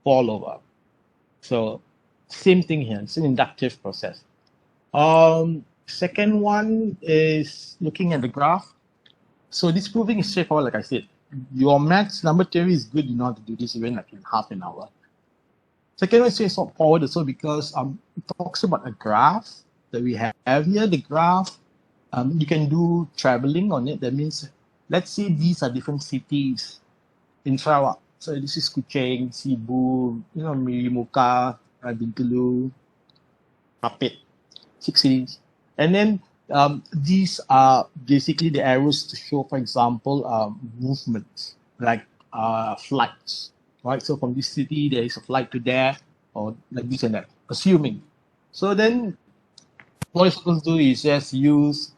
fall over. So same thing here. It's an inductive process. Second one is looking at the graph. So this proving is straightforward, like I said. Your maths number theory is good. You know how to do this even like in half an hour. Second one is straightforward also, because it talks about a graph that we have here. The graph, you can do traveling on it. That means, let's say these are different cities in Sarawak. So this is Kuching, Sibu, Mirimuka, Bintulu, Kapit, 6 cities. And then these are basically the arrows to show, for example, movements, like flights, right? So from this city, there is a flight to there, or like this and that, assuming. So then what you're supposed to do is just use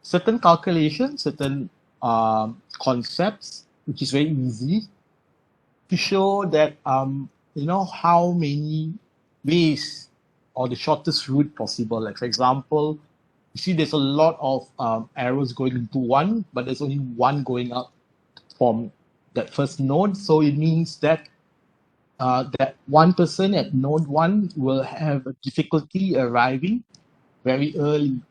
certain calculations, certain concepts, which is very easy. to show that how many ways or the shortest route possible. Like for example, you see there's a lot of arrows going into one, but there's only one going up from that first node. So it means that that one person at node 1 will have a difficulty arriving very early,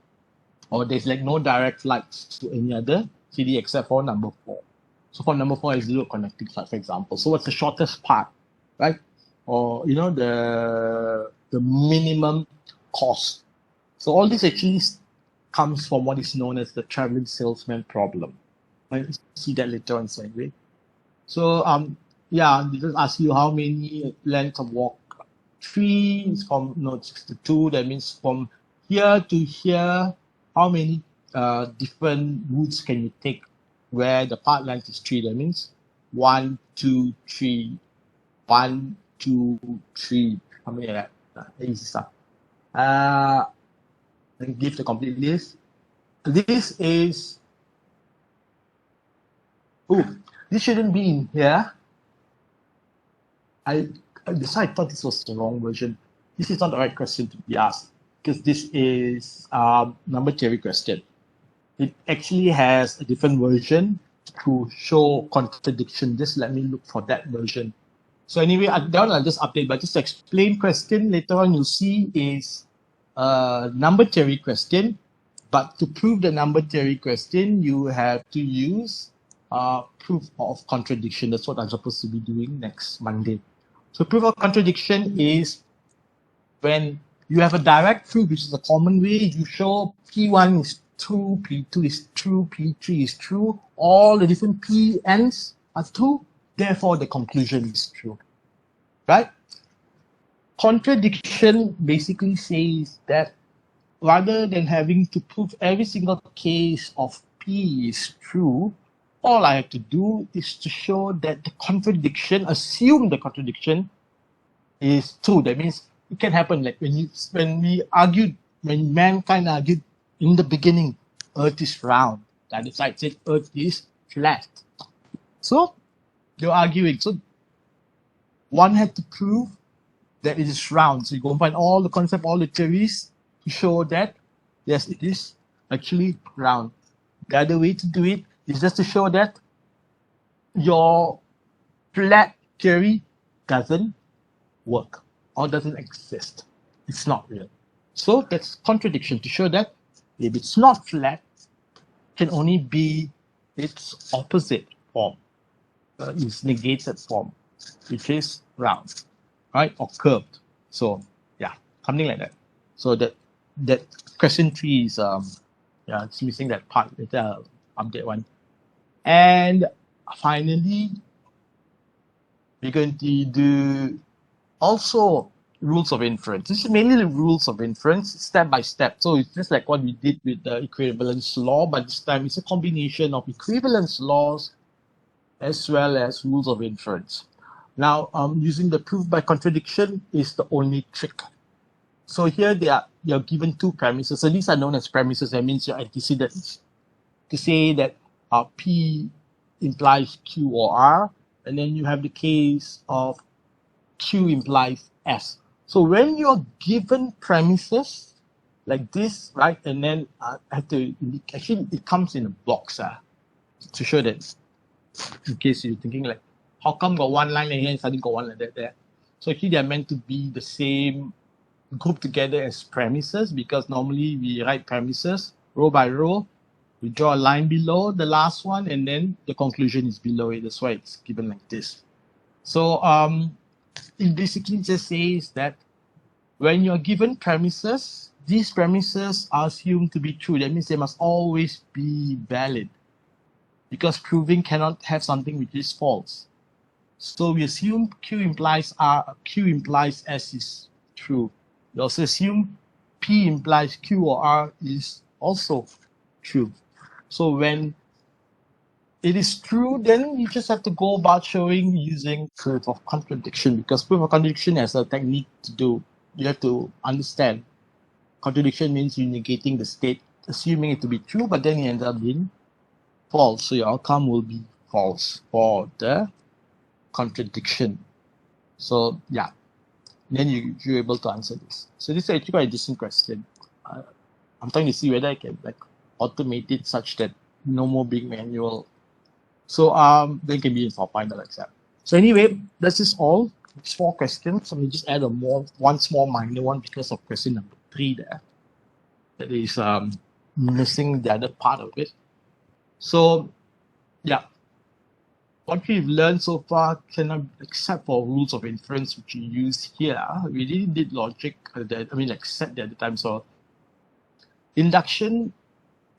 or there's like no direct flights to any other city except for number 4. So for number 4 is zero connecting flight, for example. So what's the shortest path, right? Or the minimum cost. So all this actually comes from what is known as the traveling salesman problem. Right? See that later on anyway. So they just ask you how many length of walk. 3 is from node 6 to 2. That means from here to here, how many different routes can you take where the path length is 3? That means 1, 2, 3, 1, 2, 3. How many like that? Easy stuff. And give the complete list. This is this shouldn't be in here. I decided I thought this was the wrong version. This is not the right question to be asked because this is number theory question. It actually has a different version to show contradiction. Just let me look for that version. So anyway, that one I'll just update, but just to explain question later on you'll see is a number theory question. But to prove the number theory question, you have to use proof of contradiction. That's what I'm supposed to be doing next Monday. So proof of contradiction is when you have a direct proof, which is a common way, you show P1 is true, P2 is true, P3 is true, all the different Pns are true, therefore the conclusion is true, right? Contradiction basically says that rather than having to prove every single case of P is true, all I have to do is to show that the contradiction, assume the contradiction is true. That means it can happen. Like when mankind argued in the beginning, Earth is round. The other side said Earth is flat. So they were arguing. So one had to prove that it is round. So you go and find all the concepts, all the theories to show that yes, it is actually round. The other way to do it is just to show that your flat theory doesn't work or doesn't exist. It's not real. So that's contradiction, to show that if it's not flat, it can only be its opposite form, its negated form, which is round, right, or curved. So yeah, something like that. So that question 3 is it's missing that part. Later I'll update one. And finally, we're going to do also rules of inference. This is mainly the rules of inference, step by step. So it's just like what we did with the equivalence law, but this time it's a combination of equivalence laws as well as rules of inference. Now, using the proof by contradiction is the only trick. So here you're given 2 premises. So these are known as premises. That means your antecedents to say that P implies Q or R, and then you have the case of Q implies S. So when you're given premises like this, right, and then I have to actually it comes in a box to show that, in case you're thinking like, how come got one line here and suddenly got one like that there? So actually they're meant to be the same, grouped together as premises, because normally we write premises row by row. We draw a line below the last one, and then the conclusion is below it. That's why it's given like this. So it basically just says that when you're given premises, these premises are assumed to be true. That means they must always be valid, because proving cannot have something which is false. So we assume Q implies R, Q implies S is true. We also assume P implies Q or R is also true. So when it is true, then you just have to go about showing using proof of contradiction, because proof of contradiction has a technique to do. You have to understand. Contradiction means you're negating the state, assuming it to be true, but then it ends up being false. So your outcome will be false for the contradiction. So yeah, then you're able to answer this. So this is actually quite a decent question. I'm trying to see whether I can like automate it such that no more being manual. So then can be for final exam. So anyway, this is all. It's 4 questions. So we just add one small minor one because of question number 3 there. That is missing the other part of it. So yeah, what we've learned so far cannot, except for rules of inference which you use here. We really did logic, like set the other time. So induction,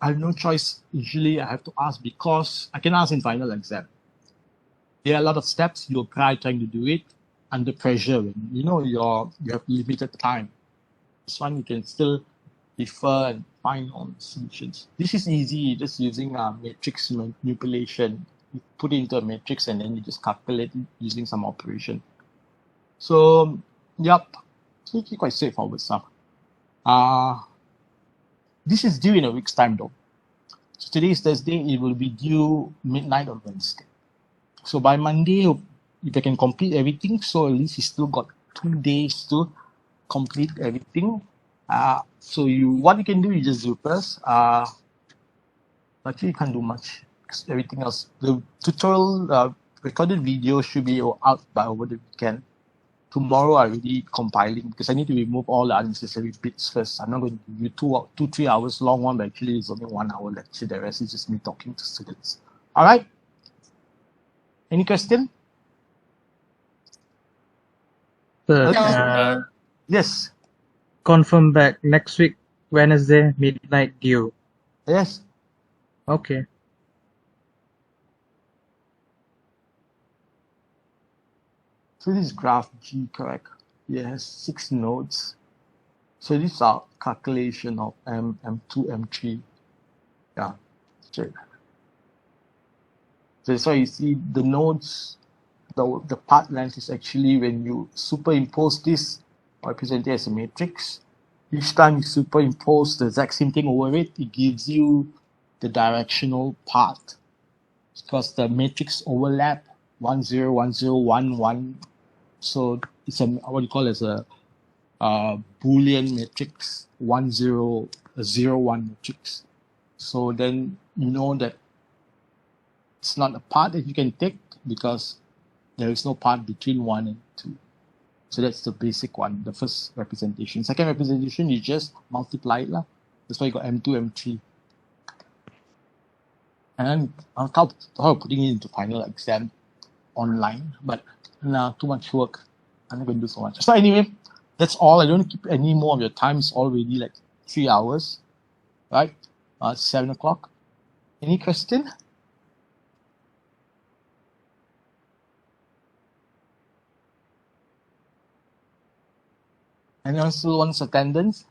I have no choice. Usually I have to ask because I can ask in final exam. There are a lot of steps. You'll cry trying to do it under pressure when you know you have limited time. This one you can still defer and find on solutions. This is easy, just using matrix manipulation. You put it into a matrix and then you just calculate it using some operation. So yep, it's actually quite straightforward stuff. This is due in a week's time though. So today is Thursday, it will be due midnight on Wednesday. So by Monday, if I can complete everything, so at least you still got 2 days to complete everything. So what you can do, you just do first. Actually, you can't do much because everything else. The tutorial recorded video should be out by over the weekend. Tomorrow I already compiling because I need to remove all the unnecessary bits first. I'm not going to give you 3 hours long one, but actually it's only 1 hour lecture. The rest is just me talking to students. All right. Any question? Sir, yes. Confirm back next week, Wednesday, midnight due. Yes. Okay. So this is graph G, correct? It has 6 nodes. So these are calculation of M, M2, M3. Yeah. So that's why you see the nodes, the path length is actually when you superimpose this, represent it as a matrix. Each time you superimpose the exact same thing over it, it gives you the directional path. Because the matrix overlap 1 0 1 0 1 1. So it's a what you call as a Boolean matrix 1 0 0 1 matrix. So then you know that it's not a path that you can take because there is no path between 1 and 2. So that's the basic one, the first representation. Second representation, you just multiply it. That's why you got M2, M3. And then on top of putting it into final exam online, but now too much work. I'm not going to do so much. So anyway, that's all. I don't keep any more of your time. It's already like 3 hours, right? 7 o'clock. Any question? Anyone still wants attendance?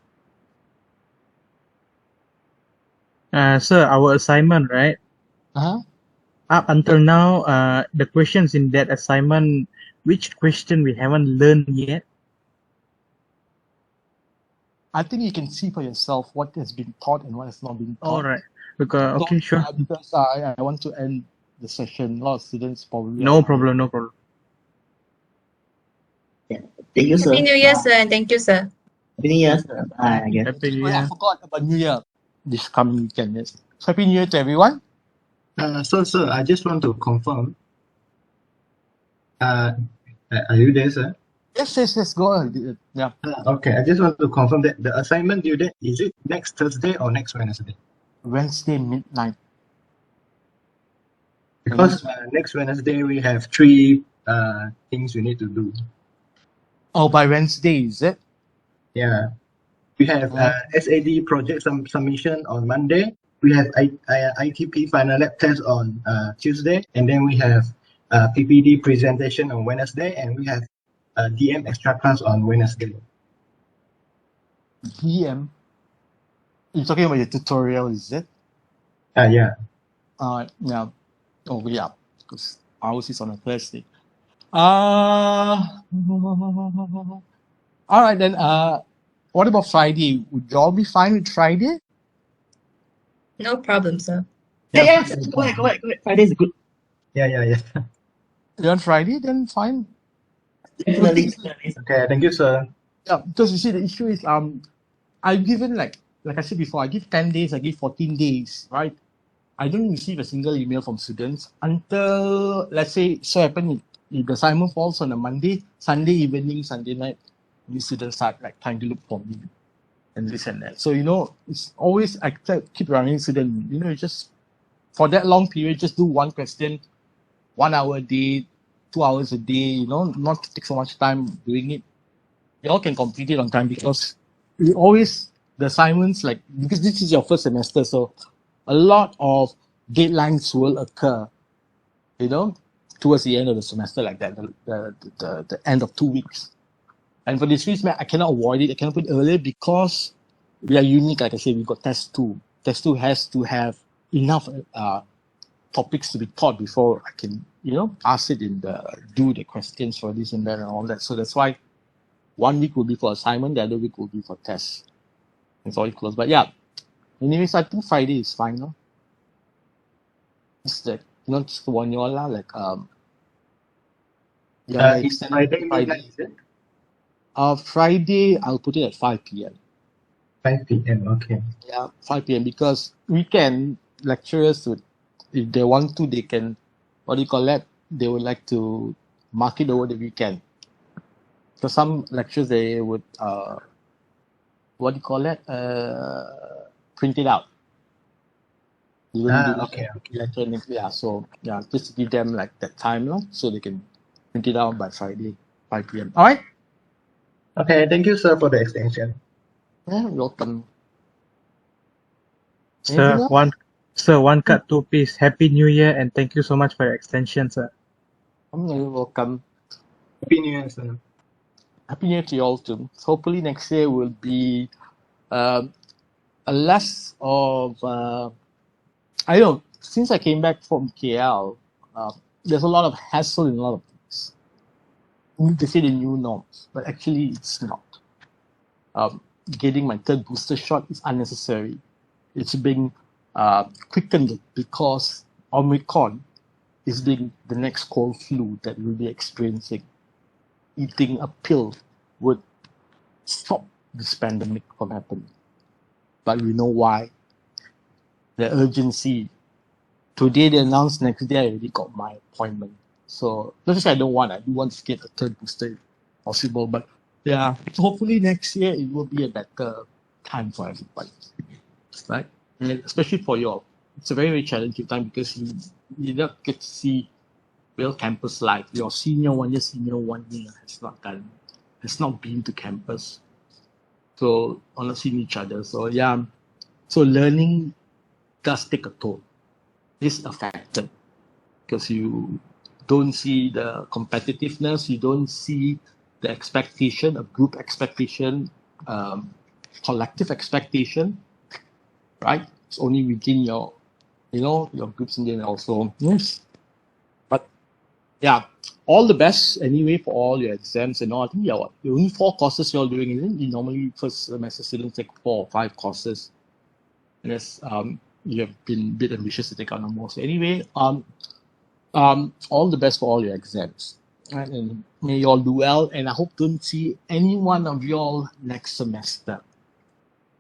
Sir, our assignment, right? Up until now, the questions in that assignment, which question we haven't learned yet? I think you can see for yourself what has been taught and what has not been taught. All right. Because, okay, sure. Because I want to end the session. A lot of students probably. No problem, no problem. Thank you, sir. Happy New Year, sir, and thank you, sir. Happy New Year, sir. Bye again. Happy New Oh, Year. I forgot about New Year this coming weekend. Yes. So Happy New Year to everyone. Sir, I just want to confirm. Are you there, sir? Yes. Go on. Yeah. Okay, I just want to confirm that the assignment due date, is it next Thursday or next Wednesday? Wednesday midnight. Because next Wednesday we have 3 things we need to do. Oh, by Wednesday, is it? Yeah. We have SAD project submission on Monday. We have ITP final lab test on Tuesday. And then we have PPD presentation on Wednesday. And we have DM extra class on Wednesday. DM? You're talking about your tutorial, is it? Yeah. Yeah. Oh, yeah. Because ours is on a Thursday. All right then. What about Friday? Would you all be fine with Friday? No problem, sir. Yes, go ahead. Friday is good. Yeah. On Friday, then fine. Definitely. Okay, thank you, sir. Yeah, because you see the issue is I've given like I said before, I give 10 days, I give 14 days, right? I don't receive a single email from students until, let's say, so happen if the assignment falls on a Monday, Sunday evening, Sunday night, the students start like trying to look for me and this and that. So, it's always, keep running student, just for that long period, just do one question, 1 hour a day, 2 hours a day, not take so much time doing it. You all can complete it on time because we always, the assignments, like, because this is your first semester, so a lot of deadlines will occur, towards the end of the semester, like that, the end of 2 weeks. And for this reason, I cannot avoid it. I cannot put it earlier because we are unique. Like I said, we got test two. Test two has to have enough topics to be taught before I can, ask it do the questions for this and that and all that. So that's why 1 week will be for assignment, the other week will be for tests. It's all close. But yeah, anyways, I think Friday is fine, no? Just that, just to warn you all, like, It's Friday midnight, is it? Friday, I'll put it at 5 p.m. 5 p.m. Okay. Yeah, 5 p.m. because weekend lecturers would, if they want to, they can, what do you call that? They would like to mark it over the weekend. So some lectures they would, what do you call that? Print it out. Okay. Lecture next, yeah. So yeah, just give them like that time, so they can print it out by Friday, 5 p.m. All right. Okay, thank you, sir, for the extension. Yeah, welcome. Anything Sir, else? one cut, two piece. Happy New Year and thank you so much for your extension, sir. You're welcome. Happy New Year, sir. Happy New Year to you all too. So hopefully next year will be a less of I don't know, since I came back from KL, there's a lot of hassle in a lot of things. They say the new norms, but actually it's not. Getting my third booster shot is unnecessary. It's being quickened because Omicron is being the next cold flu that we'll be experiencing. Eating a pill would stop this pandemic from happening. But we know why. The urgency. Today they announced, next day I already got my appointment. So not just I don't want, I do want to get a third booster if possible. But yeah, hopefully next year it will be a better time for everybody. Right? And especially for you all. It's a very, very challenging time because you don't get to see real campus life. Your senior 1 year has not been to campus. So not seen each other. So yeah. So learning does take a toll. It's a factor because you don't see the competitiveness, you don't see the expectation, a group expectation, collective expectation, right? It's only within your groups and then also yes. But yeah, all the best anyway for all your exams and all. I think you're only 4 courses you're doing, isn't it? You normally first semester students take 4 or 5 courses. And that's you have been a bit ambitious to take on more. So anyway, all the best for all your exams. Right? And may you all do well. And I hope to see any one of you all next semester.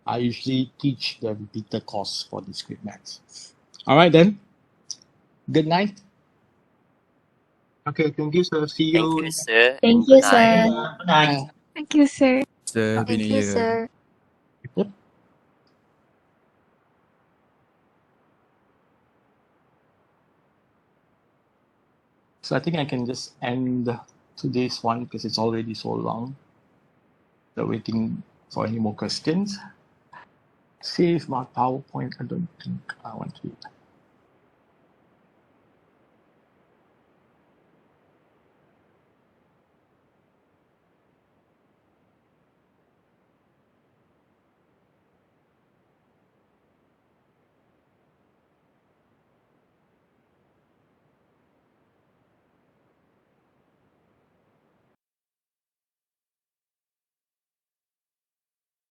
I usually teach the repeater course for discrete maths. All right then. Good night. Okay, thank you, sir. See you. Thank you, sir. Thank Good you, night. sir. Good night. Thank you, sir. Sir, Happy Thank New you, Year. sir. Yep. So I think I can just end today's one because it's already so long. They're waiting for any more questions. Save my PowerPoint. I don't think I want to.